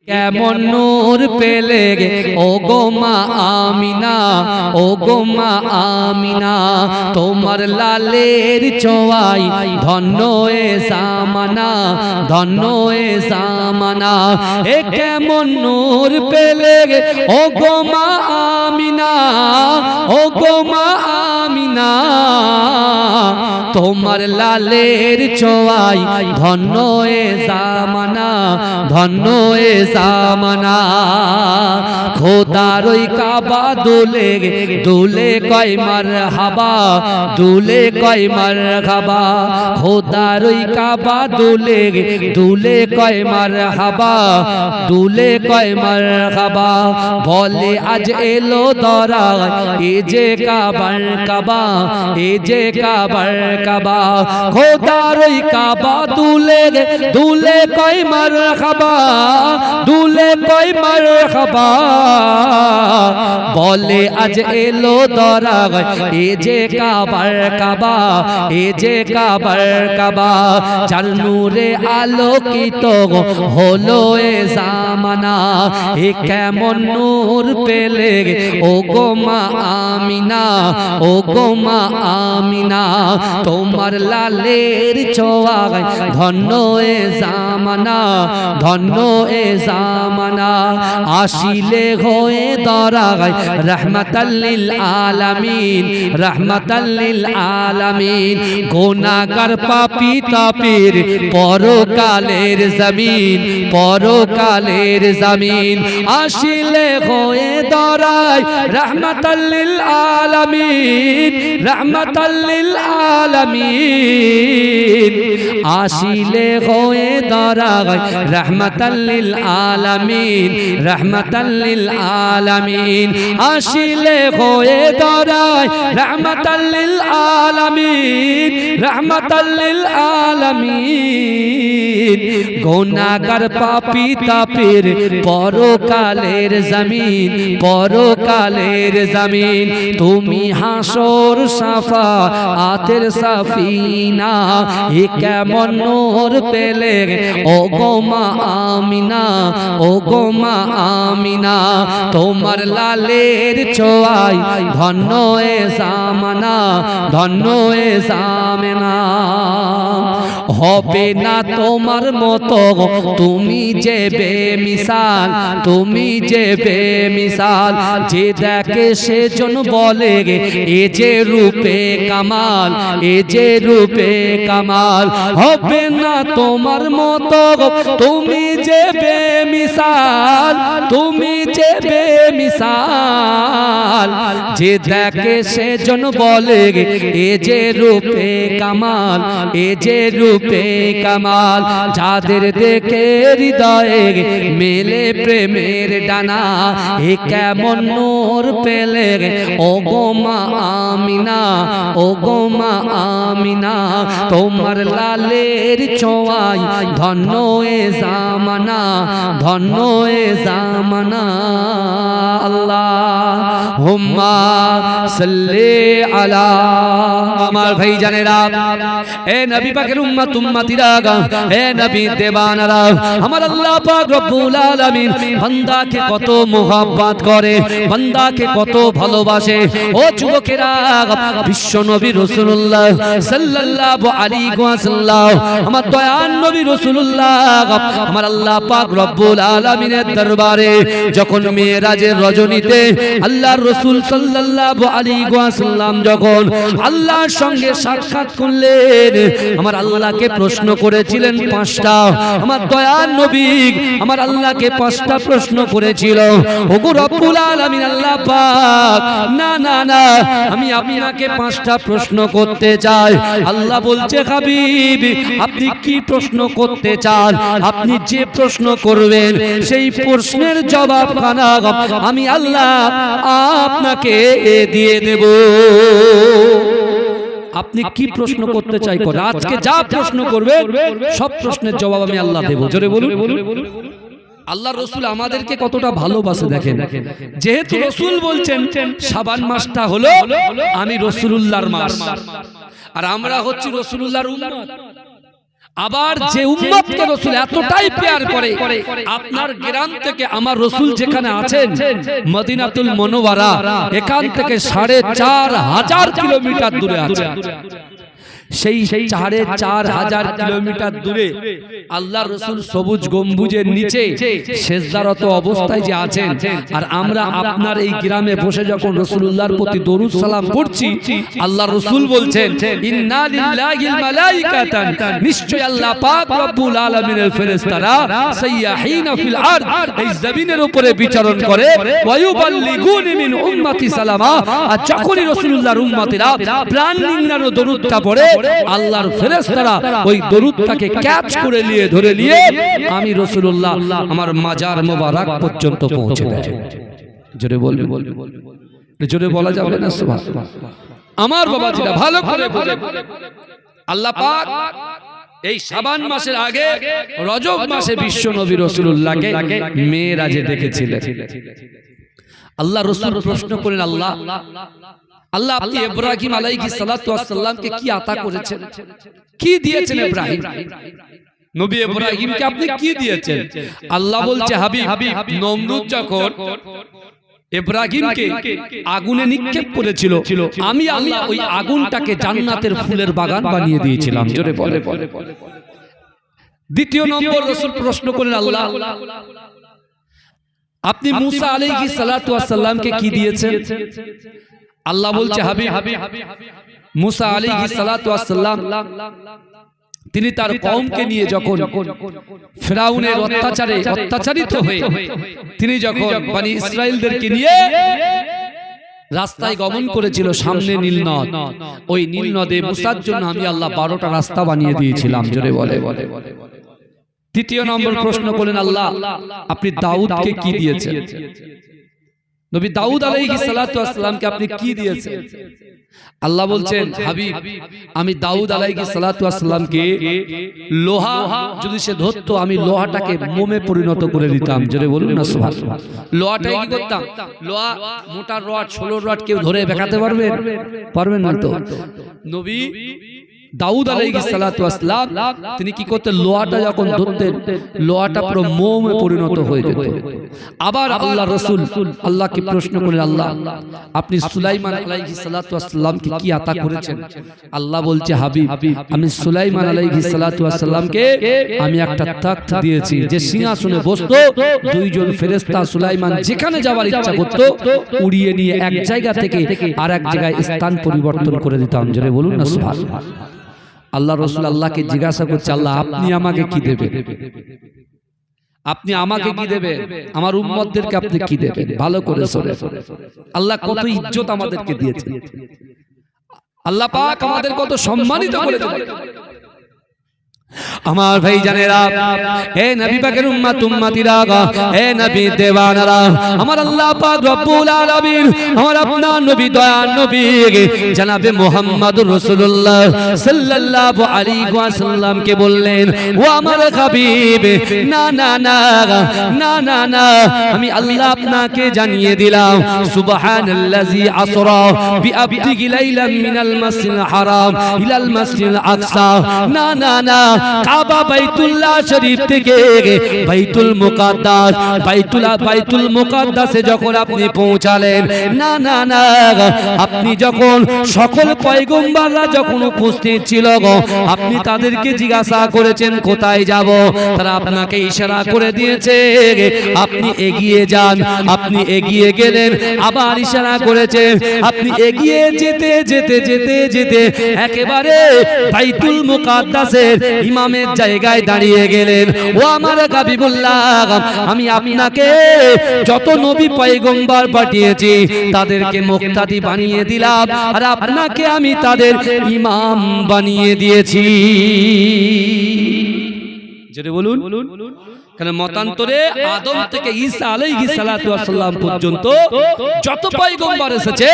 কেমন নূর পেলে গে ও গো মা আমিনা, ও গো মা আমিনা, তোমার লালের ছোঁয়াই ধন্য এ জামানা, ধন্য এ জামানা। এ কেমন নূর পেলে গে ও গো মা আমিনা, ও গো মা আমিনা, তোমার লালের ছোঁয়াই ধন্য এ জামানা, ধন্য এ জামানা। খোদার ওই কাবা দুলে দুলে কয় মারহাবা, দুলে কয় মারহাবা। খোদার ওই কাবা দুলে দুলে কয় মারহাবা, দুলে কয় মারহাবা। বলে আজ এলো দরা এ যে কাবার কাবা, এ যে কাবার কাবা। খোদার ওই কাবা দুলে দুলে কয় মারহাবা, দুলে কয় মারহাবা। বলে আজ এলো দরা এ যে কাবার কাবা, এ যে কাবার কাবা। যার নূরে আলোকিত হলো এ জামানা। এ কেমন নূর পেলে ও গো মা আমিনা, ও গো মা আমিনা, তোমার লালের ছোঁয়ায় ধন্য এ জামানা, ধন্য এ জামানা। আসিলে হয়ে দরায় রহমাতাল লিল আলামিন, রহমাতাল লিল আলামিন। গুনাহগার পাপী তাপির পরকালের জমিন, পরকালের জমিন। আসিলে হয়ে দরায় রহমাতাল লিল আলামিন, রহমাতাল লিল আলামিন। আসিলে হয়ে দরায় রহমাতাল লিল আলামিন, রহমাতাল লিল আলামিন। আসিলে হয়ে দরায় রহমাতাল লিল আলামিন, রহমাতাল লিল আলামিন। গুনাহগার পাপী তাপির পরকালের জমিন, পরকালের জমিন। তুমি হাসর সাফাতের সাফিনা। এ কেমন নূর পেলে ও গো মা আমিনা, ও গো মা আমিনা, তোমার লালের ছোঁয়ায় ধন্য এ জামানা, ধন্য এ জামানা। হবে না তোমার মতো তুমি যে বেমিসাল, তুমি যে বেমিসাল। যে দেখে সেজন বলে এ যে রূপে কামাল, এ যে রূপে কামাল। হবে না তোমার মতো তুমি যে বেমিসাল, তুমি যে বেমিসাল। যে দেখে সেজন বলে এ যে রূপে কামাল, এ যে রূপে কামাল। যাদের দেখে হৃদয়ে মেলে প্রেমের ডানা। এ কেমন নূর পেলে ও গো মা আমিনা, ও গো মা আমিনা, তোমার লালের ছোঁয়ায় ধন্য এ জামানা, ধন্য এ জামানা। আল্লাহুম্মা সাল্লি আলা। আমার ভাই জানেরা, এ নবী পাকের উম্মত উম্মতিরা, এ নবী দেবানারা, আমার আল্লাহ পাক রব্বুল আলামিন বান্দাকে কত মোহাব্বত করে, বান্দাকে কত ভালোবাসে। ও যুবকেরা, বিশ্ব নবী রাসূলুল্লাহ সাল্লাল্লাহু আলাইহি ওয়াসাল্লাম, আমার দয়ার নবী রাসূলুল্লাহ, আমার আল্লাহ পাক রব্বুল আলামিনের দরবারে যখন মেরাজের রজনীতে আল্লাহর রাসূল সাল্লাল্লাহু আলাইহি ওয়াসাল্লাম যখন আল্লাহর সঙ্গে সাক্ষাৎ করলেন, আমার আল্লাহকে প্রশ্ন করেছিলেন পাঁচটা। আমার দয়ার নবী আমার আল্লাহকে পাঁচটা প্রশ্ন করেছিল। ওগো রব্বুল আলামিন আল্লাহ পাক, না না না, আমি আপনাকে পাঁচটা প্রশ্ন করতে চাই। আল্লাহ বলছে, হাবিব আপনি কি প্রশ্ন করতে চান? আপনি যে প্রশ্ন করবেন সেই প্রশ্নের জবাব খানা আমি আল্লাহ আপনাকে দিয়ে দেব। আপনি কি প্রশ্ন করতে চাই করে, আজকে যা প্রশ্ন করবে সব প্রশ্নের জবাব আমি আল্লাহ দেব। জোরে বলুন। আল্লাহ রসুল আমাদেরকে কতটা ভালোবাসে দেখেন। যেহেতু রসুল বলছেন শাবান মাসটা হলো আমি রসুলুল্লাহর মাস, আর আমরা হচ্ছি রসুলুল্লাহর উম্মত। আবার যে উম্মতকে রাসূল এতটাই প্যার করে, আপনার গ্রাম থেকে আমার রাসূল যেখানে আছেন মদিনাতুল মুনাওয়ারা, এখান থেকে ৪৫০০ কিলোমিটার দূরে আছে। সেই ৪৫০০ কিলোমিটার দূরে আল্লাহর রাসূল সবুজ গম্বুজের নিচে সেজদারত অবস্থায় যে আছেন, আর আমরা আপনার এই গ্রামে বসে যখন রাসূলুল্লাহর প্রতি দরুদ সালাম করছি, আল্লাহর রাসূল বলছেন ইন্না লিল্লাহিল মালাইকাতান, নিশ্চয় আল্লাহ পাক রব্বুল আলামিনের ফেরেশতারা সাইয়াহিনা ফিল আরদ, এই জমিনের উপরে বিচরণ করে, ওয়ায়ুবাল্লিগুনি মিন উম্মতি সালামা, আর যখনই রাসূলুল্লাহর উম্মতিরা প্রাণ নিংড়ানো দরুদটা পড়ে, আল্লাহর ফেরেশতারা ওই দরুদটাকে ক্যাচ করে নিয়ে ধরে নিয়ে আমি রাসূলুল্লাহ আমার মাজার মোবারক পর্যন্ত পৌঁছে দেয়। জোরে বলবে, জোরে বলা যাবে না সুবহানাল্লাহ। আমার বাবাজিরা ভালো করে বলে, আল্লাহ পাক এই শাবান মাসের আগে রজব মাসে বিশ্ব নবী রাসূলুল্লাহকে মেরাজে ডেকেছিলেন। আল্লাহ রাসূল প্রশ্ন করেন, আল্লাহ আপনি ইব্রাহিম আলাইহিস সালাতু ওয়াস সালামকে কি আতা করেছেন, কি দিয়েছেন ইব্রাহিম, নবী ইব্রাহিমকে আপনি কি দিয়েছেন? আল্লাহ বলছে, হাবিব, নমরুদ যখন ইব্রাহিমকে আগুনে নিক্ষেপ করেছিল, আমি আল্লাহ ওই আগুনটাকে জান্নাতের ফুলের বাগান বানিয়ে দিয়েছিলাম। জোরে বলে। দ্বিতীয় নম্বর রাসূল প্রশ্ন করেন, আল্লাহ আপনি মূসা আলাইহিস সালাতু ওয়াস সালামকে কি দিয়েছেন? আল্লাহ বলছে, হাবিব, মূসা আলাইহিস সালাতু ওয়াস সালাম তিনি তার কওমকে নিয়ে যখন ফিরাউনের অত্যাচারে অত্যাচারিত হয়ে তিনি যখন বনি ইসরাইলদেরকে নিয়ে রাস্তায় গমন করেছিল, সামনে নীল নদ, ওই নীল নদে মুসার জন্য আমি আল্লাহ 12টা রাস্তা বানিয়ে দিয়েছিলাম। জোরে বলে। তৃতীয় নম্বর প্রশ্ন করলেন, আল্লাহ আপনি দাউদকে কি দিয়েছেন? নবী দাউদ আলাইহিস সালাতু ওয়াস সালামকে আপনি কি দিয়েছেন? আল্লাহ বলছেন, হাবিব আমি দাউদ আলাইহিস সালাতু ওয়াস সালামকে লোহা যদি সে ধরতো, আমি লোহাটাকে মোমে পরিণত করে দিতাম। জোরে বলুন না সুবহানাল্লাহ। লোহাটাকে কি করতাম? লোহা মোটা রড, 16 রড কেউ ধরে বেঁকাতে পারবেন না তো। নবী দাউদ আলাইহিস সালাতু ওয়াস সালাম তিনি কি করতেন? লোহাটা যখন ধরতেন, লোহাটা পুরো মোমে পরিণত হয়ে যেত। আবার আল্লাহ রাসূল আল্লাহকে প্রশ্ন করেন, আল্লাহ আপনি সুলাইমান আলাইহিস সালাতু ওয়াস সালামকে কি আতা করেছেন? আল্লাহ বলছে, হাবিব আমি সুলাইমান আলাইহিস সালাতু ওয়াস সালামকে আমি একটা তখ্ত দিয়েছি, যে সিংহাসনে বসতো, দুইজন ফেরেশতা সুলাইমান যেখানে যাওয়ার ইচ্ছা করত উড়িয়ে নিয়ে এক জায়গা থেকে আরেক জায়গায় স্থান পরিবর্তন করে দিতাম। জোরে বলুন না সুবহানাল্লাহ। আল্লাহ রাসূল আল্লাহকে জিজ্ঞাসা করছে, আল্লাহ আপনি আমাকে কি দেবেন? আপনি আমাকে কি দেবেন? আমার উম্মতদেরকে আপনি কি দেবেন? ভালো করে শোনেন, আল্লাহ কত ইজ্জত আমাদেরকে দিয়েছেন, আল্লাহ পাক আমাদের কত সম্মানিত করেছেন। আমার ভাই জানেরা, হে নবী পাকের উম্মত উম্মতিরা, হে নবী দেওয়ানারা, আমার আল্লাহ পাক রব্বুল আলামিন আমার আপনার নবী দয়ার নবী জনাবে মুহাম্মদুর রাসূলুল্লাহ সাল্লাল্লাহু আলাইহি ওয়াসাল্লাম কে বললেন, ও আমার হাবিব, না না না না না না, আমি আল্লাহ আপনাকে জানিয়ে দিলাম, সুবহানাল্লাযী আসরা বিআবদিহি লাইলাম মিনাল মাসজিদিল হারাম ইলাল মাসজিদিল আকসা, না না না, কাবা বাইতুল্লাহ শরীফ থেকে বাইতুল মুকাদ্দাস, বাইতুল মুকাদ্দাসে যখন আপনি পৌঁছালেন, না না না, আপনি যখন সকল পয়গম্বররা যখন উপস্থিত ছিল, আপনি তাদেরকে জিজ্ঞাসা করেছেন কোথায় যাব, তারা আপনাকে ইশারা করে দিয়েছে আপনি এগিয়ে যান, আপনি এগিয়ে গেলেন, আবার ইশারা করেছে, আপনি এগিয়ে যেতে যেতে যেতে যেতে একেবারে বাইতুল মুকাদ্দাসের ইমামের জায়গায় দাঁড়িয়ে গেলেন। ও আমার হাবিবুল্লাহ, আমি আপনাকে যত নবী পয়গম্বর পাঠিয়েছি তাদেরকে মুক্তাদি বানিয়ে দিলাম, আর আপনাকে আমি তাদের ইমাম বানিয়ে দিয়েছি। জোরে বলুন। কারণ মতান্তরে আদম থেকে ঈসা আলাইহিস সালাতু ওয়াস সালাম পর্যন্ত যত পয়গম্বর এসেছে,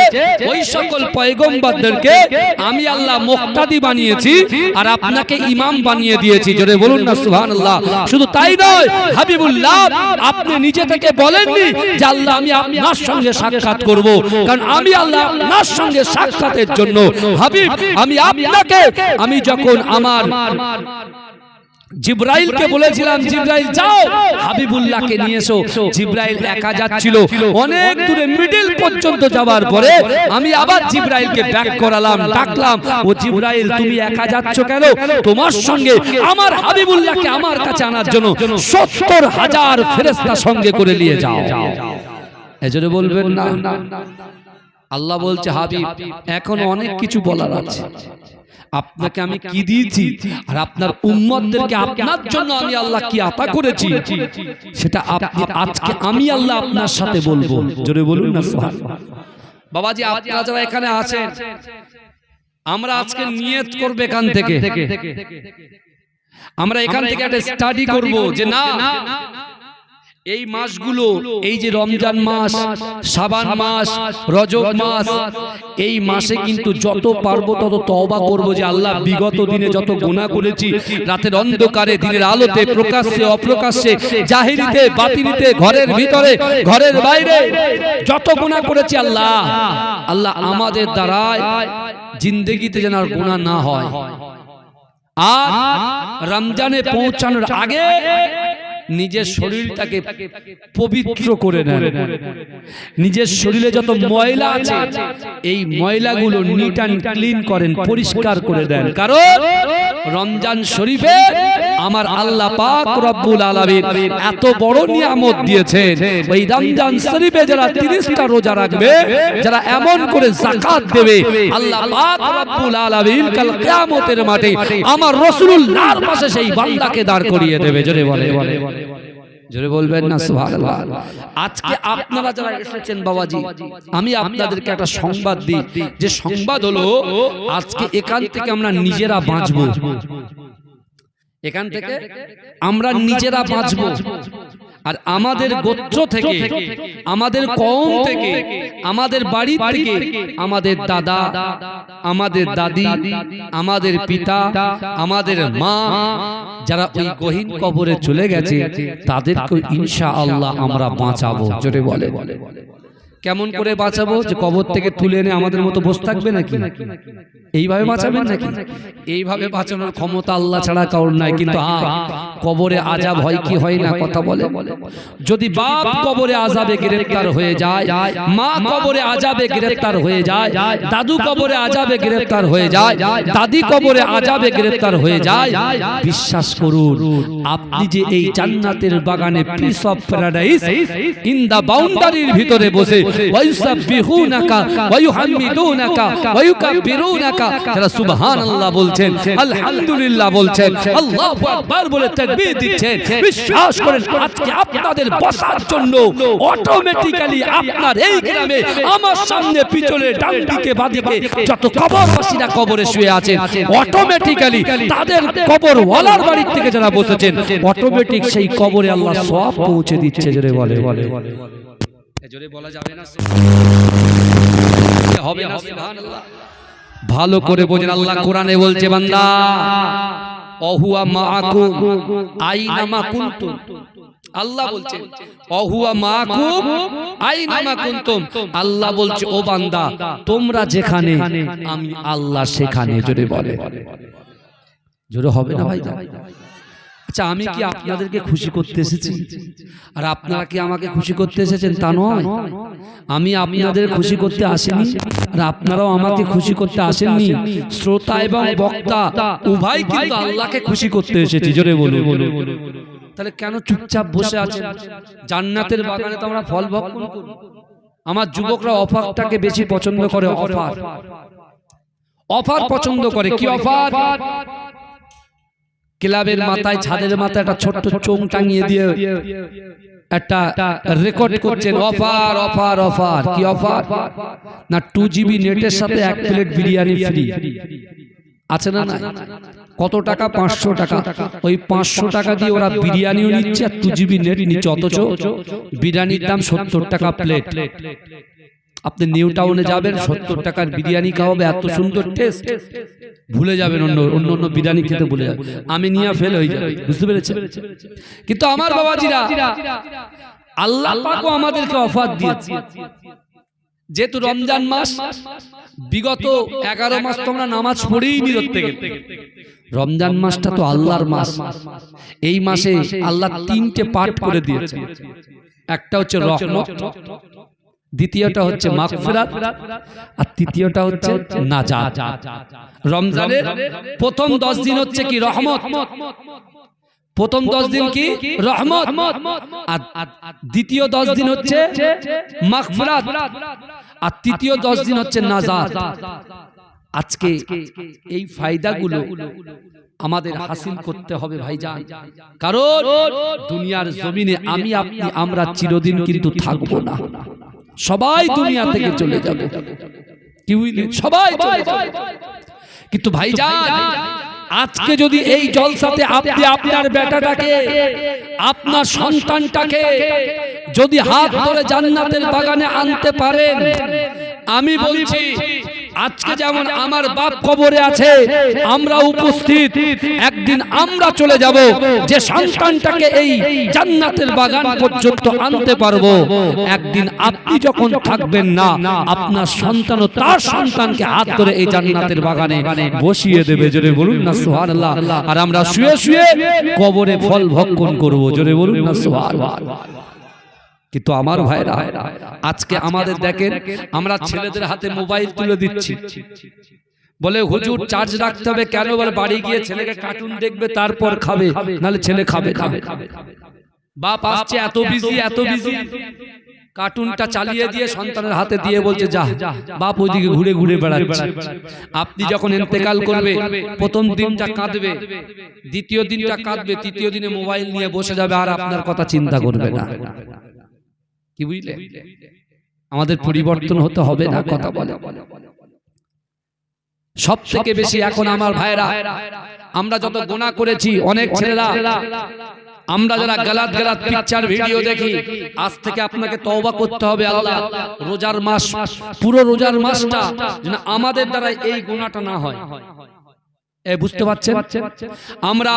ওই সকল পয়গম্বরদেরকে আমি আল্লাহ মুক্তাদি বানিয়েছি আর আপনাকে ইমাম বানিয়ে দিয়েছি। জোরে বলুন না সুবহানাল্লাহ। শুধু তাই নয় হাবিবুল্লাহ, আপনি নিজে থেকে বলেননি যে আল্লাহ আমি আপনার সঙ্গে সাক্ষাৎ করব, কারণ আমি আল্লাহ আপনার সঙ্গে সাক্ষাতের জন্য হাবিব আমি আপনাকে, আমি যখন আমার জিবরাইলকে বলেছিলাম জিবরাইল যাও হাবিবুল্লাহকে নিয়ে এসো। জিবরাইল একা যাচ্ছিল, অনেক দূরে মিডল পর্যন্ত যাওয়ার পরে আমি আবার জিবরাইলকে ব্যাক করালাম, ডাকলাম, ও জিবরাইল তুমি একা যাচ্ছ কেন? তোমার সঙ্গে আমার হাবিবুল্লাহকে আমার কাছে আনার জন্য 70,000 ফেরেশতা সঙ্গে করে নিয়ে যাও। এজন্য বলবেন না, আল্লাহ বলছে হাবিব এখনো অনেক কিছু বলার আছে। আপনাকে আমি কি দিয়েছি আর আপনার উম্মতদেরকে আপনার জন্য আমি আল্লাহ কি আতা করেছি সেটা আজকে আমি আল্লাহ আপনার সাথে বলবো। জোরে বলুন না সুবহানাল্লাহ। বাবাজি আপনারা যারা এখানে আছেন, আমরা আজকে নিয়ত করব এখান থেকে, আমরা এখান থেকে একটা স্টাডি করব যে না এই মাসগুলো, এই যে রমজান মাস, শাবান মাস, রজব মাস, এই মাসে কিন্তু যত পারবো তত তওবা করব যে আল্লাহ বিগত দিনে যত গুনাহ করেছি, রাতের অন্ধকারে দিনের আলোতে, প্রকাশ্যে অপ্রকাশ্যে, জাহিরিতে বাতিনিতে, ঘরের ভিতরে ঘরের বাইরে যত গুনাহ করেছি আল্লাহ আল্লাহ আমাদের দ্বারায় জিন্দেগিতে যেন আর গুনাহ না হয়। আর রমজানে পৌঁছানোর আগে নিজের শরীরটাকে পবিত্র করে নেন, নিজের শরীরে যত ময়লা আছে এই ময়লাগুলো নিট অ্যান্ড ক্লিন করেন, পরিষ্কার করে দেন। কারণ রমজান শরীফে আমার আল্লাহ পাক রব্বুল আলামিন এত বড় নিয়ামত দিয়েছেন। ওই রমজান শরীফে যারা 30টা রোজা রাখবে, যারা এমন করে যাকাত দেবে, আল্লাহ পাক রব্বুল আলামিন কাল কিয়ামতের মাঠে আমার রাসূলুল্লাহর পাশে সেই বান্দাকে দাঁড় করিয়ে দেবে। জোরে বলে, জোরে বলবেন না সুবহানাল্লাহ। আজকে আপনারা যারা এসেছেন বাবাজি, আমি আপনাদেরকে একটা সংবাদ দিই, যে সংবাদ হলো আজকে এখান থেকে আমরা নিজেরা বাঁচবো, এখান থেকে আমরা নিজেরা বাঁচবো। আর আমাদের গোত্র থেকে, আমাদের কওম থেকে, আমাদের বাড়ি থেকে, আমাদের দাদা, আমাদের দাদি, আমাদের পিতা, আমাদের মা যারা ওই গহীন কবরে চলে গেছে তাদেরকে ইনশাআল্লাহ আমরা বাঁচাবো। জোরে বলে, কেমন করে বাঁচাবো? যে কবর থেকে তুলে এনে আমাদের মতো বসে থাকবে নাকি? এইভাবে বাঁচাবেন নাকি? এইভাবে বাঁচানোর ক্ষমতা আল্লাহ ছাড়া কারোর নাই। কিন্তু কবরে আযাব হয় কি হয় না, কথা বলে। যদি বাপ কবরে আযাবে গ্রেফতার হয়ে যায়, মা কবরে আযাবে গ্রেফতার হয়ে যায়, দাদু কবরে আযাবে গ্রেফতার হয়ে যায়, দাদি কবরে আযাবে গ্রেফতার হয়ে যায়, বিশ্বাস করুন আপনি যে এই জান্নাতের বাগানে, piece of paradise, in the বাউন্ডারির ভিতরে বসে ওয়াইসাবিহুনাকা ওয়ায়ুহামিদুনাকা ওয়ায়ুকাব্বিরুনাকা, যারা সুবহানাল্লাহ বলছেন, আলহামদুলিল্লাহ বলছেন, আল্লাহু আকবার বলে তাকবীর দিচ্ছেন, বিশ্বাস করেন আজকে আপনাদের বসার জন্য অটোমেটিক্যালি আপনার এই গ্রামে আমার সামনে পিছনে ডান দিকে বাঁ দিকে যত কবরবাসীরা কবরে শুয়ে আছেন, অটোমেটিক্যালি তাদের কবর ওয়ালার বাড়ি থেকে যারা বসেছেন, অটোমেটিক সেই কবরে আল্লাহ সওয়াব পৌঁছে দিচ্ছে। জোরে বলে, জোরে বলা যাবে না, হবে না সুবহানাল্লাহ। ভালো করে বোঝেন, আল্লাহ কোরআনে বলছে বান্দা অহুয়া মাআকুম আইনামা কুনতুম, আল্লাহ বলছেন অহুয়া মাআকুম আইনামা কুনতুম, আল্লাহ বলছে ও বান্দা তোমরা যেখানে আমি আল্লাহ সেখানে। জোরে বলে, জোরে হবে না ভাই? আচ্ছা আমি কি আপনাদেরকে খুশি করতে এসেছি আর আপনারা কি আমাকে খুশি করতে এসেছেন? তা নয়। আমি আপনাদের খুশি করতে আসিনি আর আপনারাও আমাকে খুশি করতে আসেননি। শ্রোতা এবং বক্তা উভয় কিন্তু আল্লাহকে খুশি করতে এসেছি। জোরে বলুন। তাহলে কেন চুপচাপ বসে আছেন? জান্নাতের বাগানে তো আমরা ফল ভক্ষণ করি। আমার যুবকরা অফারটাকে বেশি পছন্দ করে, অফার অফার পছন্দ করে। কি অফার? ক্লাবের মাথায়, ছাদের মাথায় একটা ছোট্ট চোং টাঙিয়ে দিয়ে একটা রেকর্ড করছেন, অফার অফার অফার। কি অফার? না 2GB নেটের সাথে 1 প্লেট বিরিয়ানি ফ্রি। আছে না? না। কত টাকা? 500 টাকা। ওই 500 টাকা দিয়ে ওরা বিরিয়ানিও নিচ্ছে আর 2GB নেট নিচ্ছে, অথচ বিরিয়ানির দাম 70 টাকা প্লেট। আপনি নিউ টাউনে যাবেন, 70 টাকার বিরিয়ানি খাওয়াবে, এত সুন্দর টেস্ট, ভুলে যাবেন অন্য বিরিয়ানি খেতে ভুলে যাবেন। আমি নিয়ে ফেল হয়ে যাবে, বুঝতে পেরেছেন? কিন্তু আমার বাবাজিরা, আল্লাহ পাকও আমাদেরকে অফার দিয়েছে। যেহেতু রমজান মাস, বিগত 11 মাস তোমরা নামাজ পড়েই নি, রমজান মাসটা তো আল্লাহর মাস। এই মাসে আল্লাহ তিনটে পার্ট করে দিয়েছে। একটা হচ্ছে রহমত, দ্বিতীয়টা হচ্ছে মাগফিরাত, আর তৃতীয়টা হচ্ছে নাজাত। রমজানের প্রথম 10 দিন হচ্ছে কি রহমত, প্রথম 10 দিন কি রহমত, আর দ্বিতীয় 10 দিন হচ্ছে মাগফিরাত, আর তৃতীয় 10 দিন হচ্ছে নাজাত। আজকে এই ফায়দাগুলো আমাদের হাসিল করতে হবে ভাইজান, কারণ দুনিয়ার জমিনে আমি আপনি আমরা চিরদিন কিন্তু থাকবো না, সবাই দুনিয়া থেকে চলে যাবে, কি বুঝলেন, সবাই চলে যাবে। কিন্তু ভাইজান আজকে যদি এই জলসাতে আপনি আপনার বেটাটাকে, আপনার সন্তানটাকে যদি হাত ধরে জান্নাতের বাগানে আনতে পারেন, আমি বলছি আজকে যেমন আমার বাপ কবরে আছে, আমরা উপস্থিত, একদিন আমরা চলে যাব, যে সন্তানটাকে এই জান্নাতের বাগান পর্যন্ত আনতে পারবো। একদিন আপনি যখন থাকবেন না, আপনার সন্তানও তার সন্তানকে হাত ধরে এই জান্নাতের বাগানে বসিয়ে দেবে। জোরে বলুন না সুবহানাল্লাহ। আর আমরা শুয়ে শুয়ে কবরে ফল ভক্ষণ করব। জোরে বলুন না সুবহানাল্লাহ। কিন্তু আমার ভাইরা আজকে আমাদের দেখেন, আমরা ছেলেদের হাতে মোবাইল তুলে দিচ্ছি, বলে হুজুর চার্জ রাখতে হবে। কেন? বলে বাড়ি গিয়ে ছেলেকে কার্টুন দেখবে, তারপর খাবে, নাহলে ছেলে খাবে খাবে। বাপ আসছে এত বিজি, এত বিজি, কার্টুনটা চালিয়ে দিয়ে সন্তানের হাতে দিয়ে বলছে যা, বাপ ওইদিকে ঘুরে ঘুরে বেড়াচ্ছে। আপনি যখন ইন্তেকাল করবে, প্রথম দিনটা কাঁদবে, দ্বিতীয় দিনটা কাঁদবে, তৃতীয় দিনে মোবাইল নিয়ে বসে যাবে, আর আপনার কথা চিন্তা করবে না। কি বুঝলে? আমাদের পরিবর্তন হতে হবে না, কথা বলে। সব থেকে বেশি এখন আমার ভাইরা, আমরা যত গুনাহ করেছি, অনেক ছেলেরা, আমরা যারা গালাত গালাত পিকচার ভিডিও দেখি, আজ থেকে আপনাকে তওবা করতে হবে। আল্লাহ রোজার মাস, পুরো রোজার মাসটা যেন আমাদের দ্বারা এই গুনাহটা না হয়। বুঝতে পারছেন? আমরা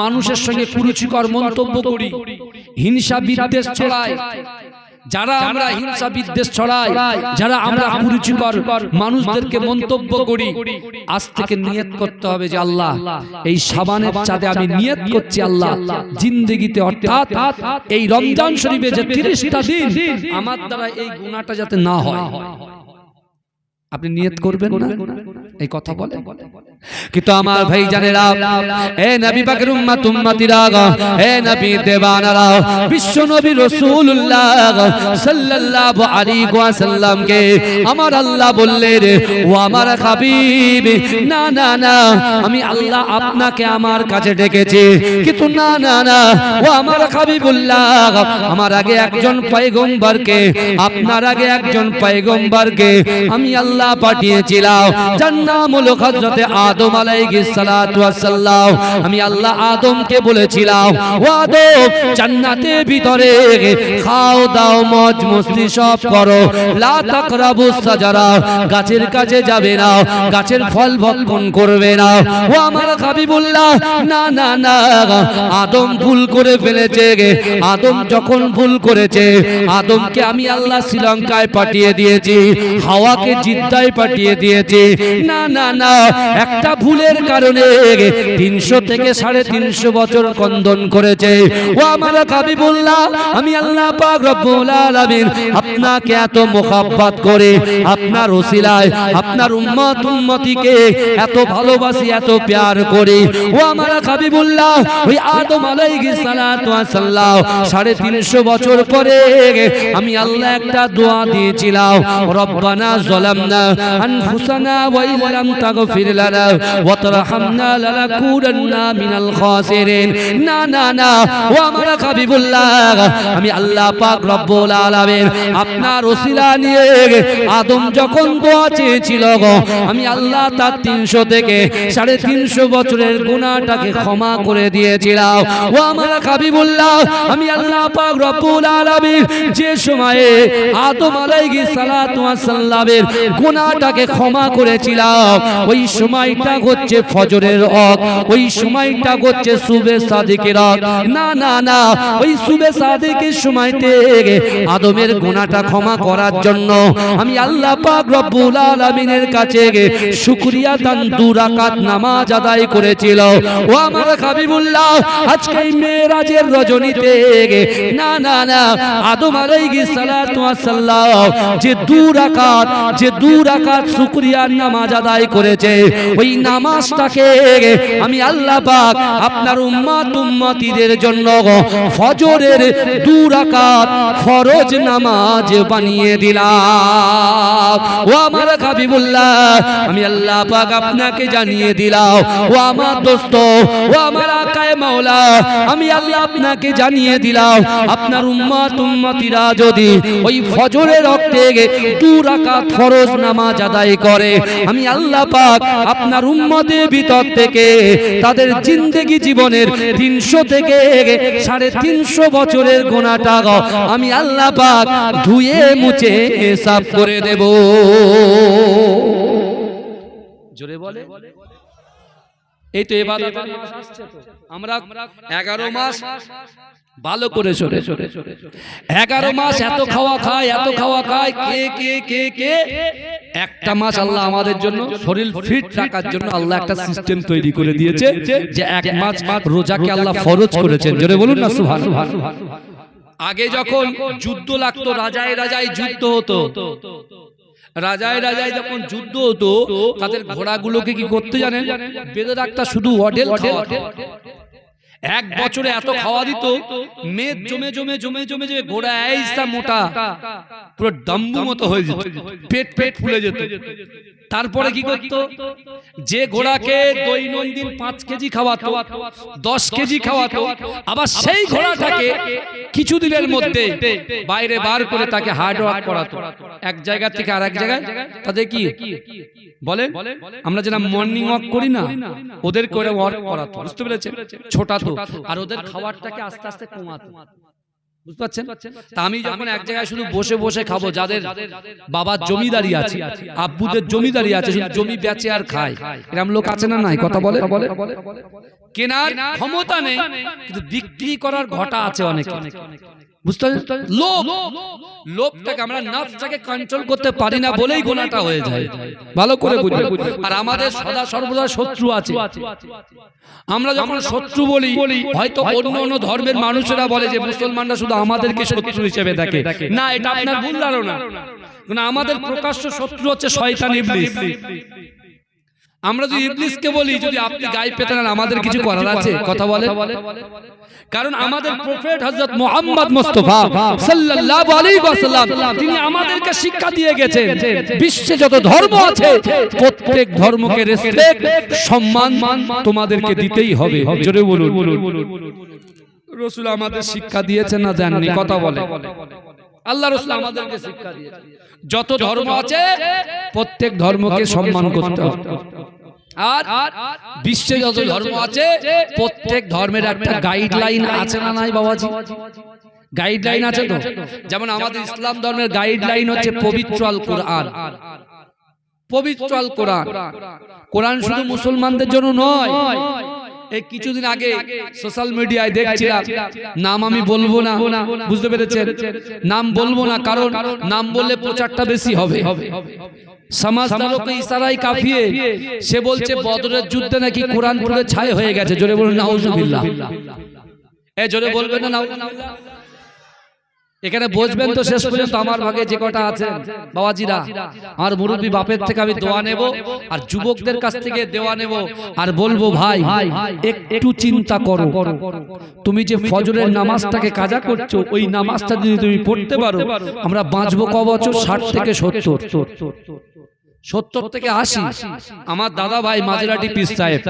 মানুষের সঙ্গে কুরুচিকর মন্তব্য করি, হিংসা বিদ্বেষ ছড়াই। যারা আমরা হিংসা বিদ্বেষ ছড়াই, যারা আমরা কুরুচিকর মানুষদেরকে মন্তব্য করি, আজ থেকে নিয়ত করতে হবে যে আল্লাহ এই শাবানের চাঁদে আমি নিয়ত করছি, আল্লাহ জিন্দেগিতে অর্থাৎ এই রমজান শরীফে যে 30টা দিন আমার দ্বারা এই গুনাহটা যাতে না হয়। আপনি নিয়ত করবেন না, এই কথা বলে। কিন্তু আমার ভাই জানেরা, এ নবী পাকের উম্মত উম্মতিরা, এ নবী দেওয়ানারা, বিশ্ব নবী রাসূলুল্লাহ সাল্লাল্লাহু আলাইহি ওয়াসাল্লাম কে আমার আল্লাহ বললেন, ও আমার হাবিব, না না না, আমি আল্লাহ আপনাকে আমার কাছে ডেকেছি, কিন্তু না না না, ও আমার হাবিবুল্লাহ, আমার আগে একজন পয়গম্বরকে, আপনার আগে একজন পয়গম্বরকে আমি আল্লাহ পাঠিয়েছিলাম, যার নাম হলো হযরত আদম আলাইহিস সালাতু ওয়াস সালাম। আমি আল্লাহ আদমকে বলেছিলাম, ও আদম, জান্নাতের ভিতরে খাও দাও মজ মস্তি সব করো, লা তাকরাবুস সাজারা, গাছের কাছে যাবে না, গাছের ফল ভক্ষণ করবে না। ও আমার হাবিবুল্লাহ, না না না, আদম ভুল করে ফেলেছে। আদম যখন ভুল করেছে, আদমকে আমি আল্লাহ শ্রীলঙ্কায় পাঠিয়ে দিয়েছি, হাওয়াকে জিদ্দায় পাঠিয়ে দিয়েছি। না না না, একটা ভুলের কারণে 300 থেকে 350 বছর কন্দন করেছে। ও আমার হাবিবুল্লাহ, আমি আল্লাহ পাক রব্বুল আলামিন আপনাকে এত মোহাব্বত করে, আপনার ওসিলায় আপনার উম্মত উম্মতিকে এত ভালোবাসি, এত প্যার করি। ও আমার হাবিবুল্লাহ, ওই আদম আলাইহিস সালাতু ওয়াস সালাম 350 বছর পরে আমি আল্লাহ একটা দোয়া দিয়েছিলাম, রব্বানা যালামনা আনফুসানা ওয়া ইল্লাম তাগফির লানা ওয়া তারহামনা লানাকুনান্না মিনাল খাসিরিন। না না না, ও আমার হাবিবুল্লাহ, আমি আল্লাহ পাক রব্বুল আলামিন আপনার ওসিলা নিয়ে আদম যখন দোয়া চেয়েছিল, আমি আল্লাহ তার 300 থেকে 350 বছরের গুনাহটাকে ক্ষমা করে দিয়েছিলাম। ও আমার হাবিবুল্লাহ, আমি আল্লাহ পাক রব্বুল আলামিন যে সময়ে আদম আলাইহিস সালাতু ওয়াস সালামের গুনাহটাকে ক্ষমা করেছিলাম, ওই সময় সময়টা হচ্ছে ফজরের ওয়াক্ত, ওই সময়টা হচ্ছে সুবে সাদিকের ওয়াক্ত। না না না, ওই সুবে সাদিকের সময়তে আদমের গুনাহটা ক্ষমা করার জন্য আমি আল্লাহ পাক রব্বুল আলামিনের কাছে শুকরিয়া দান 2 রাকাত নামাজ আদায় করেছিল। ও আমার হাবিবুল্লাহ, আজকে মেরাজের রজনীতে না না না, আদম আলাইহিস সালাতু ওয়াস সালাম যে 2 রাকাত শুকরিয়ার নামাজ আদায় করেছে, ওই নামাজটাকে আমি আল্লাহ পাক আপনার উম্মতিদের জন্য ফজরের 2 রাকাত ফরজ নামাজ বানিয়ে দিলাম। ও আমার হাবিবুল্লাহ, আমি আল্লাহ পাক আপনাকে জানিয়ে দিলাম, ও আমার দোস্ত, ও আমার আকায়ে মাওলা, আমি আল্লাহ আপনাকে জানিয়ে দিলাম, আপনার উম্মতিরা যদি ওই ফজরের ওয়াক্তে 2 রাকাত ফরজ নামাজ আদায় করে, আমি আল্লাহ পাক আপনার উম্মতের ভিতর থেকে তাদের জিন্দেগি জীবনের 300 থেকে 350 বছরের গুনাহটা আমি আল্লাহ পাক ধুয়ে মুছে সাফ করে দেব। জোরে বলে, এই তো ইবাদতের মাস আসছে, তো আমরা 11 মাস ভালো করে সরে 11 মাস এত খাওয়া খায় কে একটা মাস আল্লাহ আমাদের জন্য শরীর ফিট রাখার জন্য আল্লাহ একটা সিস্টেম তৈরি করে দিয়েছে, যে 1 মাস রোজাকে আল্লাহ ফরজ করেছেন। জোরে বলুন না সুবহানাল্লাহ। আগে যখন যুদ্ধ লাগতো, রাজায় যুদ্ধ হতো, রাজায় যখন যুদ্ধ হতো, তাদের ঘোড়াগুলোকে কি করতে জানেন? বেঁধে রাখতা, শুধু অডেল খাওয়া। 1 বছরে এত খাওয়া দিত, মেদ জমে ঘোড়া এইসা মোটা পুরো ডাম্বু মতো হয়ে যেত, পেট ফুলে যেত। তারপরে কি করতো? যে ঘোড়াকে দৈনন্দিন 5 কেজি খাওয়াতো, 10 কেজি খাওয়াতো, আবার সেই ঘোড়াটাকে কিছুদিনের মধ্যে বাইরে বার করে তাকে হার্ড ওয়ার্ক করাতো, এক জায়গা থেকে আরেক জায়গায়। তাদের কি বলেন, আমরা যেটা মর্নিং ওয়াক করি না, ওদের করে ওয়ার্ক করাতো, বুঝতে পেরেছেন? ছোটাতো, আর ওদের খাবারটাকে আস্তে আস্তে কমাতো, বুঝতে পারছেন? তা আমি যখন এক জায়গায় শুধু বসে খাবো, যাদের বাবার জমিদারি আছে, আব্বুদের জমিদারি আছে, শুধু জমি বেচে আর খায়, এরকম লোক আছে না নাই? কথা বলে, কেনার ক্ষমতা নেই কিন্তু বিক্রি করার ঘটা আছে অনেক, বুঝতে পারছেন? লোভটাকে আমরা নফসটাকে কন্ট্রোল করতে পারি না বলেই গুনাহটা হয়ে যায়। ভালো করে বুঝবেন। আর আমাদের সদা সর্বদা শত্রু আছে। আমরা যখন শত্রু বলি, হয়তো অন্য ধর্মের মানুষেরা বলে যে মুসলমানরা শুধু আমাদেরকে শত্রু হিসেবে দেখে। না, এটা আপনার ভুল ধারণা। কারণ আমাদের প্রকাশ্য শত্রু হচ্ছে শয়তান, ইবলিস। আমরা যদি ইবলিসকে বলি, যদি আপনি গায়ে পেতেন, আমাদের কিছু করার আছে? কথা বলে। কারণ আমাদের প্রফেট হযরত মুহাম্মদ মুস্তাফা সাল্লাল্লাহু আলাইহি ওয়াসাল্লাম তিনি আমাদেরকে শিক্ষা দিয়ে গেছেন, বিশ্বে যত ধর্ম আছে প্রত্যেক ধর্মকে রেসপেক্ট, সম্মান তোমাদেরকে দিতেই হবে। জোরে বলুন। রাসূল আমাদের শিক্ষা দিয়েছেন না দেননি? কথা বলে। আল্লাহ রাসূল আমাদেরকে শিক্ষা দিয়েছেন, যত ধর্ম আছে প্রত্যেক ধর্মকে সম্মান করতে হবে। আর বিশ্বে যত ধর্ম আছে প্রত্যেক ধর্মের একটা গাইডলাইন আছে না নাই বাবাজি? গাইডলাইন আছে তো। যেমন আমাদের ইসলাম ধর্মের গাইডলাইন হচ্ছে পবিত্র আল কোরআন। পবিত্র আল কোরআন, কোরআন শুধু মুসলমানদের জন্য নয়। এই কিছুদিন আগে সোশ্যাল মিডিয়ায় দেখছিলাম, নাম আমি বলবো না, বুঝতে পেরেছেন? নাম বলবো না, কারণ নাম বললে প্রচারটা বেশি হবে। সমাজদারকে ইশারায় কাফিয়ে সে বলছে বদরের যুদ্ধে নাকি কোরআন পুরো ছাই হয়ে গেছে। জোরে বলুন নাউজুবিল্লাহ। এ জোরে বলবেন না নাউজুবিল্লাহ। এখানে বসবেন তো শেষ পর্যন্ত আমার ভাগে যে কটা আছে বাবাজিরা, আমার মুরব্বী বাপের থেকে আমি দোয়া নেব, আর যুবকদের কাছ থেকে দোয়া নেব, আর বলবো ভাই একটু চিন্তা করো, তুমি যে ফজরের নামাজটাকে কাজা করছো, ওই নামাজটা যদি তুমি পড়তে পারো, আমরা বাঁচবো ক বছর? 60 থেকে 70, 70 থেকে 80। আমার দাদা ভাই মাজিরাটি পীর সাহেব,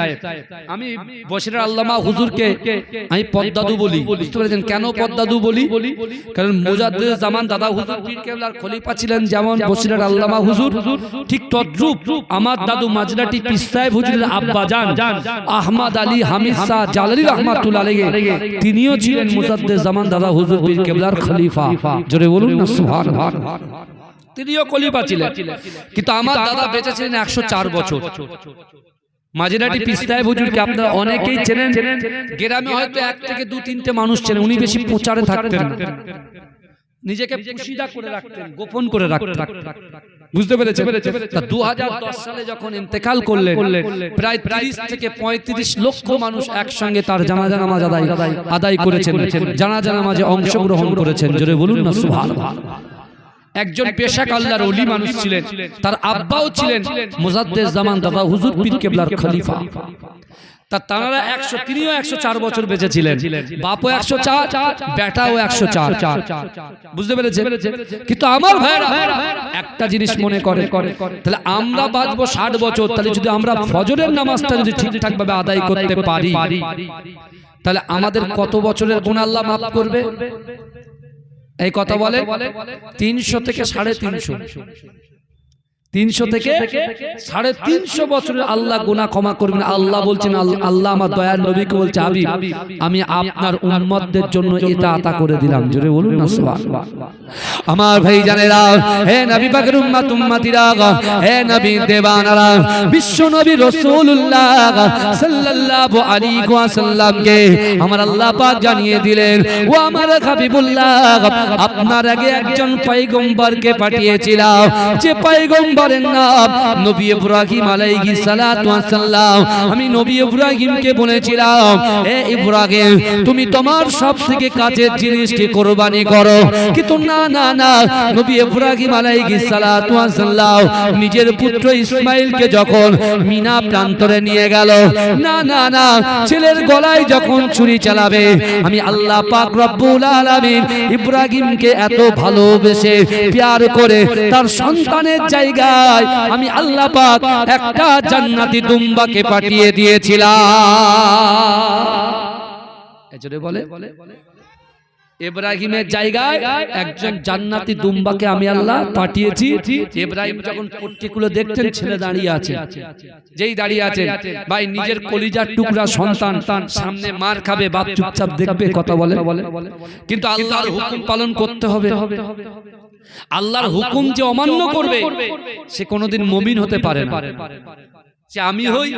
আমি বসিরার আল্লামা হুজুরকে আমি পদ্দাদু বলি। বুঝতে পেরেছেন কেন পদ্দাদু বলি? কারণ মুজাদ্দিদ জামান দাদা হুজুর পীর কেবলার খলিফা ছিলেন, যেমন বসিরার আল্লামা হুজুর, ঠিক তদ্রূপ আমার দাদু মাজিরাটি পীর সাহেব হুজুরের আব্বা জান আহমদ আলী হামিদ শাহ জালালি রাহমাতুল্লাহ আলাইহি, তিনিও ছিলেন মুজাদ্দিদ জামান দাদা হুজুর পীর কেবলার খলিফা। জোরে বলুন না সুবহানাল্লাহ। তিনিও খলিফা ছিলেন, কিন্তু আমার দাদা বেঁচে ছিলেন 104 বছর। মাঝেরাটি পিস্তায় হুজুরকে আপনারা অনেকেই চেনেন, গ্রামে হয়তো 1 থেকে 2-3টে মানুষ চেনেন। উনি বেশি প্রচারে থাকতেন, নিজেকে পুশিদা করে রাখতেন, গোপন করে রাখতেন। বুঝতে পেরেছেন? 2010 সালে যখন ইন্তেকাল করলেন, প্রায় 30 থেকে 35 লক্ষ মানুষ একসঙ্গে তার জানাজা নামাজ আদায় করেছেন, জানাজা নামাজে অংশগ্রহণ করেছেন। জোরে বলুন না সুবহানাল্লাহ। একজন পেশাক আল্লাহর ওলি মানুষ ছিলেন, তার আব্বাও ছিলেন মুজাদ্দেদ জামান দাদা হুজুর পীর কেবলার খলিফা। তারা 104 বছর বেঁচে ছিলেন, বাপও 104, বেটাও 104। বুঝতে পেরেছেন? কিন্তু আমার ভাইরা একটা জিনিস মনে করে, তাহলে আমরা বাঁচবো 60 বছর, তাহলে যদি আমরা ফজরের নামাজটা যদি ঠিকঠাক ভাবে আদায় করতে পারি, তাহলে আমাদের কত বছরের গুনাহ আল্লাহ মাফ করবে? এই কথা বলে 300 থেকে 350, 300 থেকে 350 বছরের আল্লাহ গুনাহ ক্ষমা করবেন। আল্লাহ বলছেন, আল্লাহ আমার দয়ার নবীকে বলছে, হাবিব আমি আপনার উম্মতদের জন্য এটা আতা করে দিলাম। জোরে বলুন না সুবহানাল্লাহ। আমার ভাই জানেরা, হে নবী পাকের উম্মত উম্মতিরা, হে নবী দেবানারা, বিশ্ব নবী রাসূলুল্লাহ সাল্লাল্লাহু আলাইহি ওয়াসাল্লামকে আমার আল্লাহ পাক জানিয়ে দিলেন, ও আমার হাবিবুল্লাহ, আপনার আগে একজন পয়গম্বরকে পাঠিয়েছিলাম, যে পয়গম্বর নাম নবী ইব্রাহিম আলাইহিস সালাতু ওয়াস সালাম। আমি নবী ইব্রাহিমকে বলেছিলাম, হে ইব্রাহিম তুমি তোমার সবথেকে কাছের জিনিসকে কুরবানি করো। কিন্তু না না না, নবী ইব্রাহিম আলাইহিস সালাতু ওয়াস সালাম নিজের পুত্র ইসমাঈলকে যখন মিনা প্রান্তরে নিয়ে গেল, না না না, ছেলের গলায় যখন ছুরি চালাবে, আমি আল্লাহ পাক রব্বুল আলামিন ইব্রাহিমকে এত ভালোবেসে প্যার করে তার সন্তানের জায়গা আমি আল্লাহ পাক একটা জান্নাতি দুম্বাকে পাঠিয়ে দিয়েছিলাম। এজন্য বলে ইব্রাহিমের জায়গায় একজন জান্নাতি দুম্বাকে আমি আল্লাহ পাঠিয়েছি। ইব্রাহিম যখন পট্টিগুলো দেখতেন, ছেলে দাঁড়িয়ে আছে, যেই দাঁড়িয়ে আছে ভাই নিজের কলিজার টুকরা সন্তান সামনে মার খাবে, বাপ চুপচাপ দেখবে, কথা বলে। কিন্তু আল্লাহর হুকুম পালন করতে হবে। আল্লাহর হুকুম যে অমান্য করবে সে কোনোদিন মুমিন হতে পারে না। সে আমি হই,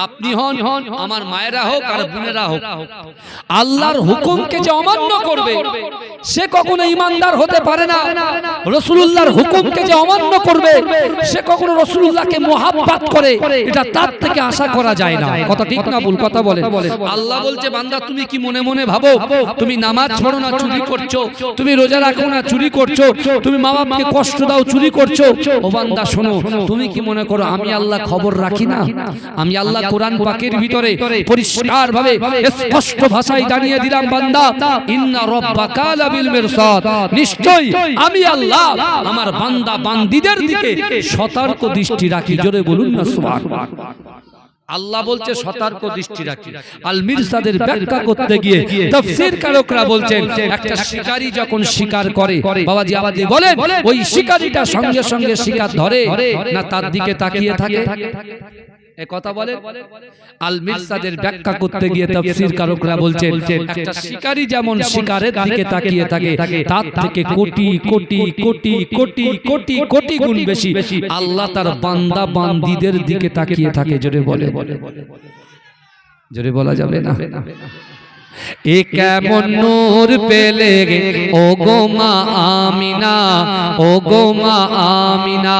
আপনি হন, আমার মায়েরা হোক আর বোনেরা হোক, আল্লাহর হুকুমকে যে অমান্য করবে সে কখনো ঈমানদার হতে পারে না। রাসূলুল্লাহর হুকুমকে যে অমান্য করবে সে কখনো রাসূলুল্লাহকে মুহাব্বত করে, এটা তার থেকে আশা করা যায় না। কথা ঠিক না ভুল? কথা বলে। আল্লাহ বলছে, বান্দা তুমি কি মনে মনে ভাবো তুমি নামাজ পড়ো না চুরি করছো, তুমি রোজা রাখো না চুরি করছো, তুমি মা বাপকে কষ্ট দাও চুরি করছো? ও বান্দা শোনো, তুমি কি মনে করো আমি আল্লাহ খবর রাখি না? আমি আল্লাহ কোরআন পাকের ভিতরে পরিষ্কার ভাবে স্পষ্ট ভাষায় জানিয়ে দিলাম, বান্দা ইন্না রাব্বাকা লাবিল মিরসাদ, নিশ্চয়ই আমি আল্লাহ আমার বান্দা বান্দীদের দিকে সতর্ক দৃষ্টি রাখি। জোরে বলুন না সুবহানাল্লাহ। আল্লাহ বলছে সতর্ক দৃষ্টি রাখি। আল মিরসাদের ব্যাখ্যা করতে গিয়ে তাফসীর কারকরা বলছেন, একটা শিকারী যখন শিকার করে, বাবাজি আপনি বলেন ওই শিকারীটা সঙ্গে সঙ্গে শিকার ধরে না তার দিকে তাকিয়ে থাকে? এই কথা বলে। আল মিরসাদের ব্যাখ্যা করতে গিয়ে তাফসীর কারকরা বলছেন, একটা শিকারী যেমন শিকারের দিকে তাকিয়ে থাকে, তার থেকে কোটি কোটি কোটি কোটি কোটি কোটি গুণ বেশি আল্লাহ তার বান্দা বান্দীদের দিকে তাকিয়ে থাকে। জোরে বলে, জোরে বলা যাবে না। এ কেমন নূর পেলে ও গো মা আমিনা, ও গো মা আমিনা,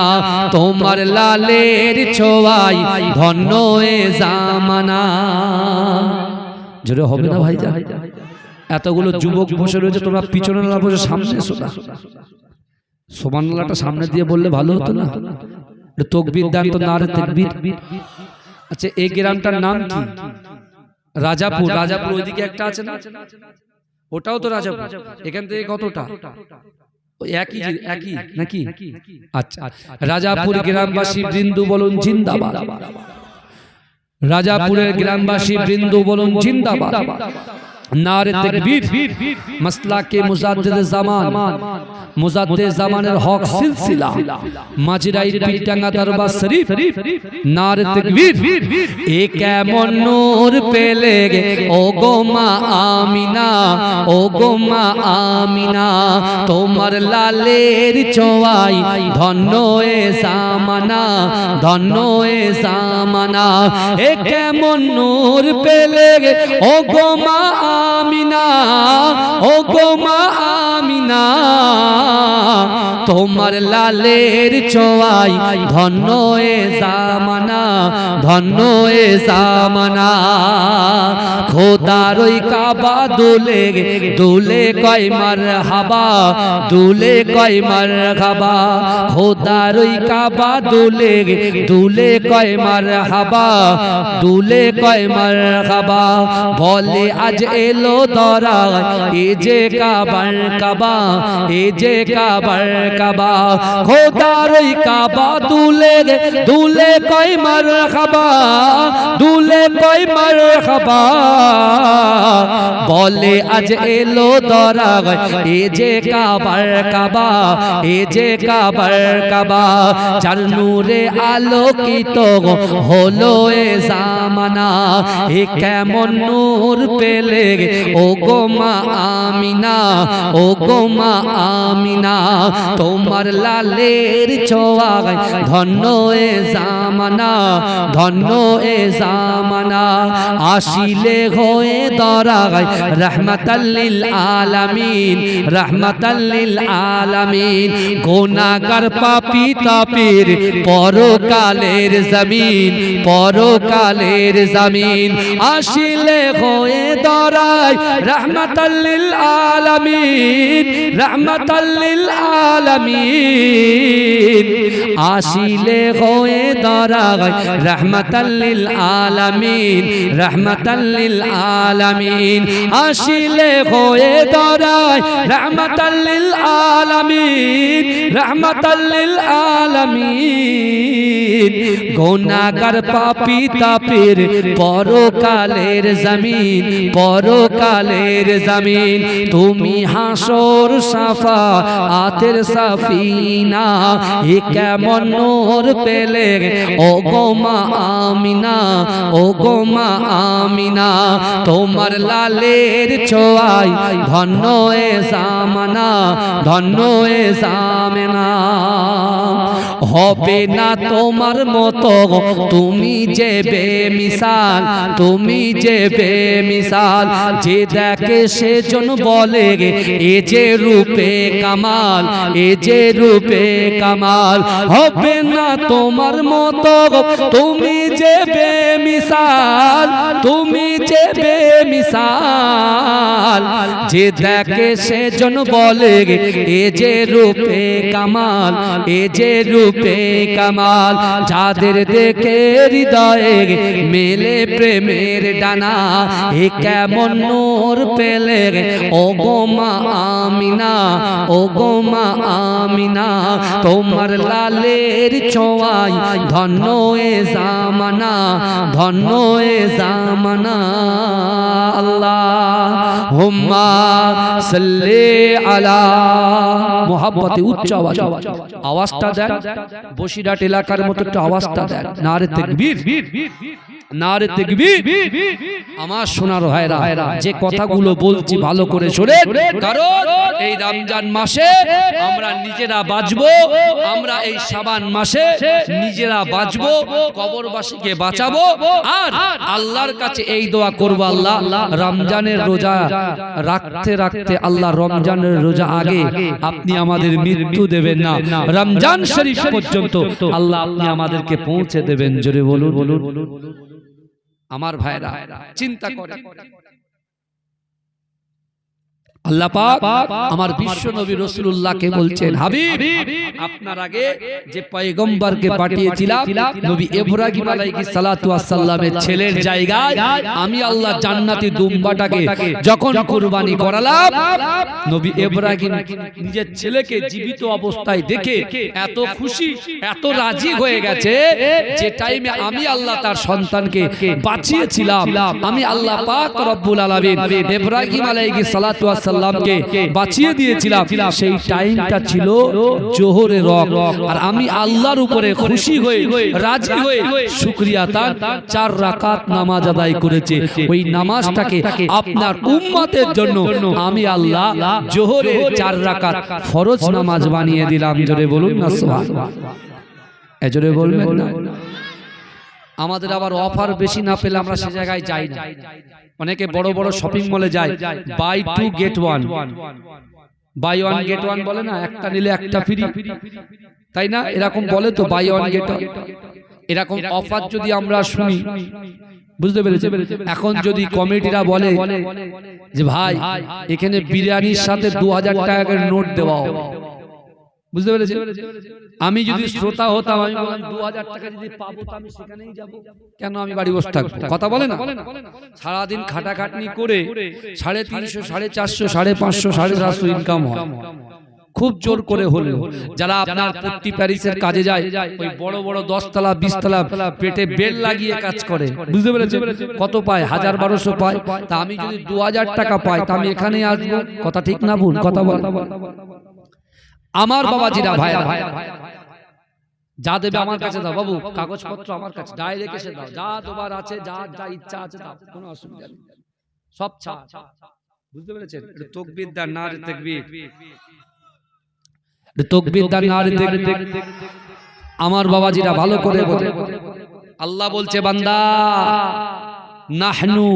তোমার লালের ছোঁয়ায় ধন্য এ জামানা। জোরে হবে না ভাইজান? এতগুলো যুবক বসে রয়েছে, তোমরা পিছনে না বসে সামনে এসো না। সুবহানাল্লাহটা সামনে দিয়ে বললে ভালো হতো না? তাকবীর দেন তো, নারে তাকবীর। আচ্ছা এই গ্রামটার নাম কি? রাজাপুর। রাজাপুর ওইদিকে একটা আছে না, ওটাও তো রাজাপুর। এখান থেকে কতটা? একই নাকি? আচ্ছা, রাজাপুর গ্রামবাসী বৃন্দু বলুন জিন্দাবাদ। রাজাপুরের গ্রামবাসী বৃন্দু বলুন জিন্দাবাদ। नारे तकबीर मसला के मुजाद्दिद ज़मान मुजाद्दिद ज़मानेर हक सिलसिला माजिराई पीरटांगा दरबार शरीफ नारे तकबीर एक एमन नूर पेले गे ओ गो मा आमिना ओ गो मा आमिना तोमार लालेर चोआई धन्य ए ज़माना धन्य ए ज़माना एक एमन नूर पेले गे ओ गो मा आमिना ओ गो मा आमिना तोमार लालेर चोआई धन्य ए ज़माना धन्य ए ज़माना खोदार ओई काबा दुले दुले कय मरहबा दुले कय मरहबा खोदार ओई काबा दुले दुले कय मरहबा दुले कय मरहबा बोले आज एलो दरा ए जे काबर काबा ए जे काबर काबा खोदार ओई काबा दुले दुले कय मरहबा दुले कय मरहबा बोले आज एलो दरा ए जे काबर काबा ए जे काबर काबा चार नूरे आलोकित हलो ए ज़माना ए केमन नूर पेले ओ गो मा आमिना ओ गो मा आमिना तोमार लालेर चोआई धन्य ए ज़माना धन्य ए ज़माना आशिले होए दरागाई रहमतल लिल आलामीन रहमतल लिल आलामीन गुनाहगार पापी तापीर परकालेर जमीन परकालेर जमीन आशिले होए दराई रहमतल लिल आलामीन रहमतल लिल आलामीन आशिले होए दराई रहमतल लिल आलामीन रहमतल लिल आलामीन आशिले होए दराई रहमतल लिल आलामीन रहमतल लिल आलामीन गुनाहगार पापी तापीर परकालेर जमीन परकालेर जमीन तुमी हाशर शाफाआतेर सफीना ए केमन नूर पेले ओ गो मा आमिना ओ गो मा आमिना तोमार लालेर चोआई धन्य ए ज़माना धन्य ए ज़माना होबे ना तोमार मतो तुमी जे बेमिसाल तुमी जे बेमिसाल जे देखे सेजन बोले ए जे रूपे कमाल ए जे रूपे कमाल होबे ना तोमार मतो तुमी जे बेमिसाल तुमी जे बेमिसाल जे देखे सेजन बोले ए जे रूपे कमाल ए जे रूपे कमाल जादेर देखे हृदये मेले प्रेमेर डाना ए केमन नूर पेले ओ गो मा आमिना ओ गो मा आमिना तोमार लालेर चोआई धन्य ए ज़माना धन्य ए ज़माना अल्लाहुम्मा सल्ली अला मोहब्बते उच्च आवाज आवाजटा देन बसिरहाट एलाकार मतो एकटु आवाजटा देन नारे ताकबीर नारे ताकबीर আমার সোনার ভাইরা যে কথাগুলো বলছি ভালো করে শুনেন কারণ এই রমজান মাসে আমরা নিজেরা বাঁচবো আমরা এই শাবান মাসে নিজেরা বাঁচবো কবরবাসীকে বাঁচাবো আর আল্লাহর কাছে এই দোয়া করব আল্লাহ রমজানের রোজা রাখতে রাখতে আল্লাহ রমজানের রোজা আগে আপনি আমাদের মৃত্যু দেবেন না রমজান শরীফ পর্যন্ত আল্লাহ আপনি আমাদেরকে পৌঁছে দেবেন জোরে বলুন আমার ভাইরা চিন্তা করে আল্লাহ পাক আমার বিশ্ব নবী রাসূলুল্লাহকে বলছেন, হাবিব আপনার আগে যে পয়গম্বরকে পাঠিয়েছিলাম নবী ইব্রাহিম আলাইহিস সালাতু ওয়াস সালামের ছেলের জায়গায় আমি আল্লাহ জান্নাতি দুম্বাটাকে যখন কুরবানি করালাম, নবী ইব্রাহিম নিজের ছেলেকে জীবিত অবস্থায় দেখে এত খুশি, এত রাজি হয়ে গেছে যে টাইমে আমি আল্লাহ তার সন্তানকে বাঁচিয়েছিলাম, আমি আল্লাহ পাক রব্বুল আলামিন ইব্রাহিম আলাইহিস সালাতু ওয়াস সালামকে বাঁচিয়ে দিয়েছিলাম, সেই টাইমটা ছিল জোহরের ওয়াক্ত। আর আমি আল্লাহর উপরে খুশি হয়ে রাজি হয়ে শুকরিয়া তার 4 রাকাত নামাজ আদায় করেছে। ওই নামাজটাকে আপনার উম্মতের জন্য আমি আল্লাহ জোহরে 4 রাকাত ফরজ নামাজ বানিয়ে দিলাম। জোরে বলুন না সুবহানাল্লাহ। এজোরে বলবেন না। আমাদের আবার অফার বেশি না পেলে আমরা সে জায়গায় যাই না। অনেকে বড় বড় শপিং মলে যায়, বাই 2 গেট 1, বাই 1 গেট 1 বলে না, একটা নিলে একটা ফ্রি, তাই না? এরকম বলে তো, বাই 1 গেট 1। এরকম অফার যদি আমরা শুনি, বুঝতে পেরেছেন? এখন যদি কমিটিরা বলে যে ভাই এখানে বিরিয়ানির সাথে 2000 টাকার নোট দেওয়া হবে, বুঝতে পেরেছেন? আমি যদি শ্রোতা হতাম, আমি বললাম 2000 টাকা যদি পাবো তো আমি সেখানেই যাব, কেন আমি বাড়ি বসে থাকবো? কথা বলে না? সারাদিন খাটাখাটনি করে 350, 450, 550, 750 ইনকাম হয়, খুব জোর করে হলো। যারা আপনার পট্টি প্যারিসের কাজে যায়, ওই বড় বড় 10 তলা 20 তলা পেটে বেল লাগিয়ে কাজ করে, বুঝতে পেরেছেন? কত পায়? 1000-1200 পায়। তা আমি যদি 2000 টাকা পাই তা আমি এখানেই আসবো। কথা ঠিক না ভুল? কথা বল। আমার বাবাজিরা ভাইরা, যা দেবে আমার কাছে দাও বাবু, কাগজপত্র আমার কাছে ডাইরেক্ট এসে দাও, যা তোমার আছে, যা যা ইচ্ছা আছে দাও, কোনো অসুবিধা নেই, সব ছাড়। বুঝতে পেরেছেন? তাকবীর দান, নারে তাকবীর, তাকবীর দান, নারে তাকবীর। আমার বাবাজিরা ভালো করে বলে, আল্লাহ বলছে বান্দা নাহনু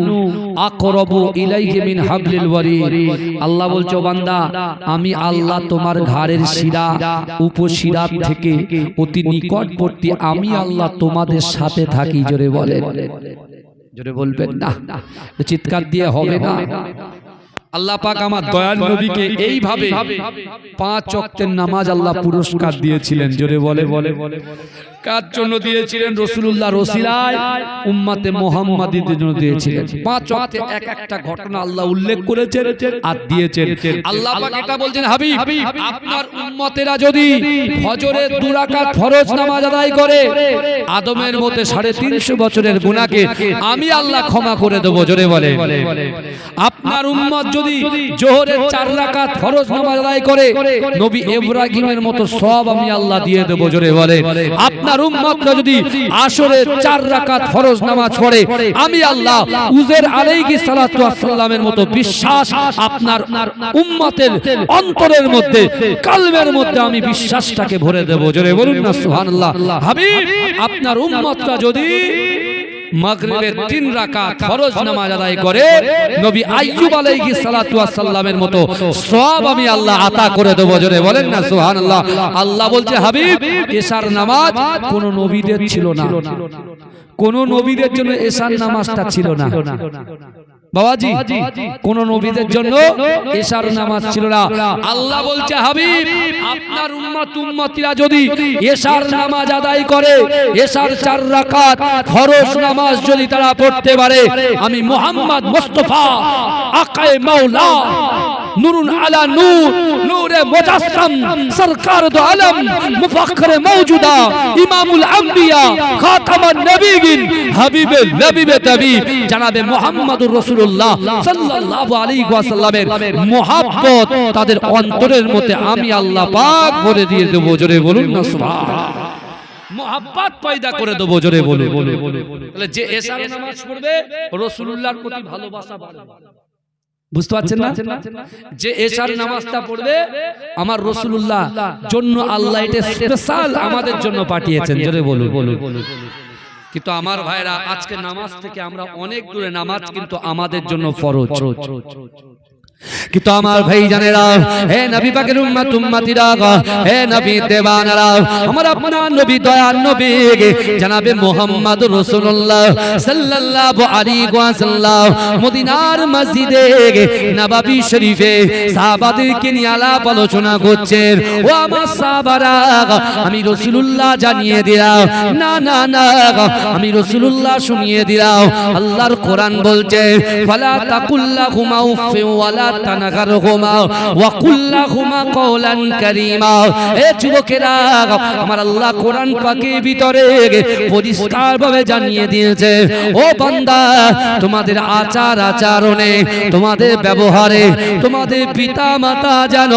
আকরাবু ইলাইহি মিন হাবলিল ওয়ারিদ। আল্লাহ বলছো বান্দা আমি আল্লাহ তোমার ঘাড়ের শিরা উপশিরা থেকে অতি নিকটবর্তী, আমি আল্লাহ তোমাদের সাথে থাকি। জোরে বলেন, জোরে বলবেন না, চিৎকার দিয়ে হবে না। আল্লাহ পাক আমার দয়াল নবীকে এইভাবে 5 ওয়াক্তের নামাজ আল্লাহ পুরস্কার দিয়েছিলেন। জোরে বলে বলে কার জন্য দিয়েছিলেন? রাসূলুল্লাহর ওসিলায় উম্মতে মুহাম্মাদীদের জন্য দিয়েছিলেন। 5 ওয়াক্তে এক একটা ঘটনা আল্লাহ উল্লেখ করেছেন আর দিয়েছেন। আল্লাহ পাক এটা বলছেন, হাবিব আপনার উম্মতেরা যদি ফজরের 2 রাকাত ফরজ নামাজ আদায় করে, আদমের মতে 350 বছরের গুনাহকে আমি আল্লাহ ক্ষমা করে দেব। জোরে বলে, আপনার উম্মত যদি জোহরের 4 রাকাত ফরজ নামাজ আদায় করে, নবী ইব্রাহিমের মতো সওয়াব আমি আল্লাহ দিয়ে দেব। জোরে বলে, আপনার উম্মতরা যদি আসরের 4 রাকাত ফরজ নামাজ পড়ে, আমি আল্লাহ উযের আলাইহিস সালাতু ওয়াস সালামের মতো বিশ্বাস আপনার উম্মতের অন্তরের মধ্যে, কলবের মধ্যে আমি বিশ্বাসটাকে ভরে দেব। জোরে বলুন না সুবহানাল্লাহ। হাবিব আপনার উম্মতরা যদি মাগরিবের 3 রাকাত ফরজ নামাজ আদায় করে, নবী আইয়ুব আলাইহিস সালাতু ওয়াস সালামের মতো সওয়াব আমি আল্লাহ আতা করে দেব। জোরে বলেন না সুবহানাল্লাহ। আল্লাহ বলছে, হাবিব এশার নামাজ কোন নবীদের ছিল না, কোন নবীদের জন্য এশার নামাজটা ছিল না বাবাজি, কোন নবীদের জন্য এশার নামাজ ছিল না। আল্লাহ বলছে, হাবিব আপনার উম্মতিরা যদি এশার নামাজ আদায় করে, এশার 4 রাকাত ফরজ নামাজ যদি তারা পড়তে পারে, আমি মুহাম্মদ মুস্তাফা আকায়ে মাওলা নূরুন আলা নূর, নূরে মুজাসসাম, সরকার দো আলম, মুফাখরে মওজুদা, ইমামুল আম্বিয়া, খাতামান নবিয়িন, হাবিবে নবিবে তাবিব জনাবে মুহাম্মদুর রাসূলুল্লাহ সাল্লাল্লাহু আলাইহি ওয়াসাল্লামের মুহাব্বত তাদের অন্তরের মধ্যে আমি আল্লাহ পাক ভরে দিয়ে দেব। জোরে বলুন না সুবহানাল্লাহ। মুহাব্বত পয়দা করে দেব। জোরে বলে, তাহলে যে এশার নামাজ পড়বে রাসূলুল্লাহর প্রতি ভালোবাসা বাড়বে। বুঝতে পারছেন না? যে এশার নামাজটা পড়বে আমার রাসূলুল্লাহ জন্য আল্লাহ এটা স্পেশাল আমাদের জন্য পাঠিয়েছেন। জোরে বলুন। কিন্তু আমার ভাইরা আজকে নামাজ থেকে আমরা অনেক দূরে, নামাজ কিন্তু আমাদের জন্য ফরজ। কিন্তু আমার ভাই জানেরা, হে নবী পাকের উম্মত উম্মতিরা, হে নবী দেওয়ানারা, আমার আপনার নবী দয়ার নবী জনাবে মুহাম্মদ রাসূলুল্লাহ সাল্লাল্লাহু আলাইহি ওয়াসাল্লাম মদিনার মসজিদে নববী শরীফে সাহাবাদেরকে নিয়ে আলাপ আলোচনা করছেন। ও আমার সাহাবারা, আমি রাসূলুল্লাহ জানিয়ে দিলাম, না না না, আমি রাসূলুল্লাহ শুনিয়ে দিলাম, আল্লাহর কোরআন বলছে ফালা তাকুল্লাহুমা উফিন ওয়ালা তানাগারহুমা ওয়া কুল্লাহুমা কওলান কারীমা। এ যুবকেরা, আমার আল্লাহ কোরআন পাকের ভিতরে পরিষ্কারভাবে জানিয়ে দিয়েছে, ও বান্দা, তোমাদের আচার আচরণে, তোমাদের ব্যবহারে, তোমাদের পিতা মাতা যেন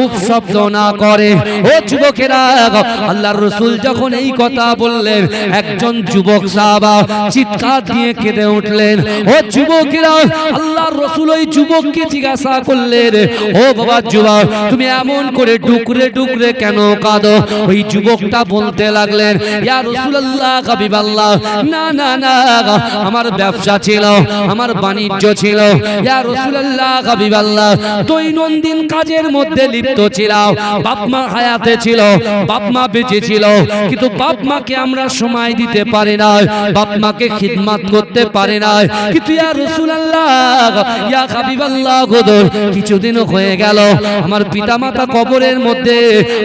উফ শব্দ না করে। ও যুবকেরা, আল্লাহর রাসূল যখন এই কথা বললেন, একজন যুবক সাহাবা চিৎকার দিয়ে কেঁদে উঠলেন। ও যুবকেরা, আল্লাহর রাসূল ওই যুবককে জিজ্ঞাসা করলেন, ও বাবা যুবক, তুমি এমন করে ডুকরে ডুকরে কেন কাঁদো? ওই যুবকটা বলতে লাগলেন, ইয়া রাসূলুল্লাহ, হাবিবাল্লাহ, না না না, আমার ব্যবসা ছিল, আমার বাণিজ্য ছিল, ইয়া রাসূলুল্লাহ, হাবিবাল্লাহ, দৈনন্দিন কাজের মধ্যে লিপ্ত ছিলাম। বাপ মা হায়াতে ছিল, বাপ মা বেঁচে ছিল, কিন্তু বাপ মাকে আমরা সময় দিতে পারি না, বাপ মাকে খিদমত করতে পারি না। কিন্তু ইয়া রাসূলুল্লাহ, ইয়া হাবিবাল্লাহ, কিছুদিন হয়ে গেল আমার পিতামাতা কবরের মধ্যে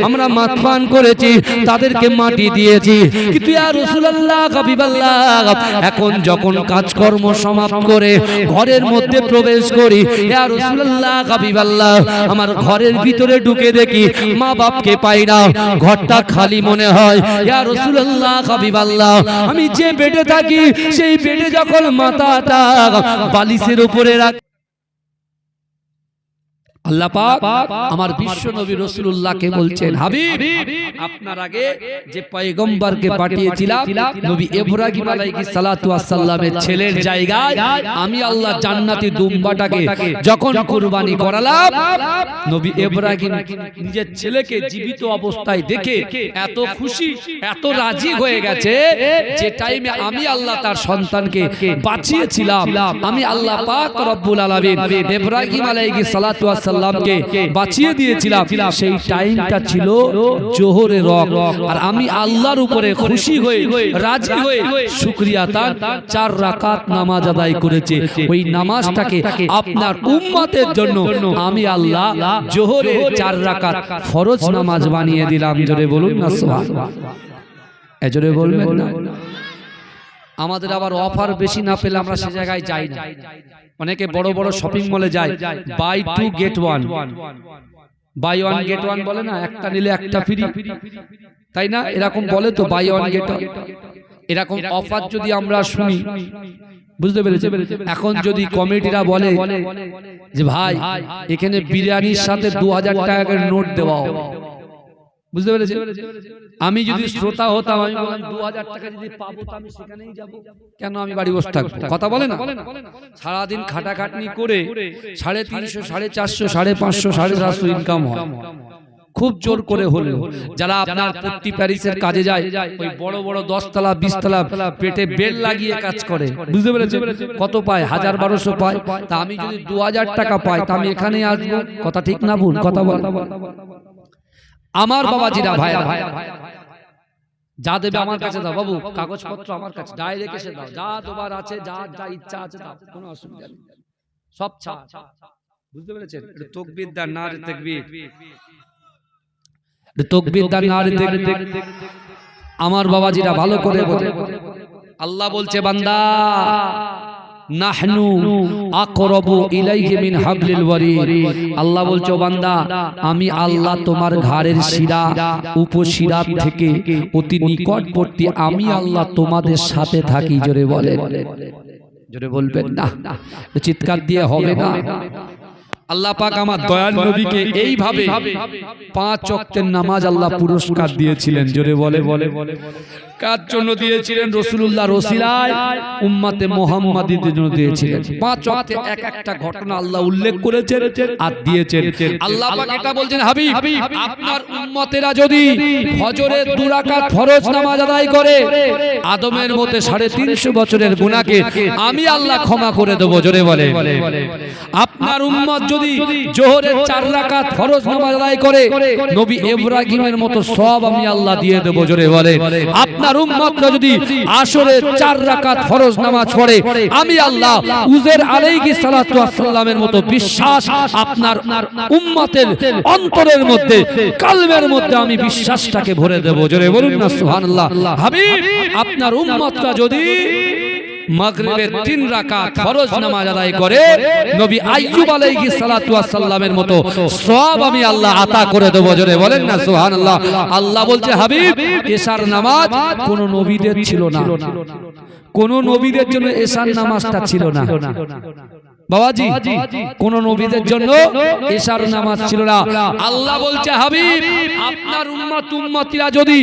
আমরা মাতফান করেছি, তাদেরকে মাটি দিয়েছি, কিন্তু ইয়া রাসূলুল্লাহ, হাবিবাল্লাহ, এখন যখন কাজকর্ম সমাপ্ত করে ঘরের মধ্যে প্রবেশ করি, ইয়া রাসূলুল্লাহ, হাবিবাল্লাহ, আমার ঘরের ভিতরে ঢুকে দেখি মা বাপকে পাই না, ঘরটা খালি মনে হয়। ইয়া রাসূলুল্লাহ, হাবিবাল্লাহ, আমি যে বেডে থাকি সেই বেডে যখন মাথাটা বালিশের উপরে রাখি, আল্লাহ পাক আমার বিশ্ব নবী রাসূলুল্লাহকে বলছেন, হাবিব, আপনার আগে যে পয়গম্বরকে পাঠিয়েছিলাম নবী ইব্রাহিম আলাইহিস সালাতু ওয়াস সালামের ছেলের জায়গায় আমি আল্লাহ জান্নাতি দুম্বাটাকে যখন কুরবানি করালাম, নবী ইব্রাহিম নিজের ছেলেকে জীবিত অবস্থায় দেখে এত খুশি, এত রাজি হয়ে গেছে, যে টাইমে আমি আল্লাহ তার সন্তানকে বাঁচিয়েছিলাম, আমি আল্লাহ পাক রব্বুল আলামিন ইব্রাহিম আলাইহিস সালাতু ওয়াস সালামকে বাঁচিয়ে দিয়েছিলাম, সেই টাইমটা ছিল জোহরের ওয়াক্ত। আর আমি আল্লাহর উপরে খুশি হয়ে, রাজি হয়ে, শুকরিয়া তার 4 রাকাত নামাজ আদায় করেছে। ওই নামাজটাকে আপনার উম্মতের জন্য আমি আল্লাহ জোহরের 4 রাকাত ফরজ নামাজ বানিয়ে দিলাম। জোরে বলুন না সুবহানাল্লাহ, জোরে বলবেন না। আমাদের আবার অফার বেশি না পেলে আমরা সে জায়গায় যাই না। অনেকে বড় বড় শপিং মলে যায়, বাই 2 গেট 1, বাই 1 গেট 1 বলে না, একটা নিলে একটা ফ্রি, তাই না? এরকম বলে তো, বাই 1 গেট 1। এরকম অফার যদি আমরা শুনি, বুঝতে পেরেছেন? এখন যদি কমিটিরা বলে যে ভাই এখানে বিরিয়ানির সাথে 2000 টাকার নোট দেওয়া হবে, বুঝতে পেরেছেন? আমি যদি শ্রোতা হতাম, আমি বললাম 2000 টাকা যদি পাবো তো আমি সেখানেই যাব, কেন আমি বাড়ি বসে থাকবো? কথা বলে না? সারাদিন খাটাখাটনি করে 350, 450, 550, 750 ইনকাম হয়, খুব জোর করে হলেও। যারা আপনার পট্টি প্যারিসের কাজে যায়, ওই বড় বড় 10 তলা 20 তলা পেটে বেল লাগিয়ে কাজ করে, বুঝতে পেরেছেন? কত পায়? 1000-1200 পায়। তা আমি যদি 2000 টাকা পাই তা আমি এখানেই আসবো। কথা ঠিক না ভুল? কথা বল। আমার বাবাজিরা, ভাইরা, যা দেবে আমার কাছে দাও বাবু, কাগজপত্র আমার কাছে ডাইরেক্ট এসে দাও, যা তোমার আছে, যা যা ইচ্ছা আছে দাও, কোনো অসুবিধা নেই, সব ছাড়। বুঝতে পেরেছেন? তাকবীর দান, নারে তাকবীর, তাকবীর দান, নারে তাকবীর। আমার বাবাজিরা ভালো করে বলে, আল্লাহ বলছে, বান্দা নাহনু আকরাবু ইলাইহি মিন হাবলিল ওয়ারিদ। আল্লাহ বলছে, বান্দা, আমি আল্লাহ তোমার ঘাড়ের শিরা, উপশিরা থেকে অতি নিকটবর্তী, আমি আল্লাহ তোমাদের সাথে থাকি। জোরে বলেন, জোরে বলবেন না, চিৎকার দিয়ে হবে না। আল্লাহ পাক আমার দয়াল নবীকে এইভাবে 5 ওয়াক্তের নামাজ আল্লাহ পুরস্কার দিয়েছিলেন। জোরে বলে, কার জন্য দিয়েছিলেন? রাসূলুল্লাহ রসিলায় উম্মতে মুহাম্মাদীদের জন্য দিয়েছিলেন। 5 ওয়াক্তে এক একটা ঘটনা আল্লাহ উল্লেখ করেছেন আর দিয়েছেন। আল্লাহ পাক এটা বলছেন, হাবিব আপনার উম্মতেরা যদি ফজরের 2 রাকাত ফরজ নামাজ আদায় করে আদমের মতে 350 বছরের গুনাহকে আমি আল্লাহ ক্ষমা করে দেব। জোরে বলে। আপনার উম্মত যদি জোহরের 4 রাকাত ফরজ নামাজ আদায় করে নবী ইব্রাহিমের মতো সওয়াব আমি আল্লাহ দিয়ে দেব। জোরে বলে। আপনার উম্মতরা যদি আসরের 4 রাকাত ফরজ নামাজ পড়ে আমি আল্লাহ উযের আলাইহিস সালাতু ওয়াস সালামের মতো বিশ্বাস আপনার উম্মতের অন্তরের মধ্যে, কলবের মধ্যে আমি বিশ্বাসটাকে ভরে দেব। জোরে বলুন না সুবহানাল্লাহ। হাবিব আপনার উম্মতরা যদি মাগরিবের 3 রাকাত ফরজ নামাজ আদায় করে নবী আইয়ুব আলাইহিস সালাতু ওয়াস সালামের মতো সওয়াব আমি আল্লাহ আতা করে দেব। জোরে বলেন না সুবহানাল্লাহ। আল্লাহ বলছে, হাবিব এশার নামাজ কোন নবীদের ছিল না, কোন নবীদের জন্য এশার নামাজটা ছিল না বাবাজি, কোন নবীদের জন্য এশার নামাজ ছিল না। আল্লাহ বলছে, হাবিব আপনার উম্মতিরা যদি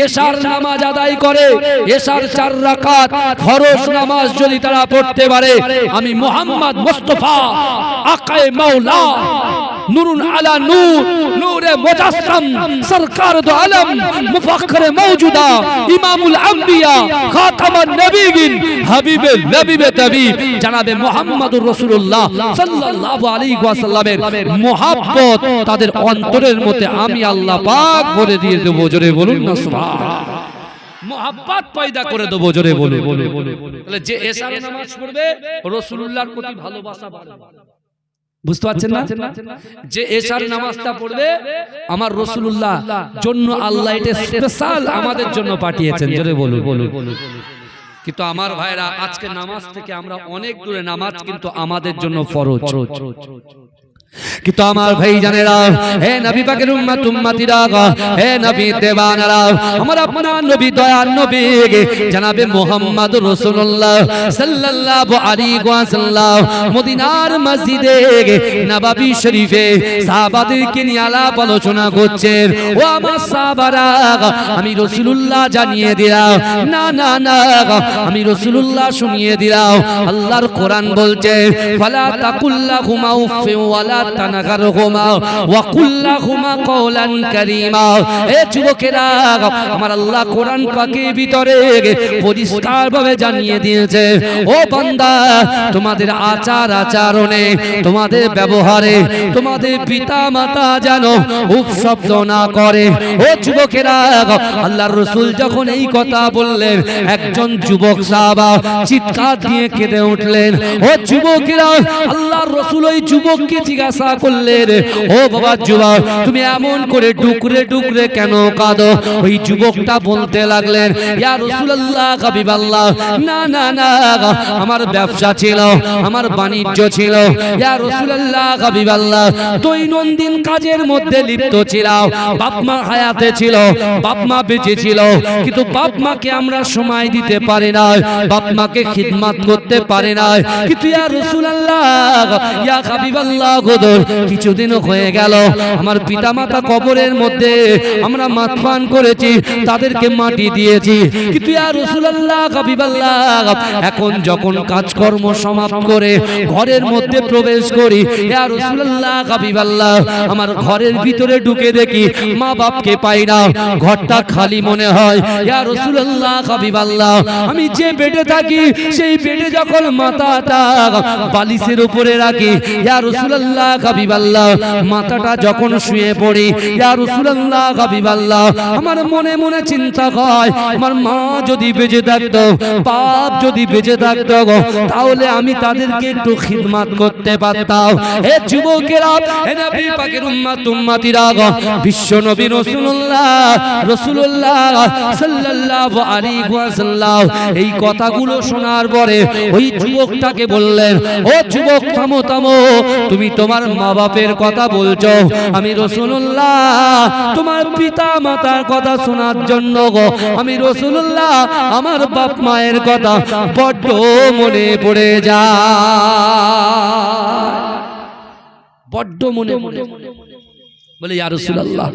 এশার নামাজ আদায় করে, এশার 4 রাকাত ফরজ নামাজ যদি তারা পড়তে পারে, আমি মুহাম্মদ মুস্তাফা আকায়ে মাওলা নূরুন আলা নূর, নূরে মুজাসসাম, সরকার দো আলম, মুফাখরে মওজুদা, ইমামুল আম্বিয়া, খাতামান নবিয়িন, হাবিবে নবিবে তাবিব জনাবে মুহাম্মদুর রাসূলুল্লাহ সাল্লাল্লাহু আলাইহি ওয়াসাল্লামের মুহাব্বত তাদের অন্তরের মধ্যে আমি আল্লাহ পাক ভরে দিয়ে দেব। জোরে বলুন না সুবহানাল্লাহ। মুহাব্বত পয়দা করে দেব। জোরে বলুন। তাহলে যে এশার নামাজ পড়বে রাসূলুল্লাহর প্রতি ভালোবাসা বাড়বে। বুঝতে পারছেন না? যে এশার নামাজটা পড়বে আমার রাসূলুল্লাহ জন্য আল্লাহ এটা স্পেশাল আমাদের জন্য পাঠিয়েছেন। জোরে বলুন। কিন্তু আমার ভাইরা আজকে নামাজ থেকে আমরা অনেক দূরে, নামাজ কিন্তু আমাদের জন্য ফরজ। কিন্তু আমার ভাই জানেরা, হে নবী পাকের উম্মতিরা, হে নবী দেওয়ানারা, আমার আপনার নবী দয়ার নবী জনাবে মুহাম্মদুর রাসূলুল্লাহ সাল্লাল্লাহু আলাইহি ওয়াসাল্লাম মদিনার মসজিদে নববী শরীফে সাহাবাদেরকে নিয়ে আলাপ আলোচনা করছেন। ও আমার সাহাবারা, আমি রাসূলুল্লাহ জানিয়ে দিলাম, না না না, আমি রাসূলুল্লাহ শুনিয়ে দিলাম, আল্লাহর কোরআন বলছে, ফালা তাকুল্লাহুমা উফফি ওয়ালা তানাগারহুমা ওয়া কুল্লাহুমা কওলান কারীমা। এ যুবকেরা, আমার আল্লাহ কোরআন পাকের ভিতরে পরিষ্কার ভাবে জানিয়ে দিয়েছে, ও বান্দা তোমাদের আচার আচরণে, তোমাদের ব্যবহারে তোমাদের পিতা মাতা যেন উফ শব্দ না করে। ও যুবকেরা, আল্লাহর রাসূল যখন এই কথা বললেন একজন যুবক সাহাবা চিৎকার দিয়ে কেঁদে উঠলেন। ও যুবকেরা, আল্লাহর রাসূল ওই যুবককে জিজ্ঞাসা করলেন, ও বাবা যুবক তুমি এমন করে ডুকরে ডুকরে কেন কাঁদো? ওই যুবকটা বলতে লাগলেন, ইয়া রাসূলুল্লাহ হাবিবাল্লাহ, না না না, আমার ব্যবসা ছিল, আমার বাণিজ্য ছিল, ইয়া রাসূলুল্লাহ হাবিবাল্লাহ, দৈনন্দিন কাজের মধ্যে লিপ্ত ছিলাম, বাপ মা হায়াতে ছিল, বাপ মা বেঁচে ছিল, কিন্তু বাপ মাকে আমরা সময় দিতে পারি না, বাপ মাকে খিদমত করতে পারি না। কিন্তু ইয়া রাসূলুল্লাহ, ইয়া হাবিবাল্লাহ, কিছুদিন হয়ে গেল আমার পিতা মাতা কবরের মধ্যে আমরা মাতফান করেছি, তাদেরকে মাটি দিয়েছি, কিন্তু ইয়া রাসূলুল্লাহ হাবিবাল্লাহ, এখন যখন কাজকর্ম সমাপ্ত করে ঘরের মধ্যে প্রবেশ করি, ইয়া রাসূলুল্লাহ হাবিবাল্লাহ, আমার ঘরের ভিতরে ঢুকে দেখি মা বাপকে পাই না, ঘরটা খালি মনে হয়। ইয়া রাসূলুল্লাহ হাবিবাল্লাহ, আমি যে বেডে থাকি সেই বেডে যখন মাথাটা বালিশের উপরে রাখি, ইয়া রাসূলুল্লাহ হাবিবাল্লাহ, মাথাটা যখন শুয়ে পড়ি, ইয়া রাসূলুল্লাহ হাবিবাল্লাহ, আমার মনে মনে চিন্তা হয় আমার মা যদি বেঁচে থাকতো, বাপ যদি বেঁচে থাকতো, তাহলে আমি তাদেরকে একটু খিদমত করতে পারতাম। হে যুবকেরা, হে নবী পাকের উম্মতিরা, বিশ্ব নবী রাসূলুল্লাহ সাল্লাল্লাহু আলাইহি ওয়াসাল্লাম এই কথাগুলো শোনার পরে ওই যুবকটাকে বললেন, ও যুবক থামো থামো, তুমি তোমার মা বাপের কথা বলছো, আমি রাসূলুল্লাহ তোমার পিতা মাতার কথা শোনার জন্য আমি রাসূলুল্লাহ আমার বাপ মায়ের কথা বড্ড মনে পড়ে যায়, বড্ড মনে পড়ে। বলে ইয়া রাসূলুল্লাহ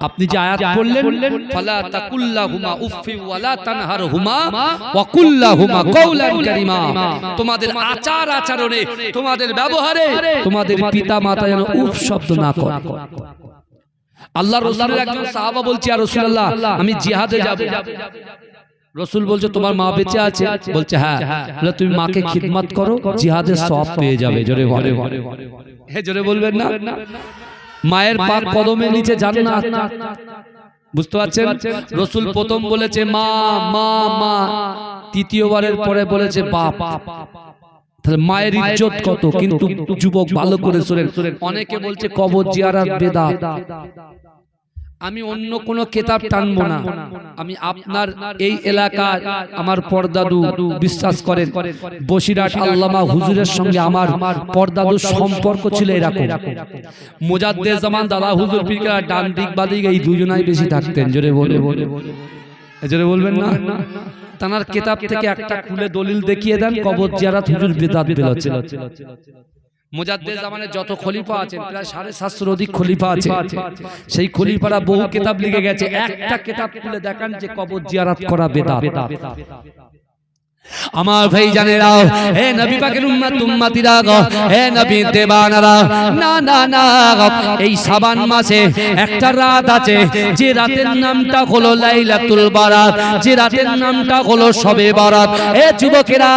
আপনি যে আয়াত পড়লেন ফালা তাকুল্লাহুমা উফফি ওয়ালা তানহারহুমা ওয়া কুল্লাহুমা কাওলান কারীমা, তোমাদের আচার আচরণে, তোমাদের ব্যবহারে তোমাদের পিতা মাতা যেন উফ শব্দ না করে। আল্লাহ রাসূলের একজন সাহাবা বলছে, ইয়া রাসূলুল্লাহ আমি জিহাদে যাব। রাসূল বলছে তোমার মা বেঁচে আছে? বলছে হ্যাঁ। বলে তুমি মাকে খিদমত করো, জিহাদের সওয়াব পেয়ে যাবে। জোরে বলে, হ্যাঁ জোরে বলবেন না? মায়ের পাক কদমের নিচে জান্নাত, বুঝতে পারছেন? রাসূল প্রথম বলেছে মা মা মা, তৃতীয়বারের পরে বলেছে বাপ। তাহলে মায়ের ইজ্জত কত। কিন্তু যুবক ভালো করে শুনেন, অনেকে বলছে কবর জিয়ারত বেদাত। আমি অন্য কোন কিতাব টানবো না, আমি আপনার এই এলাকার আমার পরদাদু বিশ্বাস করেন, বসিরহাট আল্লামা হুজুরের সঙ্গে আমার পরদাদুর সম্পর্ক ছিল এরকম। মুজাদ্দেদ জামান দাদা হুজুর পীরকা ডান দিক বাঁ দিক এই দুজনাই বেশি থাকতেন। জোরে বলে, জোরে বলবেন না? তানার কিতাব থেকে একটা খুলে দলিল দেখিয়ে দেন কবর জিয়ারত হুজুর বিদআত বলেছে। মুজাদ্দেদ জামানের যত খলিফা আছেন, প্রায় 750 অধিক খলিফা আছে, সেই খলিফারা বহু কিতাব লিখে গেছে, একটা কিতাব খুলে দেখান যে কবর জিয়ারত করা বেদাত। আমার ভাই জানেরা, হে নবী পাকের উম্মত উম্মতিরা গো, হে নবী দেবানারা, না না না, এই শাবান মাসে একটা রাত আছে যে রাতের নামটা হলো লাইলাতুল বারাত, যে রাতের নামটা হলো শবে বারাত। হে যুবকেরা,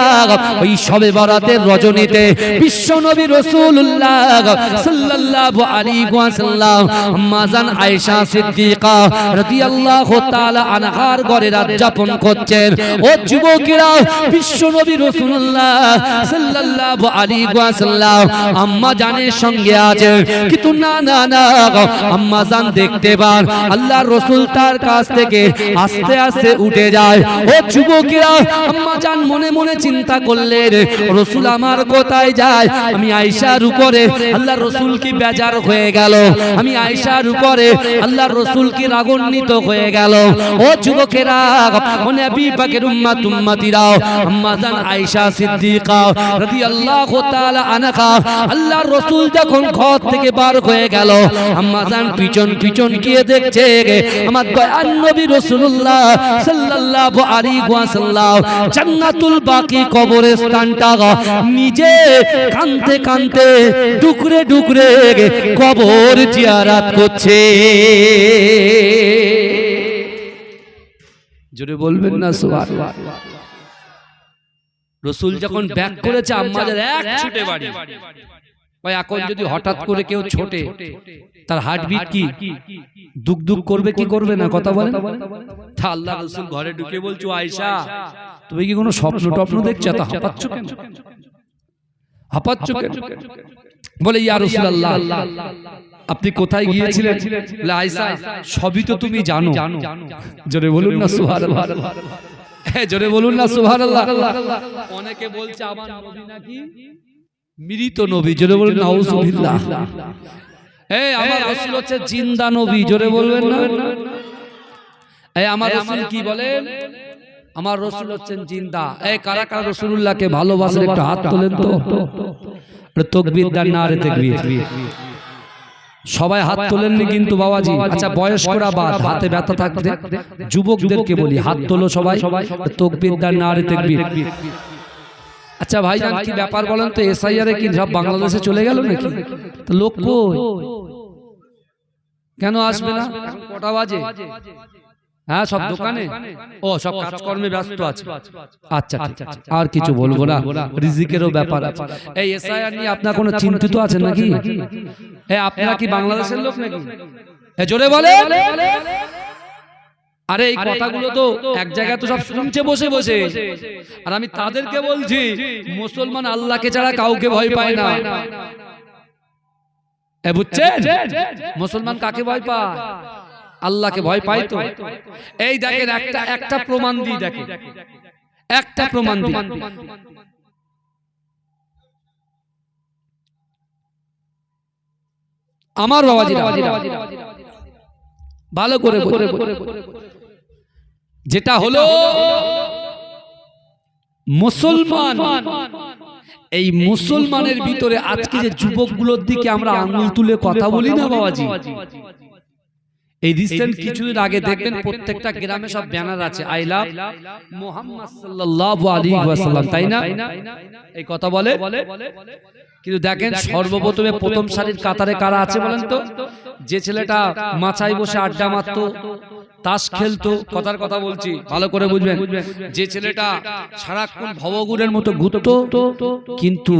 ওই শবে বারাতের রজনীতে বিশ্ব নবী রাসূলুল্লাহ সাল্লাল্লাহু আলাইহি ওয়াসাল্লাম আম্মা জান আয়েশা সিদ্দিকা রাদিয়াল্লাহু তাআলা আনহার ঘরে রাত যাপন করছেন। ও যুবকেরা, বিশ্ব নবী রাসূলুল্লাহ সাল্লাল্লাহু আলাইহি ওয়াসাল্লাম আম্মা জানের সঙ্গে আছে, কিন্তু না না না, আম্মা জান দেখতে পান আল্লাহর রাসূল তার কাছ থেকে আস্তে আস্তে উঠে যায়। ও যুবকেরা, আম্মা জান মনে মনে চিন্তা করলেন রাসূল আমার কোথায় যায়? আমি আয়েশার উপরে আল্লাহর রাসূল কি বেজার হয়ে গেল, আমি আয়েশার উপরে আল্লাহর রাসূল কি রাগান্বিত হয়ে গেল। ও যুবকেরা, ও নবী পাকের উম্মত উম্মতিরা, আম্মা জান আয়েশা সিদ্দিকা রাদিয়াল্লাহু তাআলা আনহা আল্লাহর রাসূল যখন ঘর থেকে বার হয়ে গেল, আম্মা জান পিছন পিছন গিয়ে দেখছে আমার দয়ার নবী রাসূলুল্লাহ সাল্লাল্লাহু আলাইহি ওয়াসাল্লাম জান্নাতুল বাকি কবরস্থানটা নিজে কাঁদতে কাঁদতে টুকরে টুকরে কবর জিয়ারত করছে। জোরে বলবেন না সুবহানাল্লাহ। রাসূল যখন ব্যাক করেছে, আম্মাদের এক ছুটে বাড়ি। ভাই এখন যদি হঠাৎ করে কেউ ছোটে, তার হার্টবিট কি দুক দুক করবে কি করবে না? কথা বলেন। তা আল্লাহ রাসূল ঘরে ঢুকে বলছো, আয়েশা তুমি কি কোনো স্বপ্ন টপ্ন দেখছো? তা হাঁপাচ্ছ কেন, হাঁপাচ্ছ কেন? বলে ইয়া রাসূলুল্লাহ আপনি কোথায় গিয়েছিলেন? বলে আয়েশা সবই তো তুমি জানো। জোরে বলুন না সুবহানাল্লাহ, জোরে বলুন না সুবহানাল্লাহ। অনেকে বলছে আমার নবী নাকি মৃত নবী। জোরে বলুন নাউযুবিল্লাহ। এই আমার রাসূল হচ্ছে জিন্দা নবী। জোরে বলবেন না? এই আমার রাসূল কি বলেন? আমার রাসূল হচ্ছেন জিন্দা। এই কারা কারা রাসূলুল্লাহকে ভালোবাসেন একটু হাত তোলেন তো। তাকবীর দেন, নারে তাকবীর। সবাই হাত তোলেননি কিন্তু বাবাজি। আচ্ছা বয়স্করা বাদ, হাতে ব্যথা থাকতে যুবকদেরকে বলি হাত তোলো সবাই, তাকবীর দেন, নারে তাকবীর। আচ্ছা ভাইজান কি ব্যাপার বলেন তো, এসআইআর কি সব বাংলাদেশে চলে গেল নাকি? তো লোক কই, কেন আসবে না? কটা বাজে? হ্যাঁ সব দোকানে, ও সব কাজকর্মে ব্যস্ত আছে। আচ্ছা ঠিক আছে, আর কিছু বলবো না, রিজিকেরও ব্যাপার আছে। এই এসআইআর নিয়ে আপনারা কোনো চিন্তিত আছেন নাকি? আপনারা কি বাংলাদেশের লোক নাকি? জোরে বলে। আরে এই কথাগুলো তো এক জায়গায় তো সব শুনছে বসে বসে, আর আমি তাদেরকে বলছি মুসলমান আল্লাহকে ছাড়া কাউকে ভয় পায় না। বুঝছেন? মুসলমান কাকে ভয় পায়? আল্লাহকে ভয় পায়। তো এই দেখেন একটা প্রমাণ দিই, দেখেন একটা প্রমাণ দিই। আমার বাবাজিরা ভালো করে যেটা হলো মুসলমান, এই মুসলমানের ভিতরে আজকে যে যুবকগুলোর দিকে আমরা আঙুল তুলে কথা বলি না বাবাজি, এই রিসেন্ট কিছুদিন আগে দেখবেন প্রত্যেকটা গ্রামে সব ব্যানার আছে আই লাভ মুহাম্মদ সাল্লাল্লাহু আলাইহি ওয়াসাল্লাম, তাই না? এই কথা বলে, কিন্তু দেখেন সর্বপ্রথমে প্রথম সারির কাতারে কারা আছে বলেন তো? যে ছেলেটা মাচায় বসে আড্ডা মারতো, তাস খেলতো, কথার কথা বলছি ভালো করে বুঝবেন, যে ছেলেটা সারাক্ষণ ভবগুরের মতো ঘুরতো, কিন্তু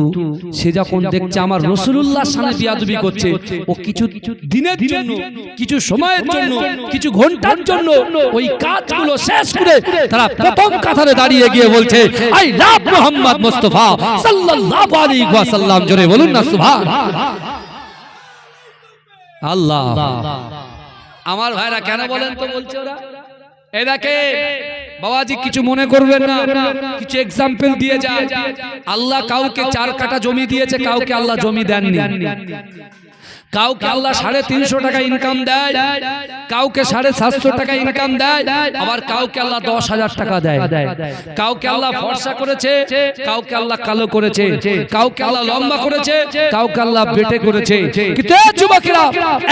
সে যখন দেখছে আমার রাসূলুল্লাহর সামনে বিয়াদবি করছে, ও কিছু দিনের জন্য, কিছু সময়ের জন্য, কিছু ঘন্টার জন্য ওই কাজগুলো শেষ করে তারা প্রথম কাতারে দাঁড়িয়ে গিয়ে বলছে আই লাভ মুহাম্মদ মুস্তাফা সাল্লাল্লাহু আলাইহি ওয়াসাল্লাম। জোরে বলুন না সুবহানাল্লাহ। আল্লাহ আমার ভাইরা কেন বলেন তো বলছে ওরা? এই দেখে বাবাজি কিছু মনে করবেন না, কিছু এক্সাম্পল দিয়ে যায়। আল্লাহ কাউকে 4 কাঠা জমি দিয়েছে, কাউকে আল্লাহ জমি দেননি। কাউকে আল্লাহ 350 টাকা ইনকাম দেয়, কাউকে 750 টাকা ইনকাম দেয়, আবার কাউকে আল্লাহ 10,000 টাকা দেয়। কাউকে আল্লাহ ফর্সা করেছে, কাউকে আল্লাহ কালো করেছে, কাউকে আল্লাহ লম্বা করেছে, কাউকে আল্লাহ বেটে করেছে। কিন্তু এই যুবকেরা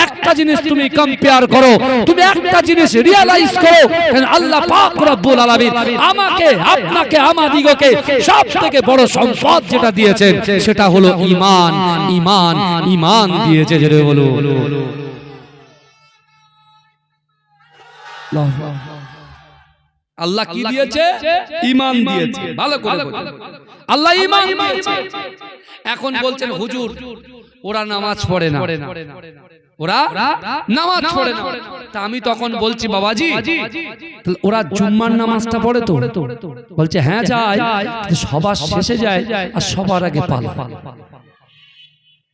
একটা জিনিস তুমি কম্পেয়ার করো, তুমি একটা জিনিস রিয়ালাইজ করো, আল্লাহ পাক রব্বুল আলামিন আমাকে, আপনাকে, আমাদিগকে সবথেকে বড় সম্পদ যেটা দিয়েছেন সেটা হলো ঈমান। ঈমান, ঈমান দিয়েছে। জোরে বলো আল্লাহ কি দিয়েছে? ঈমান দিয়েছে। ভালো করে বলো, আল্লাহ ঈমান দিয়েছে। এখন বলছেন হুজুর ওরা নামাজ পড়ে না, ওরা নামাজ পড়ে না। তা আমি তখন বলছি বাবাজি ওরা জুম্মার নামাজটা পড়ে তো? বলছে হ্যাঁ যায়, সবার শেষে যায় আর সবার আগে পালা।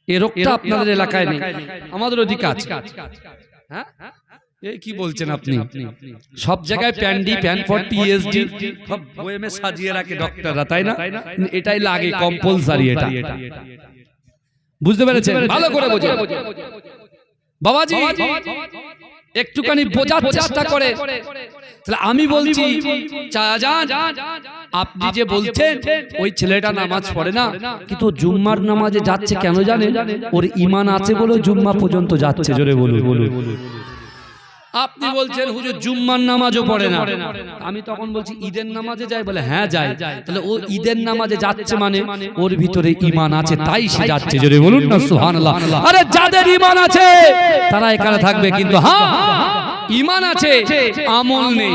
এই রোগটা আপনাদের এলাকায় নেই, আমাদের ওদিকে আছে। হ্যাঁ এই কি বলছেন আপনি? সব জায়গায় প্যান্ডি, প্যানপট্টি, এসডি সব বইমে সাজিয়ে রাখে ডক্টররা, তাই না? এটাই লাগে কম্পালসারি, এটা বুঝতে পেরেছেন? ভালো করে বোঝেন বাবাজি, একটুখানি বোঝার চেষ্টা করে। তাহলে আমি বলছি চাচাজান, আপনি যে বলছেন ওই ছেলেটা নামাজ পড়ে না, কিন্তু জুম্মার নামাজে যাচ্ছে কেন জানেন? ওর ঈমান আছে বলে জুম্মা পর্যন্ত যাচ্ছে। জোরে বলুন। আপনি বলছেন হুজুর জুম্মার নামাজও পড়ে না, আমি তখন বলছি ঈদের নামাজে যায়, বলে হ্যাঁ যায়। তাহলে ও ঈদের নামাজে যাচ্ছে মানে ওর ভিতরে ঈমান আছে, তাই সে যাচ্ছে। জোরে বলুন না সুবহানাল্লাহ। আরে যাদের ঈমান আছে তারা এখানে থাকবে, কিন্তু হ্যাঁ ঈমান আছে আমল নেই,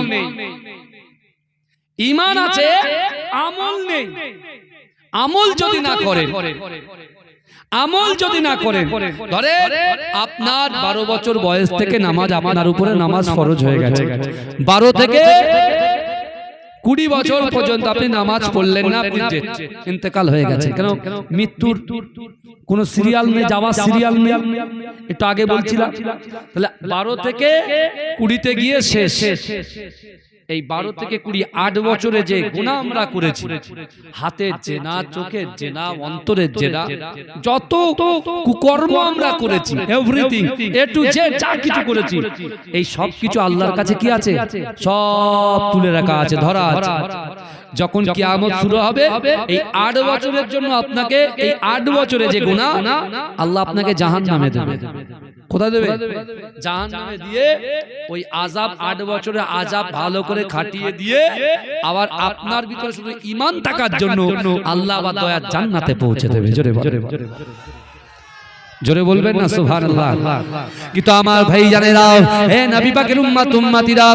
ঈমান আছে আমল নেই। আমল যদি না করেন, আমল যদি না করেন, ধরে আপনার 12 বছর বয়স থেকে নামাজ, আপনার উপরে নামাজ ফরজ হয়ে গেছে, 12 থেকে 20 বছর পর্যন্ত আপনি নামাজ পড়লেন না, আপনি ইন্তেকাল হয়ে গেছে। কেন? মৃত্যুর কোন সিরিয়াল নেই, যাওয়া সিরিয়াল নেই, একটু আগে বলছিলাম। তাহলে 12 থেকে 20 গিয়ে শেষ। এই 12 থেকে 20 8 বছরে যে গুনাহ আমরা করেছি, হাতের জেনা, চোখের জেনা, অন্তরের জেনা, যত কুকর্ম আমরা করেছি, এভরিথিং এ টু জেড যা কিছু করেছি, এই সব কিছু আল্লাহর কাছে কি আছে? সব তুলে রাখা আছে, ধরা আছে। যখন কিয়ামত শুরু হবে, এই 8 বছরের জন্য আপনাকে, এই 8 বছরে যে গুনাহ, আল্লাহ আপনাকে জাহান্নামে দেবে। কোথায় দেবে? জাহান্নামে দিয়ে ওই আযাব, 8 বছরের আযাব ভালো করে খাটিয়ে দিয়ে আবার আপনার ভিতরে শুধু ঈমান থাকার জন্য আল্লাহ আবার দয়ার জান্নাতে পৌঁছে দেবে। জোরে বলেন, জোরে বলবেন না সুবহানাল্লাহ। কিন্তু আমার ভাই জানেরা, হে নবী পাকের উম্মত উম্মতিরা,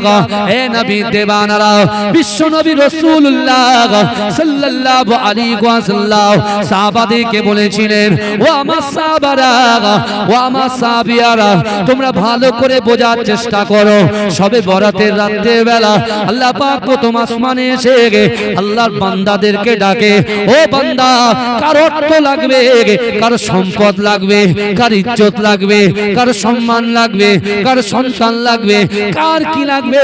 হে নবী দেবানারা, বিশ্ব নবী রাসূলুল্লাহ সাল্লাল্লাহু আলাইহি ওয়াসাল্লাম সাহাবাদেরকে বলেছিলেন, ও আমার সাহাবারা, ও আমার সাহাবিয়ারা, তোমরা ভালো করে বোঝার চেষ্টা করো। সবে বরাতের রাতের বেলা আল্লাহ পাক প্রথম আসমানে এসে আল্লাহর বান্দাদেরকে ডাকে, ও বান্দা, কার অর্থ লাগবে, কার সম্পদ লাগবে, কার ইজ্জত লাগবে, কার সম্মান লাগবে, কার সন্তান লাগবে, কার কি লাগবে,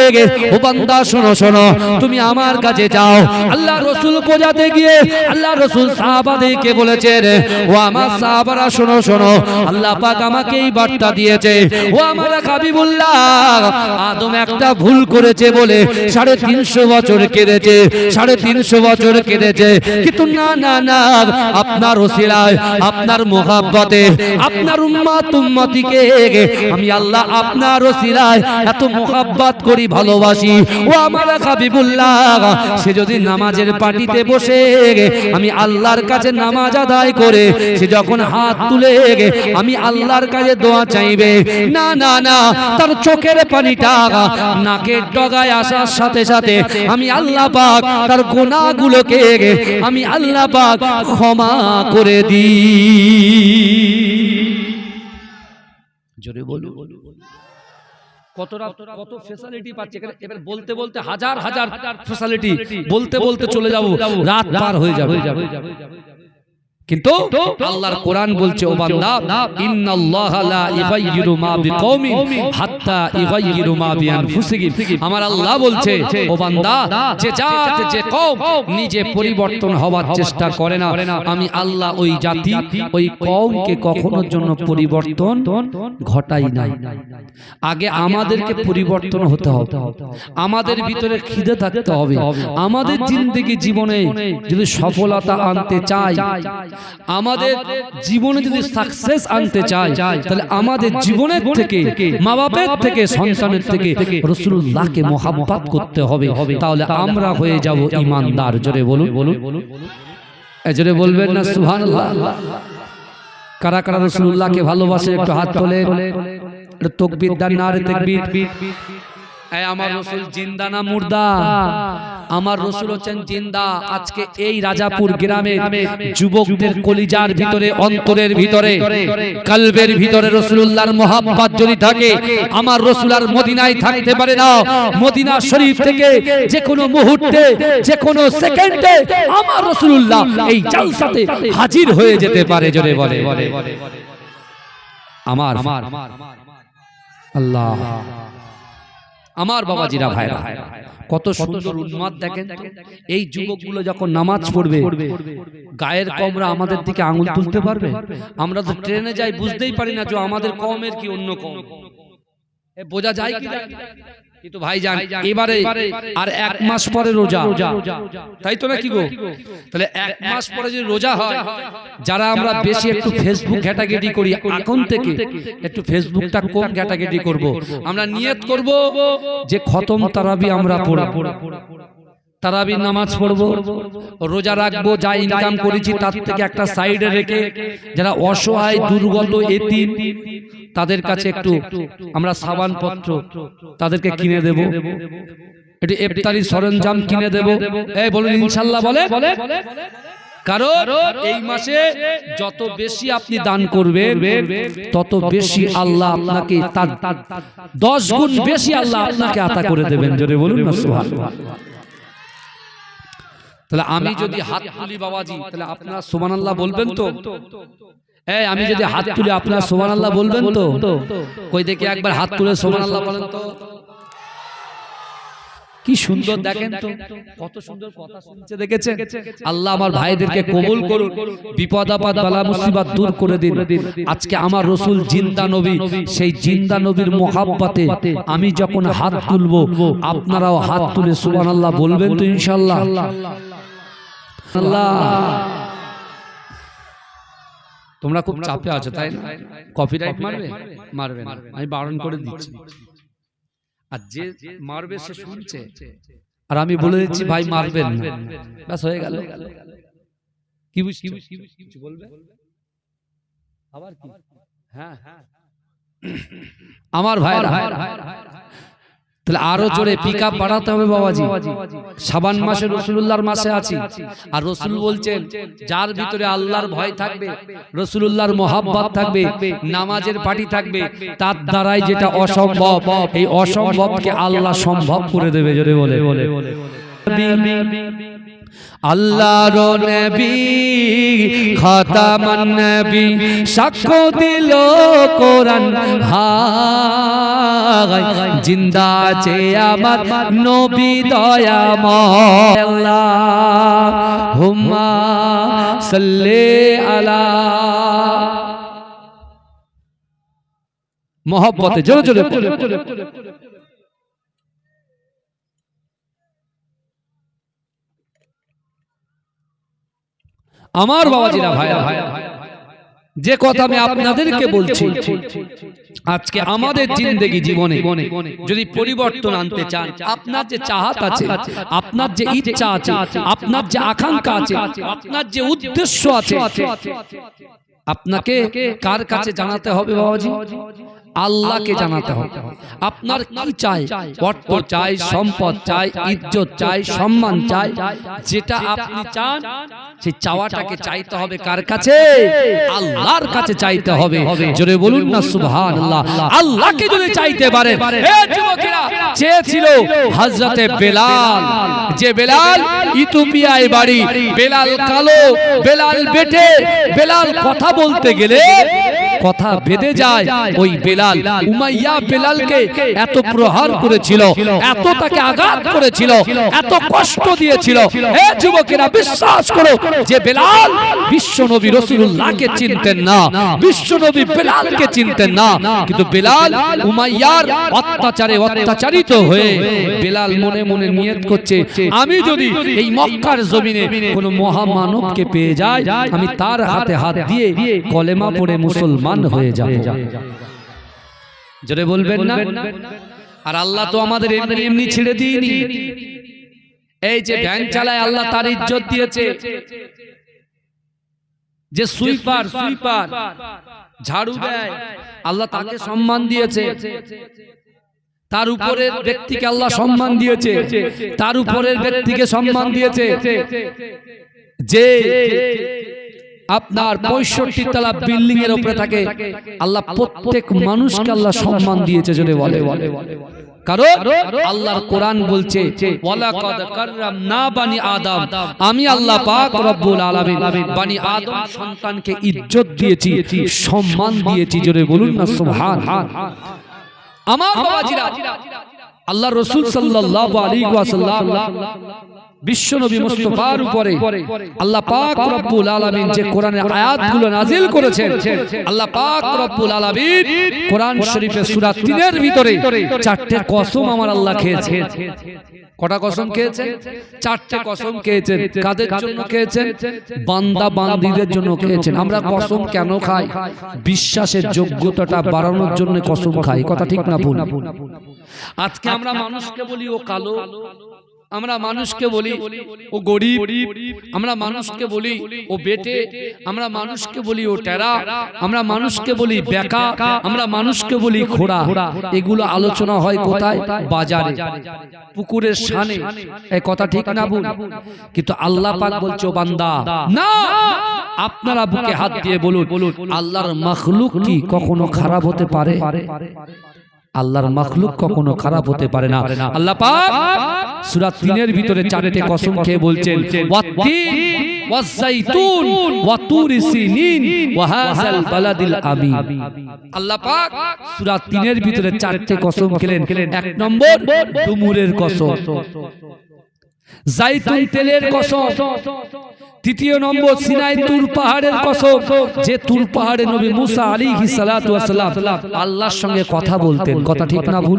ও বান্দা শোনো শোনো, তুমি আমার কাছে যাও। আল্লাহ রাসূল বোঝাতে গিয়ে আল্লাহ রাসূল সাহাবাদেরকে বলেছেন, ও আমার সাহাবারা শোনো শোনো, আল্লাহ পাক আমাকে এই বার্তা দিয়েছে, ও আমার হাবিবুল্লাহ, আদম একটা ভুল করেছে বলে 350 বছর কেঁদেছে, 350 বছর কেঁদেছে, কিন্তু না না না, আপনার ওসিলায়, আপনার মুহাব্বতে আপনার উম্মত উম্মতিকে আমি আল্লাহ আপনার ওসিলায় এত মোহাব্বত করি, ভালোবাসি। ও আমার হাবিবুল্লাহ, সে যদি নামাজের পাটিতে বসে আমি আল্লাহর কাছে নামাজ আদায় করে সে যখন হাত তুলে আমি আল্লাহর কাছে দোয়া চাইবে, না না না, তার চোখের পানিটা নাকের ডগায় আসার সাথে সাথে আমি আল্লাহ পাক তার গুনাহগুলোকে আমি আল্লাহ পাক ক্ষমা করে দিই। জোরে বলুন, কত ফ্যাসিলিটি পাচ্ছে এবার বলতে বলতে হাজার হাজার ফ্যাসিলিটি বলতে বলতে চলে যাব, রাত পার হয়ে যাবে। কিন্তু আল্লাহর কোরআন বলছে, ও বান্দা, ইন্নাল্লাহা লা ইগাইয়িরু মা বিকওমিন হাত্তা ইগাইয়িরু মা বিআনফুসিহিম। আমার আল্লাহ বলছে, ও বান্দা, যে জাত যে কওম নিজে পরিবর্তন হওয়ার চেষ্টা করে না, আমি আল্লাহ ওই জাতি ওই কওমকে কখনোর জন্য পরিবর্তন ঘটাই নাই। আগে আমাদেরকে পরিবর্তন হতে হবে, আমাদের ভিতরে খিদে থাকতে হবে। আমাদের জিন্দেগি জীবনে যদি সফলতা আনতে চাই, আমাদের জীবনে যদি সাকসেস আনতে চাই, তাহলে আমাদের জীবনের থেকে, মা বাপের থেকে, সন্তানের থেকে রাসূলুল্লাহকে মহব্বত করতে হবে, তাহলে আমরা হয়ে যাব ঈমানদার। জোরে বলুন, জোরে বলবেন না সুবহানাল্লাহ। কারা কারা রাসূলুল্লাহকে ভালোবাসে একটু হাত তোলেন, তাকবীর দেন, নারে তাকবীর। আমার রাসূল জিন্দা না মুর্দা? আমার রাসূল হচ্ছেন জিন্দা। আজকে এই রাজাপুর গ্রামের যুবকদের কলিজার ভিতরে, অন্তরের ভিতরে, কলবের ভিতরে রাসূলুল্লাহর মহব্বত যদি থাকে, আমার রাসূল আর মদিনায় থাকতে পারে না। মদিনা শরীফ থেকে যে কোনো মুহূর্তে, যে কোনো সেকেন্ডে আমার রাসূলুল্লাহ এই জালসাতে হাজির হয়ে যেতে পারে। জোরে বলে আমার আল্লাহ। আমার বাবাজিরা, ভাইরা, কত সুন্দর উন্মাদ দেখেন। এই যুবকগুলো যখন নামাজ পড়বে, গায়ের কমরা আমাদের দিকে আঙুল তুলতে পারবে? আমরা তো ট্রেনে যাই, বুঝতেই পারি না যে আমাদের কমের কি অন্য কম, বোঝা যায় কি? কিন্তু ভাইজান, এবারে আর এক মাস পরে রোজা, তাই তো নাকি গো? তাহলে এক মাস পরে যদি রোজা হয়, যারা আমরা বেশি একটু ফেসবুক ঘাটাঘাটি করি, এখন থেকে একটু ফেসবুকটা কম ঘাটাঘাটি করব। আমরা নিয়ত করব যে খতম তারাবি আমরা পড়ব, তারাবির নামাজ পড়বো, রোজা রাখবো, যা ইনকাম করেছি তার থেকে একটা সাইডে রেখে যারা অসহায়, দুর্গত, এতিম, তাদের কাছে একটু আমরা সাবান পত্র তাদেরকে কিনে দেব, একটু ইফতারি সরঞ্জাম কিনে দেব। এই বলুন ইনশাআল্লাহ। বলে কারণ এই মাসে যত বেশি আপনি দান করবেন, তত বেশি আল্লাহ আপনাকে তার 10 গুণ বেশি আল্লাহ আপনাকে আতা করে দেবেন। জোরে বলুন না সুবহানাল্লাহ। তাহলে আমি যদি হাত তুলি বাবাজি, তাহলে আপনারা সুবহানাল্লাহ বলবেন তো? আমি যদি হাত তুলি আপনারা সুবহানাল্লাহ বলবেন তো? কই দেখি একবার হাত তুলে সুবহানাল্লাহ বলেন তো। কি সুন্দর দেখেন তো, কত সুন্দর কথা শুনছে, দেখেছেন? আল্লাহ আমার ভাইদেরকে কবুল করুন, বিপদ আপদ বালা মুসিবত দূর করে দিন। আজকে আমার রাসূল জিন্দা নবী, সেই জিন্দা নবীর মহব্বতে আমি যখন হাত তুলবো, আপনারাও হাত তুলে সুবহানাল্লাহ বলবেন তো ইনশাআল্লাহ। আল্লাহ, তোমরা খুব চাপে আছো তাই না? কপিরাইট মারবে না, আমি বারণ করে দিচ্ছি। আর যে মারবে সে শুনছে, আর আমি বলে দিচ্ছি ভাই মারবেন না, ব্যাস হয়ে গেল। কি কিছু বলবে আবার কি? হ্যাঁ আমার ভাইরা, তাহলে আরো জোরে পিকআপ বাড়াতে হবে বাবাজি। শাবান মাসে রাসূলুল্লাহর মাসে আছি, আর রাসূল বলছেন যার ভিতরে আল্লাহর ভয় থাকবে, রাসূলুল্লাহর মহব্বত থাকবে, নামাজের পাটি থাকবে, তার দ্বারাই যেটা অসম্ভব, এই অসম্ভবকে আল্লাহ সম্ভব করে দেবে। জোরে বলে আল্লাহর নবী খাতামান নবী সাক্ষ্য দিল কোরআন হায়, জিন্দা আছে আমার নবী দয়াময়। আল্লাহুম্মা সাল্লি আলা মহব্বতে জোরে জোরে আমার বাবাজিরা, ভাইরা, যে কথা আমি আপনাদেরকে বলছি, আজকে আমাদের জিন্দেগি জীবনে যদি পরিবর্তন আনতে চান, আপনার যে চাহাত আছে, আপনার যে ইচ্ছা আছে, আপনার যে আকাঙ্ক্ষা আছে, আপনার যে উদ্দেশ্য আছে, আপনাকে কার কাছে জানাতে হবে বাবাজি? আল্লাহকে জানাতে হবে। আপনার কি চাই? অর্থ চাই, সম্পদ চাই, ইজ্জত চাই, সম্মান চাই, যেটা আপনি চান সেই চাওয়াটাকে চাইতে হবে কার কাছে? আল্লাহর কাছে চাইতে হবে। জোরে বলুন না সুবহানাল্লাহ। আল্লাহকে যদি চাইতে পারেন, এ যুবকেরা, চেয়েছিল হযরতে বেলাল, যে বেলাল ইথিওপিয়ায় বাড়ি, বেলাল কালো, বেলাল বেটে, বেলাল কথা বলতে গেলে কথা বেঁধে যায়। ওই বেলাল, উমাইয়া বেলালকে এত প্রহার করেছিল, এত তাকে আঘাত করেছিল, এত কষ্ট দিয়েছিল। হে যুবকেরা, বিশ্বাস করো যে বেলাল বিশ্বনবী রাসূলুল্লাহকে চিনতেন না, বিশ্বনবী বেলালকে চিনতেন না, কিন্তু বেলাল উমাইয়ার অত্যাচারে অত্যাচারিত হয়ে বেলাল মনে মনে নিয়ত করছে, আমি যদি এই মক্কার জমিনে কোনো মহামানবকে পেয়ে যাই, আমি তার হাতে হাত দিয়ে কলেমা পড়ে মুসলমান হয়ে যাব। জোরে বলবেন না? আর আল্লাহ তো আমাদের এমনি এমনি ছেড়ে দিইনি। এই যে ভ্যান চালায়, আল্লাহ তার ইজ্জত দিয়েছে। যে সুইপার ঝাড়ু দেয়, আল্লাহ তাকে সম্মান দিয়েছে। তার উপরের ব্যক্তিকে আল্লাহ সম্মান দিয়েছে, তার উপরের ব্যক্তিকে সম্মান দিয়েছে। যে আপনার 65 তলা বিল্ডিং এর উপরে থাকে, আল্লাহ প্রত্যেক মানুষকে আল্লাহ সম্মান দিয়েছে। যদি বলে, কারণ আল্লাহর কোরআন বলছে, ওয়ালাকাদ কাররামনা বানি আদম, আমি আল্লাহ পাক রব্বুল আলামিন বানি আদম সন্তানকে ইজ্জত দিয়েছি, সম্মান দিয়েছি। জোরে বলুন না সুবহানাল্লাহ। আমার বাবাজিরা, আল্লাহ রাসূল সাল্লাল্লাহু আলাইহি ওয়াসাল্লাম বিশ্বনবী মুস্তাফার উপরে আল্লাহ পাক রব্বুল আলামিন যে কোরআনের আয়াতগুলো নাজিল করেছেন, আল্লাহ পাক রব্বুল আলামিন কোরআন শরীফে সূরা 3 এর ভিতরে 4টে কসম আমার আল্লাহ খেয়েছে। কটা কসম খেয়েছেন? 4টে কসম খেয়েছেন। কাদের জন্য খেয়েছেন? বান্দা বান্দীদের জন্য খেয়েছেন। আমরা কসম কেন খাই? বিশ্বাসের যোগ্যতাটা বাড়ানোর জন্য কসম খাই। কথা ঠিক না ভুল? আজকে আমরা মানুষকে বলি ও কালো, আমরা মানুষকে বলি ও গরিব, আমরা মানুষকে বলি ও বেটে, আমরা মানুষকে বলি ও টেরা, আমরা মানুষকে বলি বেকা, আমরা মানুষকে বলি খোড়া। এগুলো আলোচনা হয় কোথায়? বাজারে, পুকুরের শানে। এই কথা ঠিক না ভুল? কিন্তু আল্লাহ পাক বলছে, ও বান্দা, না, আপনারা বুকে হাত দিয়ে বলুন, আল্লাহর মাখলুক কি কখনো খারাপ হতে পারে? আল্লাহর মাখলুক কখনো খারাপ হতে পারে না। আল্লাহ পাক সূরা 3 এর ভিতরে 4টে কসম খেয়ে বলছেন, ওয়াত্তিন ওয়াজ-যাইতুন ওয়া তুরি সিনিন ওয়া হাযাল বালাদিল আমিন। আল্লাহ পাক সূরা 3 এর ভিতরে 4টে কসম খেলেন। 1 নম্বর ডুমুরের কসম, জাইতুন তেলের কসম। তৃতীয় নম্বর সিনাই তুর পাহাড়ের কসম, যে তুর পাহাড়ে নবী মুসা আলাইহিস সালাতু ওয়াস সালাম আল্লাহর সঙ্গে কথা বলতেন। কথা ঠিক না ভুল?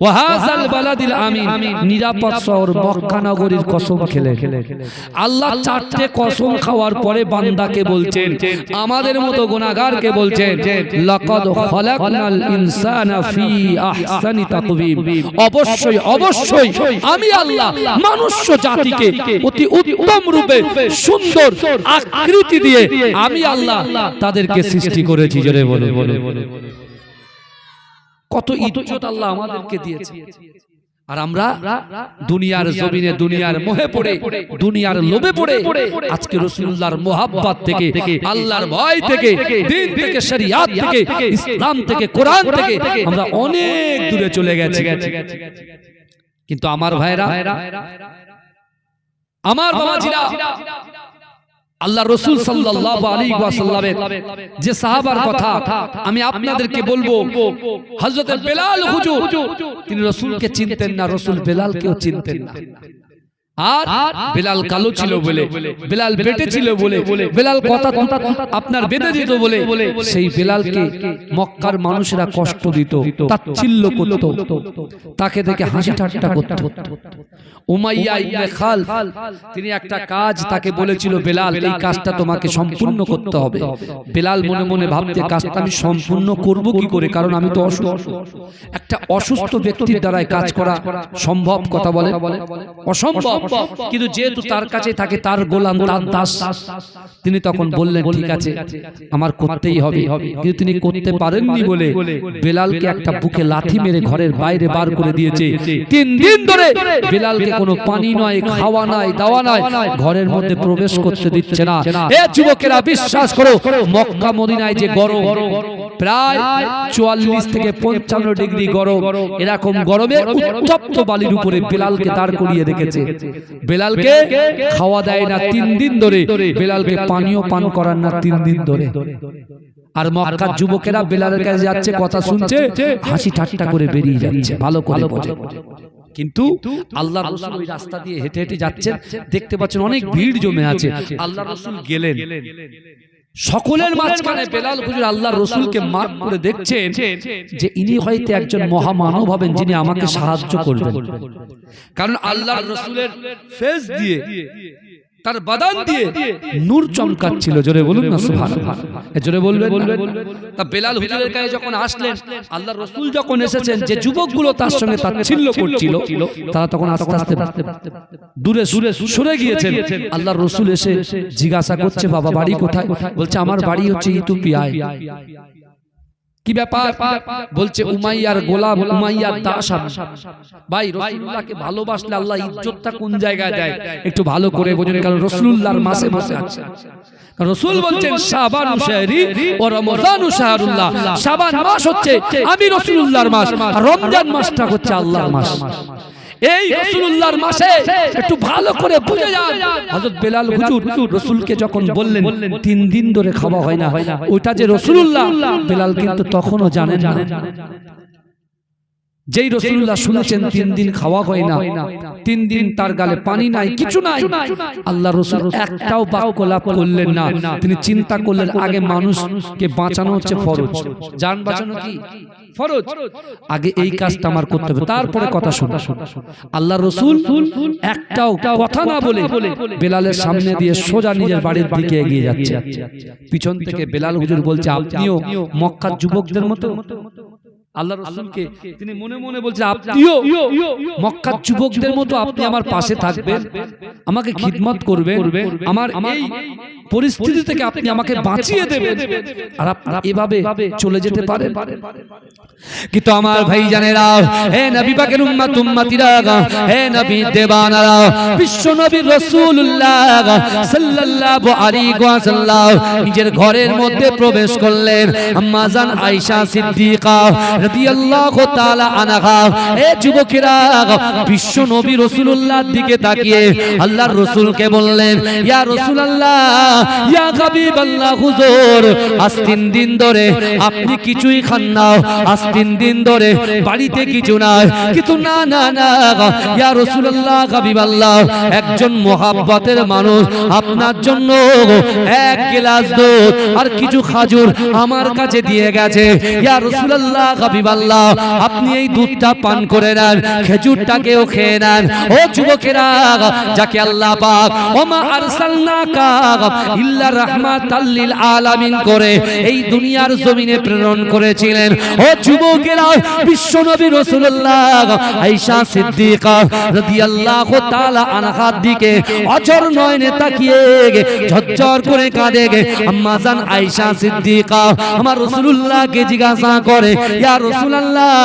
ওয়া হাযাল বালাদিল আমিন, নিরাপদ শহর মক্কা নগরীর কসম খেলেন। আল্লাহ 4টে কসম খাওয়ার পরে বান্দাকে বলছেন, আমাদের মতো গুনাহগারকে বলছেন, লাকাদ খালাকনাল ইনসানা ফি আহসানি তাকওয়িম, অবশ্যই অবশ্যই আমি আল্লাহ মনুষ্য জাতিকে অতি উত্তম রূপে সুন্দর আকৃতি দিয়ে আমি আল্লাহ তাদেরকে সৃষ্টি করেছি। জোরে বলে, কত ইজ্জত আল্লাহ আমাদেরকে দিয়েছে। আর আমরা দুনিয়ার জমিনে দুনিয়ার মোহে পড়ে, দুনিয়ার লোভে পড়ে আজকে রাসূলুল্লাহর মোহাব্বত থেকে, আল্লাহর ভয় থেকে, দ্বীন থেকে, শরিয়াত থেকে, ইসলাম থেকে, কোরআন থেকে আমরা অনেক দূরে চলে গেছি। কিন্তু আমার ভাইরা, আমার বাবাজিরা, আল্লাহ রাসূল সাল্লাল্লাহু আলাইহি ওয়াসাল্লামের যে সাহাবার কথা আমি আপনাদেরকে বলবো, হযরত বেলাল হুজুর, তিনি রাসূলকে চিনতেন না, রাসূল বেলালকেও চিনতেন না। আর বেলাল কালো ছিল বলে, বেলাল বেটে ছিল বলে, বেলাল কথা আপনার বেঁধে দিত বলে সেই বেলালকে মক্কার মানুষেরা কষ্ট দিত, তাচ্ছিল্য করত, তাকে দেখে হাসি ঠাট্টা করত। উমাইয়া ইবনে খালফ তিনি একটা কাজ তাকে বলেছিল, বেলাল এই কাজটা তোমাকে সম্পূর্ণ করতে হবে। বেলাল মনে মনে ভাবতে, কাজটা আমি সম্পূর্ণ করব কি করে, কারণ আমি তো অসুস্থ। একটা অসুস্থ ব্যক্তির দ্বারাই কাজ করা সম্ভব? কথা বলে অসম্ভব। কিন্তু যেহেতু তার কাছে থাকে, তার গোলাম, তার দাস, তিনি তখন বললেন ঠিক আছে আমার করতেই হবে। কিন্তু তিনি করতে পারেননি বলে বেলালকে একটা বুকে লাথি মেরে ঘরের বাইরে বার করে দিয়েছে। 3 দিন ধরে বেলালকে কোনো পানি নয়, খাওয়া নাই, দাওয়া নাই, ঘরের মধ্যে প্রবেশ করতে দিচ্ছে না। এ যুবকেরা বিশ্বাস করো, মক্কা মদিনায় যে গরম, প্রায় 44 থেকে 55 ডিগ্রি গরম, এরকম গরমে উত্তপ্ত বালির উপরে বেলালকে দাঁড় করিয়ে রেখেছে। বেলালকে খাওয়া দেয় না 3 দিন ধরে, বেলালকে পানীয় পান করার না 3 দিন ধরে। আর মক্কার যুবকেরা বেলালের কাছে যাচ্ছে, কথা শুনছে, হাসি ঠাট্টা করে বেরিয়ে যাচ্ছে, ভালো করে বোঝে। কিন্তু আল্লাহর রাসূল ওই রাস্তা দিয়ে হেঁটে হেঁটে যাচ্ছেন, দেখতে পাচ্ছেন অনেক ভিড় জমে আছে। আল্লাহর রাসূল গেলেন, সকলের মাঝখানে বেলাল হুজুর আল্লাহর রাসূলকে মার্ক করে দেখছেন যে ইনি হয়তো একজন মহামানব হবেন, যিনি আমাকে সাহায্য করবেন। কারণ আল্লাহর রাসূলের ফেস দিয়ে, তার বাদান দিয়ে নূর চমকাচ্ছিল। জোরে বলুন না সুবহানাল্লাহ, জোরে বলবেন না। তা বেলাল হুজুরের কাছে যখন আসলেন, আল্লাহর রাসূল যখন এসেছেন, যে যুবকগুলো তার সঙ্গে তাচ্ছিল্য করছিল, তারা তখন আস্তে আস্তে দূরে সরে গিয়েছেন। আল্লাহর রাসূল এসে জিজ্ঞাসা করছে, বাবা বাড়ি কোথায়? বলছে আমার বাড়ি হচ্ছে ইথিওপিয়ায়। কি ব্যাপার? বলছে উমাইয়ার গোলাম, উমাইয়ার দাস। ভাই রাসূলুল্লাহকে ভালোবাসলে আল্লাহ ইজ্জতটা কোন জায়গায় দেয় একটু ভালো করে বোঝেন, কারণ রাসূলুল্লাহর মাসে বসে আছে। রাসূল বলছেন শাবানু শাহরি ও রমজানু শাহরুল্লাহ, শাবান মাস হচ্ছে আমি রাসূলুল্লাহর মাস, আর রমজান মাসটা হচ্ছে আল্লাহর মাস। এই রাসূলুল্লাহর মাসে একটু ভালো করে বুঝে যান। হযরত বেলাল হুজুর রাসূলকে যখন বললেন 3 দিন ধরে খাওয়া হয় না, ওটা যে রাসূলুল্লাহ, বেলাল কিন্তু তখনও জানেন না। যেই রাসূলুল্লাহ শুনেছেন 3 দিন খাওয়া হয় না, 3 দিন তার গালে পানি নাই, কিছু নাই, আল্লাহ রাসূল একটাও বাক্য লাভ করলেন না। তিনি চিন্তা করলেন আগে মানুষকে বাঁচানো হচ্ছে ফরজ, জান বাঁচানো কি ফরজ, আগে এই কাজটা আমার করতে হবে, তারপরে কথা শুনবো। আল্লাহর রাসূল একটাও কথা না বলে বেলালের সামনে দিয়ে সোজা নিজের বাড়ির দিকে এগিয়ে যাচ্ছে। পিছন থেকে বেলাল হুজুর বলছে, আপনিও মক্কার যুবকদের মতো? আল্লাহ রাসূলকে তিনি মনে মনে বলছে, আপনিও মক্কার যুবকদের মতো, আপনি আমার পাশে থাকবেন, আমাকে খিদমত করবেন, আমার এই পরিস্থিতি থেকে আপনি আমাকে বাঁচিয়ে দেবেন, আর আপনি এভাবে চলে যেতে পারেন। কিন্তু আমার ভাই জানেরা, হে নবী পাকের উম্মত উম্মতিরা, হে নবী দেবানারা, বিশ্ব নবী রাসূলুল্লাহ সাল্লাল্লাহু আলাইহি ওয়াসাল্লাম নিজের ঘরের মধ্যে প্রবেশ করলেন। আম্মা জান আয়েশা সিদ্দিকা রাদিয়াল্লাহু তাআলা আনহা, হে যুবকেরা, বিশ্ব নবী রাসূলুল্লাহর দিকে তাকিয়ে আল্লাহর রাসূলকে বললেন, ইয়া রাসূলুল্লাহ, ইয়া হাবিবাল্লাহ, হুজুর আজ 3 দিন ধরে আপনি কিছুই খান না, আজ 3 দিন ধরে বাড়িতে কিছু নাই। কিন্তু না না না, ইয়া রাসূলুল্লাহ, হাবিবাল্লাহ, একজন মুহাব্বতের মানুষ আপনার জন্য 1 গ্লাস দুধ আর কিছু খাজুর আমার কাছে দিয়ে গেছে। ইয়া রাসূলুল্লাহ, হাবিবাল্লাহ, আপনি এই দুধটা পান করে নেন, খেজুরটাকেও খেয়ে নেন। ও যুবকেরা, যাকে আল্লাহ পাক ওমা আরসালনাকা ইল্লা রাহমাতাল লিল আলামিন করে এই দুনিয়ার জমিনে প্রেরণ করেছিলেন। ও যুবকেরা, বিশ্ব নবী রাসূলুল্লাহ আয়েশা সিদ্দিকা রাদিয়াল্লাহু তাআলা আনহার দিকে অঝর নয়নে তাকিয়ে ঝরঝর করে কাঁদে। আম্মা জান আয়েশা সিদ্দিকা আমার রাসূলুল্লাহকে জিজ্ঞাসা করে, ইয়া রাসূলুল্লাহ,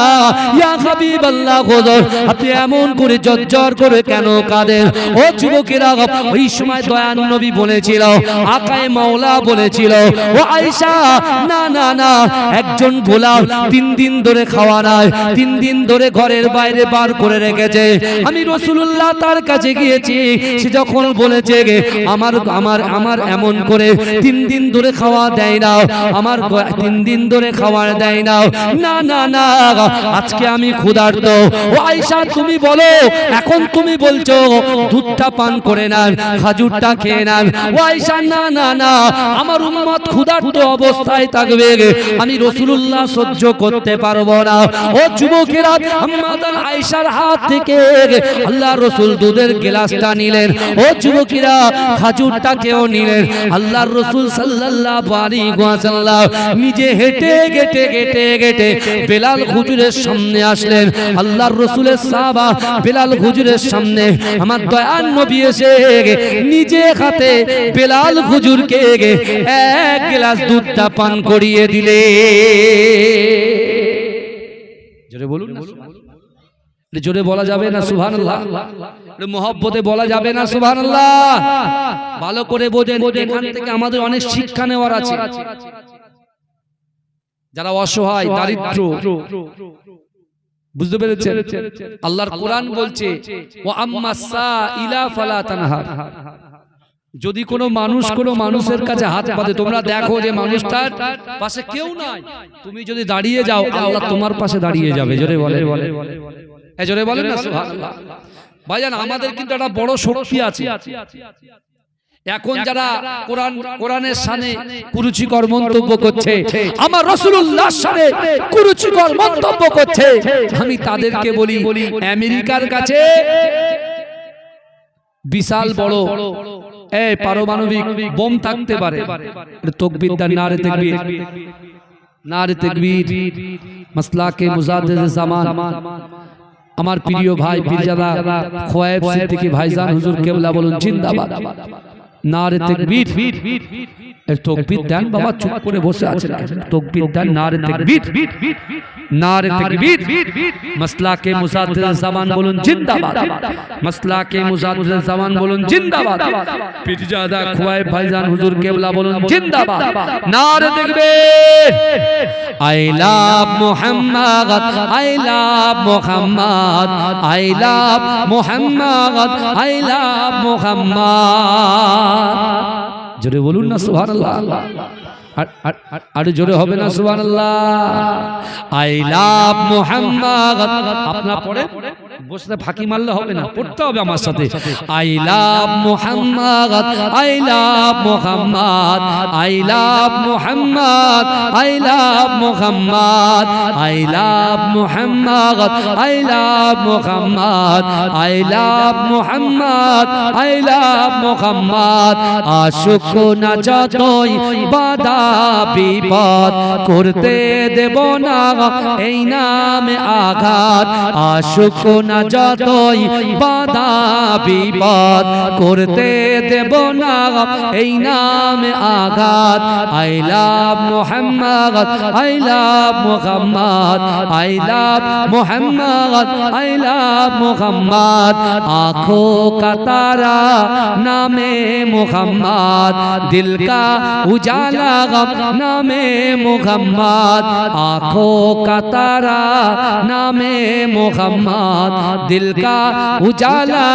ইয়া হাবিবাল্লাহ, হুজুর আপনি এমন করে ঝরঝর করে কেন কাঁদেন? ও যুবকেরা, ওই সময় দয়ার নবী বলেছিল, আকায়ে মাওলা বলেছিল ও আয়েশা না না না একজন গোলাম 3 দিন ধরে খাওয়া নাই 3 দিন ধরে ঘরের বাইরে বার করে রেখেছে আমি রাসূলুল্লাহ তার কাছে গিয়েছি সে যখন বলেছে আমার আমার আমার এমন করে 3 দিন ধরে খাওয়া দেয় না আমার 3 দিন ধরে খাবার দেয় না না না না আজকে আমি ক্ষুধার্ত ও আয়েশা তুমি বলো এখন তুমি বলছো দুধটা পান করে নেন খেজুরটা খেয়ে নেন ও আয়েশা না না না আমার উম্মত ক্ষুধার্ত অবস্থায় থাকবে আমি রাসূলুল্লাহ সহ্য করতে পারবো না ও যুবকেরা আম্মাজান আয়েশার হাত থেকে আল্লাহর রাসূল দুধের গ্লাসটা নিলেন ও যুবকেরা খেজুরটা কেউ নিলেন আল্লাহর রাসূল সাল্লাল্লাহু আলাইহি ওয়াসাল্লাম নিজে হেঁটে হেঁটে হেঁটে হেঁটে বেলাল হুজুরের সামনে আসলেন আল্লাহর রাসূলের সাহাবা বেলাল হুজুরের সামনে আমার দয়ার নবী এসে নিজে হাতে বেলাল হুজুরকে এক গ্লাস দুধটা পান করিয়ে দিলে জোরে বলুন না জোরে বলা যাবে না সুবহানাল্লাহ মুহাব্বতে বলা যাবে না সুবহানাল্লাহ ভালো করে বোঝেন এখান থেকে আমাদের অনেক শিক্ষা নেওয়ার আছে যারা অসহায় দারিদ্র বুঝতে পেরেছেন আল্লাহর কোরআন বলছে ওয়া আম্মাস সাইলা ফালা তানহার যদি কোনো মানুষ কোনো মানুষের কাছে হাত পাতে তোমরা দেখো যে মানুষটার পাশে কেউ নাই তুমি যদি দাঁড়িয়ে যাও আল্লাহ তোমার পাশে দাঁড়িয়ে যাবে জোরে বলে জোরে বলেন না সুবহানাল্লাহ ভাইজান আমাদের কিন্তু একটা বড় শক্তি আছে এখন যারা কোরআনের শানে কুরুচিকর মন্তব্য করছে আমার রাসূলুল্লাহর শানে কুরুচিকর মন্তব্য করছে আমি তাদেরকে বলি আমেরিকার কাছে বিশাল বড় পারমাণবিক বোম থাকতে পারে তাকবীর দান নারে তাকবীর নারে তাকবীর মাসলাকে মুজাদ্দিদ জামান আমার প্রিয় ভাই পীরজাদা খোয়েব সিদ্দিকী ভাইজান হুজুর কেবলা বলুন জিন্দাবাদ নারে তাকবীর তাকবীর দেন বাবা চুপ করে বসে আছেন তাকবীর দেন নারে তাকবীর নারে তাকবীর মাসলাকে মুজাদ্দিদ জামান বলুন জিন্দাবাদ মাসলাকে মুজাদ্দিদ জামান বলুন জিন্দাবাদ পীরজাদা খোয়েব ভাইজান হুজুর কেবলা বলুন জিন্দাবাদ নারে তাকবীর I love Muhammad I love Muhammad I love Muhammad I love Muhammad জোরে বলুন না সুবহানাল্লাহ আর জোরে হবে না সুবহানাল্লাহ আই লাভ মুহাম্মদ আপনারা পড়ে বসে ফাঁকি মারলে হবে না পড়তে হবে আমার সাথে I love Muhammad I love Muhammad I love Muhammad I love Muhammad I love Muhammad I love Muhammad I love Muhammad I love Muhammad আশুক না যতই বাধা বিপদ করতে দেব না এই নামে আঘাত আশুক না যতই বাধা বিপদ করতে দেব না এই নামে আঘাত I love Muhammad I love Muhammad I love Muhammad I love Muhammad आँखों का तारा नामे मुहम्मद दिल का उजाला नामे मुहम्मद आँखों का तारा नामे मुहम्मद दिल का उजाला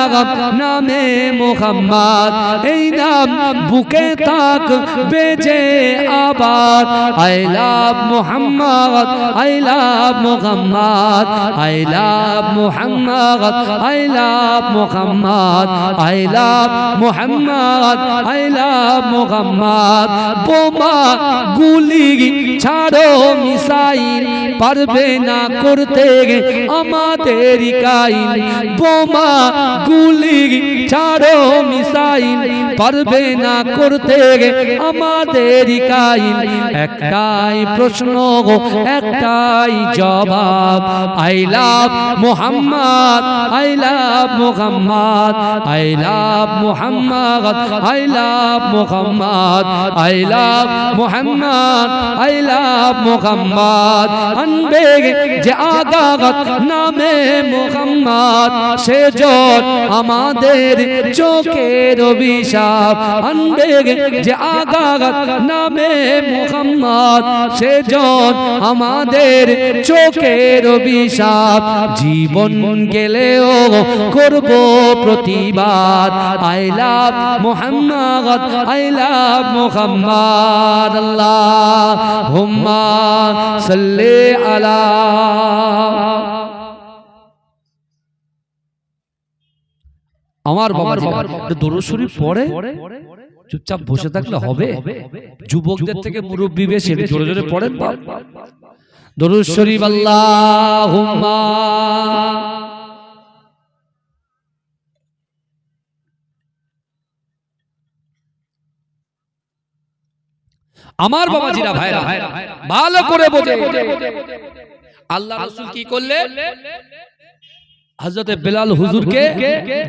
नामे मुहम्मद ऐ नाम बुके तक बेजे आबाद I love Muhammad I love Muhammad I love Muhammad I love Muhammad I love Muhammad I love Muhammad बोमा गुली ছাড়ো মিসাইল পারবে না করতে আমাদের কাইল বোমা গুলি ছাড়ো মিসাইল পারবে না করতে আমাদের কাইল একটাই প্রশ্ন একটাই জবাব I love Muhammad I love Muhammad I love Muhammad I love Muhammad I love Muhammad I love Muhammad আনবে যে আগাগত নামে মুহাম্মদ মুহাম্মদ সেজন আমাদের চোখের অভিশাপ আনবে যে আগাত নামে মুহাম্মদ সেজন আমাদের চোখের অভিশাপ জীবন গেলেও করব প্রতিবাদ I love Muhammad I love Muhammad আল্লাহুম্মা সাল্লি আলা আমার বাবা দরুদ শরীফ পড়ে চুপচাপ বসে থাকলে হবে যুবকদের থেকে মুরব্বি বেশি জোরে জোরে পড়েন দরুদ শরীফ আল্লাহুম্মা আমার বাবাজিরা ভাইরা ভালো করে বোঝে আল্লাহ রাসূল কি করলেন হযরতে বেলাল হুজুরকে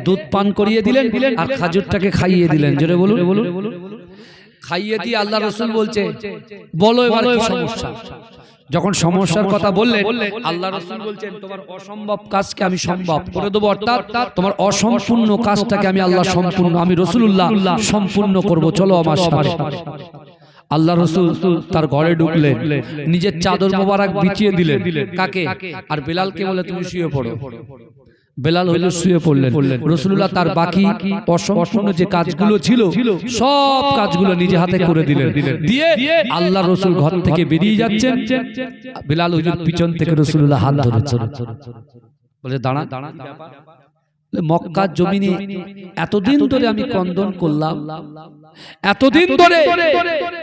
দুধ পান করিয়ে দিলেন আর খাজুরটাকে খাইয়ে দিলেন জোরে বলুন খাইয়ে দিয়ে আল্লাহ রাসূল বলছে বলো এবার কি সমস্যা যখন সমস্যার কথা বললেন আল্লাহ রাসূল বলছেন তোমার অসম্ভব কাজকে আমি সম্ভব করে দেব অর্থাৎ তোমার অসম্পূর্ণ কাজটাকে আমি আল্লাহ সম্পূর্ণ আমি রাসূলুল্লাহ সম্পূর্ণ করব চলো আমার সাথে আল্লাহ রাসূল তার ঘরে ঢুকলেন নিজের চাদর মোবারক বিছিয়ে দিলেন কাকে আর বেলালকে বলে তুমি শুয়ে পড়ো বেলাল হুজুর শুয়ে পড়লেন রাসূলুল্লাহ তার বাকি অসম্পূর্ণ যে কাজগুলো ছিল সব কাজগুলো নিজে হাতে করে দিলেন দিয়ে আল্লাহ রাসূল ঘর থেকে বেরিয়ে যাচ্ছেন বেলাল হুজুর পিছন থেকে রাসূলুল্লাহ হাত ধরেছেন বলে দাঁড়া মক্কার জমিনে এতদিন ধরে আমি ক্রন্দন করলাম এতদিন ধরে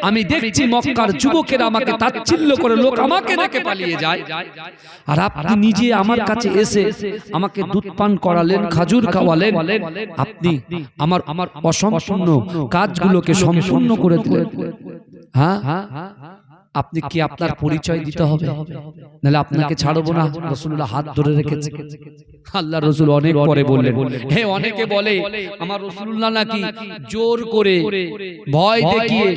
আমি দেখছি মক্কার যুবকেরা আমাকে তাচ্ছিল্য করে লোক আমাকে দেখে পালিয়ে যায় আর আপনি নিজে আমার কাছে এসে আমাকে দুধ পান করালেন খাজুর খাওয়ালেন আপনি আমার অসম্পূর্ণ কাজগুলোকে সম্পূর্ণ করে দিলেন হ্যাঁ আপনি কি আপনার পরিচয় দিতে হবে নাহলে আপনাকে ছাড়বো না রাসূলুল্লাহ হাত ধরে রেখেছে আল্লাহ রাসূল অনেক পরে বললেন হে অনেকে বলে আমার রাসূলুল্লাহ নাকি জোর করে ভয় দেখিয়ে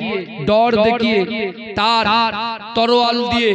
ডর দেখিয়ে তার তরোয়াল দিয়ে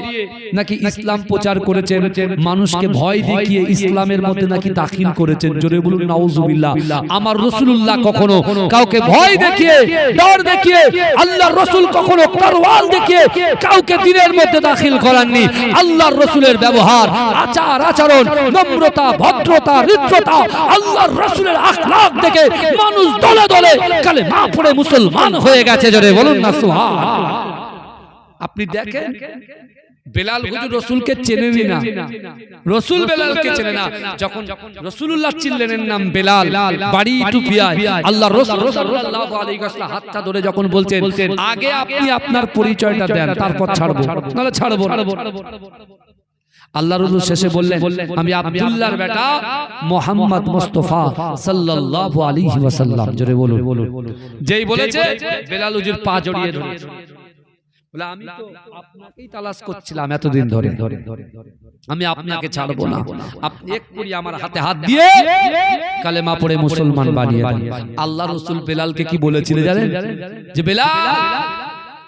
নাকি ইসলাম প্রচার করেছেন মানুষকে ভয় দেখিয়ে ইসলামের মধ্যে নাকি দাখিল করেছেন জোরে বলুন নাউজুবিল্লাহ আমার রাসূলুল্লাহ কখনো কাউকে ভয় দেখিয়ে ডর দেখিয়ে আল্লাহর রাসূল কখনো তরোয়াল দেখিয়ে কাউকে দিনের মধ্যে দাখিল করাননি আল্লাহর রাসূলের ব্যবহার আচার আচরণ নম্রতা ভদ্রতা হৃদ্রতা আল্লাহর রাসূলের আখলাক দেখে মানুষ দলে দলে কালেমা পড়ে মুসলমান হয়ে গেছে জোরে বলুন না সুবহানাল্লাহ আপনি দেখেন বেলাল হুজুর রাসূলকে চেনেনই না রাসূল বেলালকে চেনে না যখন রাসূলুল্লাহ চিনলেন নাম বেলাল বাড়ি টুপিয়ায় আল্লাহর রাসূল সাল্লাল্লাহু আলাইহি ওয়াসাল্লাম হাতটা ধরে যখন বলছেন আগে আপনি আপনার পরিচয়টা দেন তারপর ছাড়বো নালে ছাড়বো না আল্লাহ রাসূল শেষে বললেন আমি আব্দুল্লাহর বেটা মুহাম্মদ মুস্তাফা সাল্লাল্লাহু আলাইহি ওয়াসাল্লাম জোরে বলুন যেই বলেছে বেলাল হুজুর পা জড়িয়ে ধরেছে বলে আমি তো আপনাকেই তালাশ করছিলাম এতদিন ধরে আমি আপনাকে ছাড়বো না আপনি এক্ষুনি আমার হাতে হাত দিয়ে কালেমা পড়ে মুসলমান বানিয়ে দেন আল্লাহ রাসূল বেলালকে কি বলেছিলেন জানেন যে বেলাল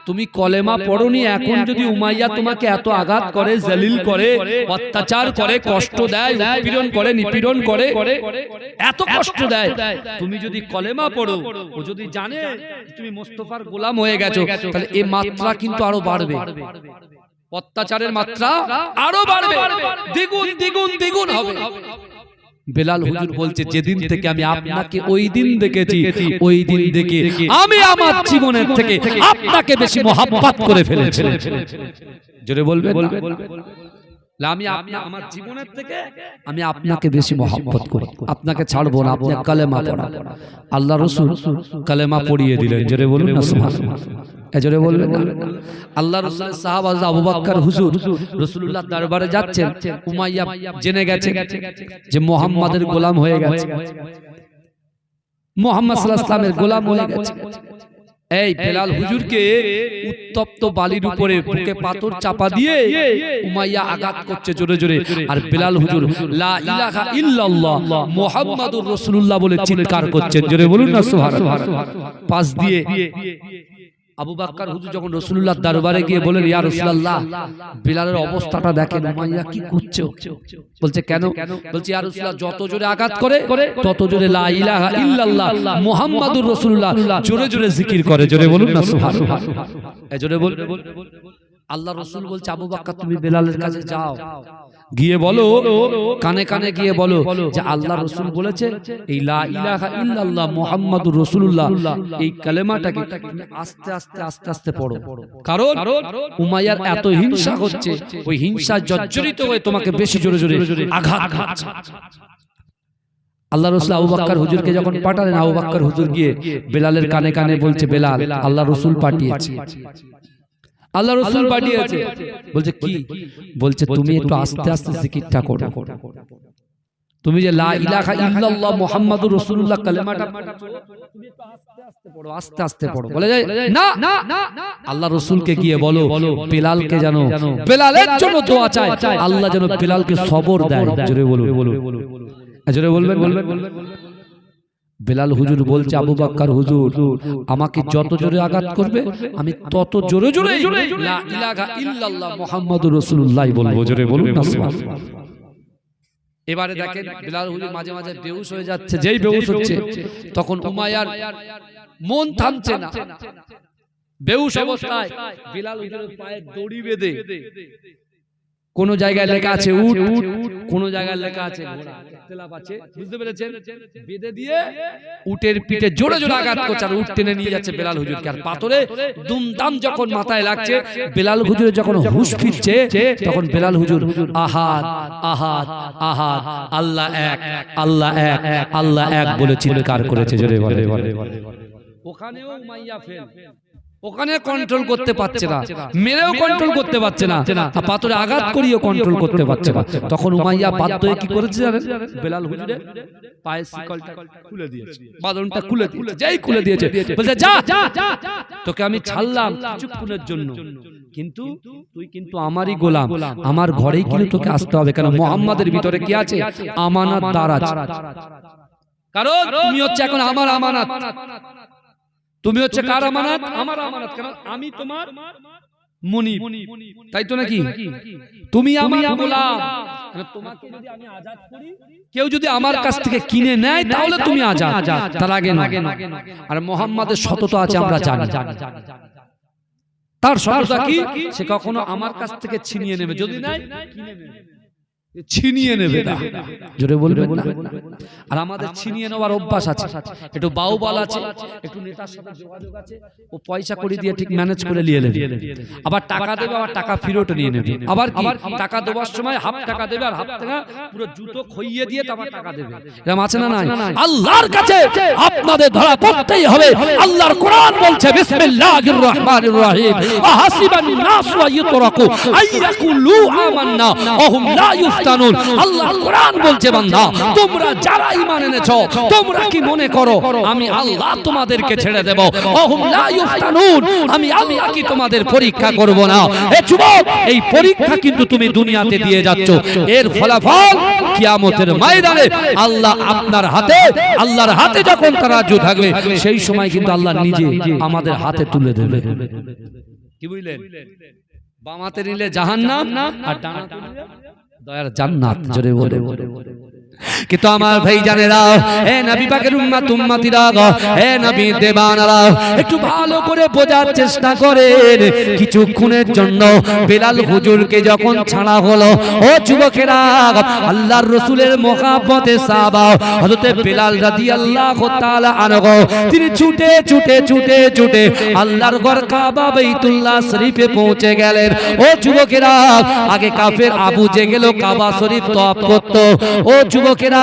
তুমি কলেমা পড়োনি এখন যদি উমাইয়া তোমাকে এত আঘাত করে জলিল করে অত্যাচার করে কষ্ট দেয় উৎপীড়ন করে নিপীড়ন করে এত কষ্ট দেয় তুমি যদি কলেমা পড়ো ও যদি জানে তুমি মুস্তাফার গোলাম হয়ে গেছো তাহলে এই মাত্রা কিন্তু আরো বাড়বে অত্যাচারের মাত্রা আরো বাড়বে দ্বিগুণ দ্বিগুণ দ্বিগুণ হবে বেলাল হুজুর বলছে যেদিন থেকে আমি আপনাকে ওই দিন দেখেছি ওই দিন দেখে আমি আমার জীবনের থেকে আপনাকে বেশি মহব্বত করে ফেলেছি জোরে বলবেন আমি আমার জীবনের থেকে আমি আপনাকে বেশি মহব্বত করি আপনাকে ছাড়বো না আপনি কালেমা পড়ান আল্লাহ রাসূল কালেমা পড়িয়ে দিলেন জোরে বলুন না সুবহানাল্লাহ এজরে বলবেন আল্লাহ রাসূলের সাহাবা আবু বকর হুজুর রাসূলুল্লাহ দরবারে যাচ্ছেন উমাইয়া জেনে গেছে যে মুহাম্মাদের গোলাম হয়ে গেছে মুহাম্মদ সাল্লাল্লাহু আলাইহি ওয়াসাল্লামের গোলাম হয়ে গেছে এই বেলাল হুজুরকে উত্তপ্ত বালির উপরে বুকে পাথর চাপা দিয়ে উমাইয়া আঘাত করছে জোরে জোরে আর বেলাল হুজুর লা ইলাহা ইল্লাল্লাহ মুহাম্মাদুর রাসূলুল্লাহ বলে চিৎকার করছেন জোরে বলুন না সুবহানাল্লাহ পাশ দিয়ে আবু বকর হুজুর যখন রাসূলুল্লাহর দরবারে গিয়ে বলেন ইয়া রাসূলুল্লাহ বিলালের অবস্থাটা দেখেন উমাইয়া কি করছে বলছে কেন বলছে ইয়া রাসূলুল্লাহ যত জোরে আঘাত করে তত জোরে লা ইলাহা ইল্লাল্লাহ মুহাম্মাদুর রাসূলুল্লাহ জোরে জোরে জিকির করে জোরে বলুন না সুবহানাল্লাহ এই জোরে বল আল্লাহ রাসূল বলছে আবু বকর তুমি বিলালের কাছে যাও গিয়ে বলো কানে কানে গিয়ে বলো যে আল্লাহ রাসূল বলেছে এই লা ইলাহা ইল্লাল্লাহ মুহাম্মাদুর রাসূলুল্লাহ এই কালেমাটাকে তুমি আস্তে আস্তে আস্তে আস্তে পড়ো কারণ উমাইয়ার এত হিংসা হচ্ছে ওই হিংসা জর্জরিত হয়ে তোমাকে বেশি জোরে জোরে আঘাত করছে আল্লাহ রাসূল আবু বকর হুজুরকে যখন পাঠালেন আবু বকর হুজুর গিয়ে বেলালের কানে কানে বলছে বেলাল আল্লাহ রাসূল পাঠিয়েছে আল্লাহ রাসূল পাঠিয়েছে বলছে কি বলছে তুমি একটু আস্তে আস্তে জিকিরটা করো তুমি যে লা ইলাহা ইল্লাল্লাহ মুহাম্মাদুর রাসূলুল্লাহ কালেমাটা তুমি একটু আস্তে আস্তে পড়ো আস্তে আস্তে পড়ো বলে যায় না আল্লাহ রাসূলকে গিয়ে বলো বেলালকে জানো বেলালের জন্য দোয়া চায় আল্লাহ যেন বেলালকে সবর দেয় জোরে বলো জোরে বলবেন বেলাল হুজুর বলছে আবু বকর হুজুর আমাকে যত জোরে আঘাত করবে আমি তত জোরে জোরে লা ইলাহা ইল্লাল্লাহ মুহাম্মাদুর রাসূলুল্লাহ বলবো জোরে বলুন না সুবহানাল্লাহ এবারে দেখেন বেলাল হুজুর মাঝে মাঝে বেহুশ হয়ে যাচ্ছে যেই বেহুশ হচ্ছে তখন উমাইয়ার মন থামছে না বেহুশ অবস্থায় বেলাল হুজুরের পায়ে দড়ি বেঁধে কোন জায়গায় লেখা আছে উট কোন জায়গায় লেখা আছে ঘোড়া তেলাপ আছে বুঝতে পেরেছেন বেঁধে দিয়ে উটের পিঠে জোরে জোরে আঘাত করছে আর উট টেনে নিয়ে যাচ্ছে বেলাল হুজুরকে আর পাথরে দুমদাম যখন মাথায় লাগছে বেলাল হুজুরের যখন হুঁশ ফিরছে তখন বেলাল হুজুর আহাদ আহাদ আহাদ আল্লাহ এক আল্লাহ এক আল্লাহ এক বলে চিৎকার করেছে জোরে বলে ওখানেও উমাইয়া ফেল ওখানে কন্ট্রোল করতে পারছে না মেরেও কন্ট্রোল করতে পারছে না পাথরে আঘাত করিও কন্ট্রোল করতে পারছে না তখন উমাইয়া বাধ্য হয়ে কি করেছে জানেন বেলাল হুজুরের পায়ের শিকলটা খুলে দিয়েছে বাঁধনটা খুলে দিয়েছে যেই খুলে দিয়েছে বলছে যা তোকে আমি ছাড়লাম কিছুক্ষণের জন্য কিন্তু তুই কিন্তু আমারই গোলাম আমার ঘরেই কিন্তু তোকে আসতে হবে কেন মুহাম্মাদের ভিতরে কি আছে আমানতদার আছে কারণ তুমি হচ্ছে এখন আমার আমানত তুমি হচ্ছে কার আমানত আমার আমানত কারণ আমি তোমার মুনিব তাই তো নাকি তুমি আমার গোলাম তোমাকে যদি আমি আজাদ করি কেউ যদি আমার কাছ থেকে কিনে নেয় তাহলে তুমি আজাদ তার আগে না আর মুহাম্মাদের সততা আছে আমরা জানি তার সততা কি সে কখনো আমার কাছ থেকে ছিনিয়ে নেবে যদি নাই কিনে নেবে ছিনিয়ে নেবে না জোরে বলবেন না আর আমাদের ছিনিয়ে নেওয়ার অভ্যাস আছে একটু বাউবাল আছে একটু নেতার সাথে যোগাযোগ আছে ও পয়সা করে দিয়ে ঠিক ম্যানেজ করে নিয়ে নেবে আবার টাকা দেবে আবার টাকা ফেরত নিয়ে নেবে আবার কি টাকা দেওয়ার সময় হাফ টাকা দেবে আর হাফ টাকা পুরো জুতো খইয়ে দিয়ে তারপর টাকা দেবে এরকম আছে না নাই আল্লাহর কাছে আপনাদের ধরা পড়তেই হবে আল্লাহর কোরআন বলছে বিসমিল্লাহির রহমানির রহিম আহাসিবান নাসু আইয়ুতরাকু আইয়াকুলু আমান্না ওয়া হুম লা আল্লাহ কোরআন বলছে বান্দা তোমরা যারা ঈমান এনেছো তোমরা কি মনে করো আমি আল্লাহ তোমাদেরকে ছেড়ে দেব ওহুম লা ইফতানুন আমি আল্লাহ কি তোমাদের পরীক্ষা করব না এ যুবক এই পরীক্ষা কিন্তু তুমি দুনিয়াতে দিয়ে যাচ্ছ এর ফলাফল কিয়ামতের ময়দানে আল্লাহ আপনার হাতে আল্লাহর হাতে যখন তারাজু থাকবে সেই সময় কিন্তু আল্লাহ নিজে আমাদের হাতে তুলে দেবে কি বুঝলেন বামাতে নিলে জাহান্নাম আর ডানাতে নিলে দয়ার জান্নাত জোরে বলে কিন্তু আমার ভাই জানেরা এ নবী পাকের উম্মত উম্মতিরা এ নবী দেবানারা একটু ভালো করে বোঝার চেষ্টা করেন কিছুক্ষণের জন্য বেলাল হুজুরকে যখন ছাড়া হলো ও যুবকেরা আল্লাহর রাসূলের মহব্বতে সাহাবা হযরত বেলাল রাদিয়াল্লাহু তাআলা আনহু তিনি ছুটে ছুটে ছুটে ছুটে আল্লাহর ঘর কাবা বাইতুল্লাহ শরীফে পৌঁছে গেলেন ও যুবকেরা আগে কাফের আবু জেহেল কাবা শরীফ তওয়াফ করত ও যুবকেরা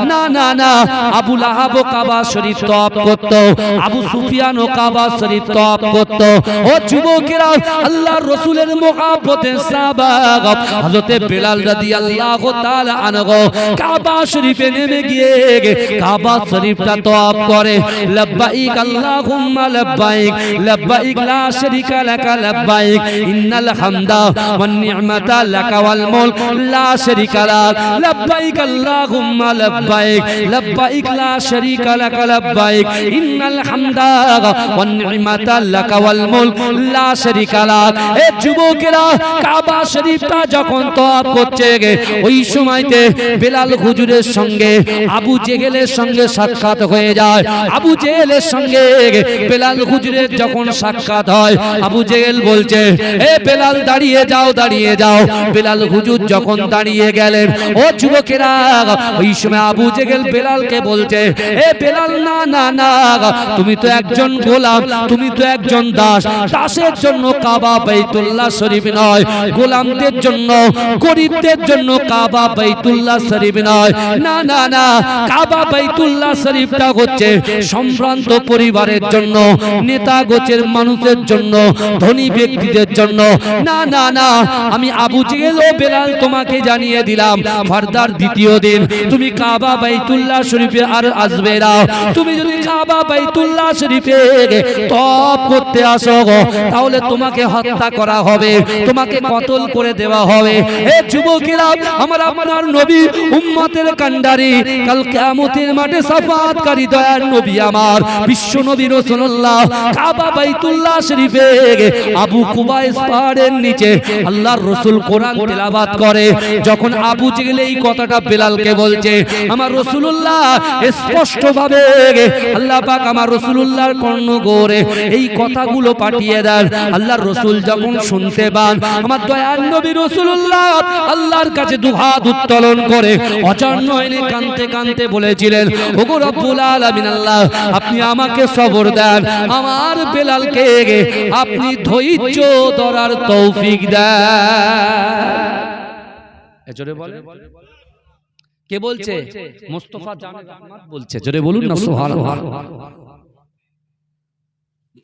না না না আবু লাহাব কাবা শরীফ তওয়াফ করত আবু সুফিয়ান ও কাবা শরীফ তওয়াফ করত ও যুবকেরা আল্লাহর রাসূলের মহব্বতে সাহাবা হযরত বেলাল রাদিয়াল্লাহু তাআলা আনহু কাবা শরীফে নেমে গিয়ে কাবা শরীফটা তওয়াফ করে লব্বাইক আল্লাহুম্মা লব্বাইক লব্বাইক লা শারীকা লাকা লব্বাইক ইন্নাল হামদা ওয়ান নি'মাতা লাকা ওয়াল মুলক লা শারীকা লাক লব্বাইক আল্লাহ আল্লাহুম্মা লাব্বাইক লাব্বাইক লা শারীকা লাক লাব্বাইক ইন্নাল হামদা ওয়ান নি'মাতা লাক ওয়াল মুলক লা শারীকা লাক। এ যুবকেরা, কাবা শরীফটা যখন তওয়াফ করছে ওই সময়তে বেলাল হুজুরের সঙ্গে আবু জেহেলের সঙ্গে সাক্ষাৎ হয়ে যায়। আবু জেহেলের সঙ্গে বেলাল হুজুরের যখন সাক্ষাৎ হয়, আবু জেহেল বলছে, এ বেলাল দাঁড়িয়ে যাও, দাঁড়িয়ে যাও। বেলাল হুজুর যখন দাঁড়িয়ে গেলেন, ও যুবকেরা, ওই সময় আবু জেহেল বেলালকে বলছে, এ বেলাল, না না না, তুমি তো একজন গোলাম, তুমি তো একজন দাস। দাসের জন্য কাবা বাইতুল্লাহ শরীফ নয়, গোলামদের জন্য, গরিবদের জন্য কাবা বাইতুল্লাহ শরীফ নয়। না না না, কাবা বাইতুল্লাহ শরীফটা হচ্ছে সম্ভ্রান্ত পরিবারের জন্য, নেতা গোছের মানুষের জন্য, ধনী ব্যক্তিদের জন্য। না না না, আমি আবু জেহেল ও বেলাল তোমাকে জানিয়ে দিলাম, ফারদার দ্বিতীয় দিন তুমি কাবা বাইতুল্লাহ শরীফে আর আসবে না। তুমি যদি কাবা বাইতুল্লাহ শরীফে তওয়াফ করতে আসো, তাহলে তোমাকে হত্যা করা হবে, তোমাকে কতল করে দেওয়া হবে। এ যুবকেরা, আমার আপনার নবী উম্মতের কান্ডারি, কাল কিয়ামতের মাঠে শাফাআতকারী দয়ার নবী আমার বিশ্ব নবী রাসূলুল্লাহ কাবা বাইতুল্লাহ শরীফে আবু কুবাইস পাহাড়ের নিচে আল্লাহর রাসূল কোরআন তেলাওয়াত করে। যখন আবু জেহেল এই কথাটা বেলালকে বলছে, আমার রাসূলুল্লাহ স্পষ্টভাবে আল্লাহ পাক আমার রাসূলুল্লাহর কর্ণগোরে এই কথাগুলো পাঠিয়ে দেন। আল্লাহর রাসূল যখন শুনতে পান, আমার দয়ার নবী রাসূলুল্লাহ আল্লাহর কাছে দুহাত উত্তোলন করে অচর নয়নে কাঁদতে কাঁদতে বলেছিলেন, ওগো রব্বুল আলামিন আল্লাহ, আপনি আমাকে সবর দেন, আমার বেলালকে আপনি ধৈর্য ধরার তৌফিক দেন। জোরে বলে, কে বলছে? মুস্তাফা জানে রহমত বলছে। জোরে বলুন না সুবহানাল্লাহ।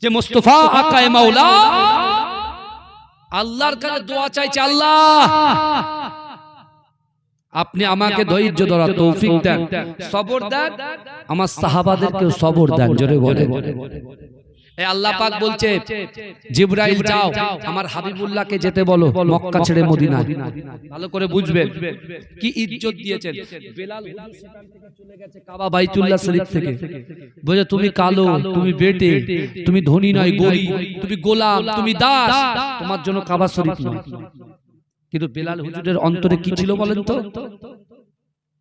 যে মুস্তাফা আকায়ে মাওলা আল্লাহর কাছে দোয়া চাইছে, আল্লাহ আপনি আমাকে ধৈর্য ধরার তৌফিক দেন, সবর দেন, আমার সাহাবাদেরকেও সবর দেন। জোরে বলে, এই আল্লাহ পাক বলছে, জিবরাইল যাও আমার হাবিবুল্লাহকে যেতে বলো মক্কা ছেড়ে মদিনায়। ভালো করে বুঝবেন কি ইজ্জত দিয়েছেন। বেলাল হুজুর সেখান থেকে চলে গেছে কাবা বাইতুল্লাহ শরীফ থেকে, বুঝে তুমি কালো, তুমি বেটে, তুমি ধনী নয় গরিব, তুমি গোলাম, তুমি দাস, তোমার জন্য কাবা শরীফ নয়। কিন্তু বেলাল হুজুরের অন্তরে কি ছিল বলেন তো?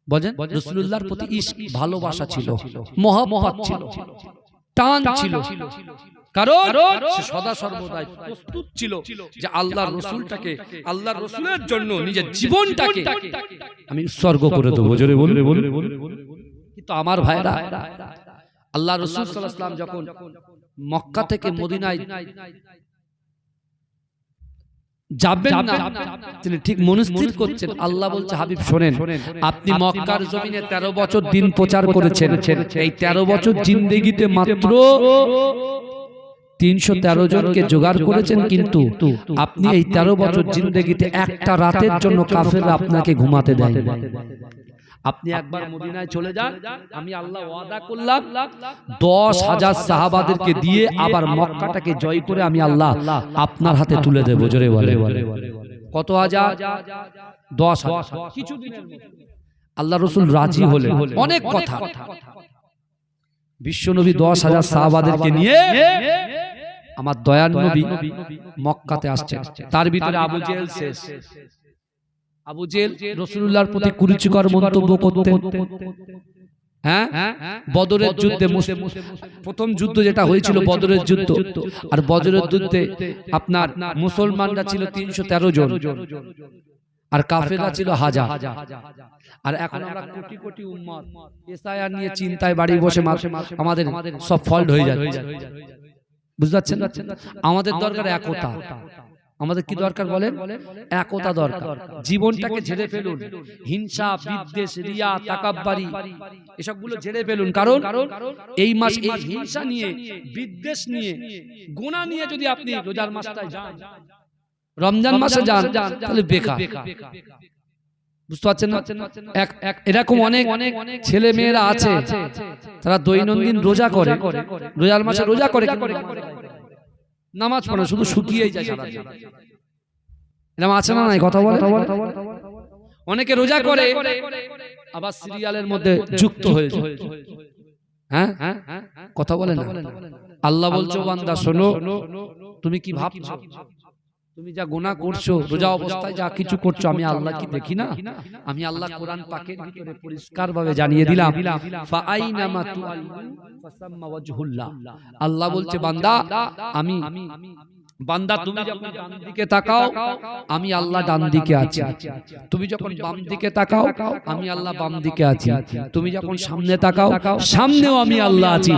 বলেন, রাসূলুল্লাহর প্রতি ইশক, ভালোবাসা ছিল, মহব্বত ছিল, টান ছিল। কারণ সে সদা সর্বদাই প্রস্তুত ছিল যে আল্লাহর রাসূলটাকে, আল্লাহর রাসূলের জন্য নিজের জীবনটাকে আমি উৎসর্গ করে দেব। জোরে বলুন। কিন্তু আমার ভাইরা, আল্লাহর রাসূল সাল্লাল্লাহু আলাইহি ওয়াসাল্লাম যখন মক্কা থেকে মদিনায় যাবেন না, তিনি ঠিক মনস্থির করছেন। আল্লাহ বলছে, হাবিব শোনেন, আপনি মক্কার জমিনে 13 বছর দিন প্রচার করেছেন, এই 13 বছর জিন্দেগিতে মাত্র 313 জনকে জোগাড় করেছেন, কিন্তু আপনি এই 13 বছর জিন্দেগিতে একটা রাতের জন্য কাফেররা আপনাকে ঘুমাতে দেয়। আপনি একবার মদিনায় চলে যান, আমি আল্লাহ ওয়াদা করলাম 10,000 সাহাবাদেরকে দিয়ে আবার মক্কাটাকে জয় করে আমি আল্লাহ আপনার হাতে তুলে দেব। জোরে বলে, কত হাজার? 10,000। কিছুদিনের মধ্যে আল্লাহ রাসূল রাজি হলেন। অনেক কথা, বিশ্বনবী 10,000 সাহাবাদেরকে নিয়ে আমার দয়ার নবী মক্কাতে আসছেন। তার ভিতরে আবু জেহেল শেষ। আবু জেহেল রাসূলুল্লাহর প্রতি কুরুচিকর মন্তব্য করতেন। হ্যাঁ, বদরের যুদ্ধে, প্রথম যুদ্ধ যেটা হয়েছিল বদরের যুদ্ধ, আর বদরের যুদ্ধে আপনার মুসলমানরা ছিল 313 জন আর কাফেররা ছিল 1000। আর এখন আমরা কোটি কোটি উম্মত এসআইআর নিয়ে চিন্তায় বাড়ি বসে আমাদের সব ফল্ট হয়ে যাচ্ছে। বুঝতে পারছেন? আমাদের দরকার একতা। আমাদের কি দরকার বলেন? একতা দরকার। জীবনটাকে ঝেড়ে ফেলুন, হিংসা, বিদ্বেষ, রিয়া, তাকাব্বুরি এসবগুলো ঝেড়ে ফেলুন। কারণ এই মাস এই হিংসা নিয়ে, বিদ্বেষ নিয়ে, গুনাহ নিয়ে যদি আপনি রোজার মাসটায় যান, রমজান মাসে যান, তাহলে বেকার। বুঝতে পারছেন না? এরকম অনেক ছেলে মেয়েরা আছে, তারা দৈনন্দিন রোজা করে, রোজার মাসে রোজা করে, নামাজ পড়ে শুধু শুকিয়েই যায় সারা দিন। এরকম আছে না নাই? কথা বলে। অনেকে রোজা করে আবার সিরিয়ালের মধ্যে যুক্ত হয়েছে। হ্যাঁ কথা বলে না। আল্লাহ বলছো বান্দা শোনো, তুমি কি ভাবছো তুমি যা গুনাহ করছো, রোজা অবস্থায় যা কিছু করছো, আমি আল্লাহ কি দেখি না? আমি আল্লাহ কোরআন পাকের ভিতরে পরিষ্কারভাবে জানিয়ে দিলাম, ফা আইনামা তুআল্লু ফাসাম্মা ওয়াজহুল্লাহ। আল্লাহ বলছে বান্দা আমি বান্দা তুমি যখন ডান দিকে তাকাও আমি আল্লাহ ডান দিকে আছি, তুমি যখন বাম দিকে তাকাও আমি আল্লাহ বাম দিকে আছি, তুমি যখন সামনে তাকাও সামনেও আমি আল্লাহ আছি।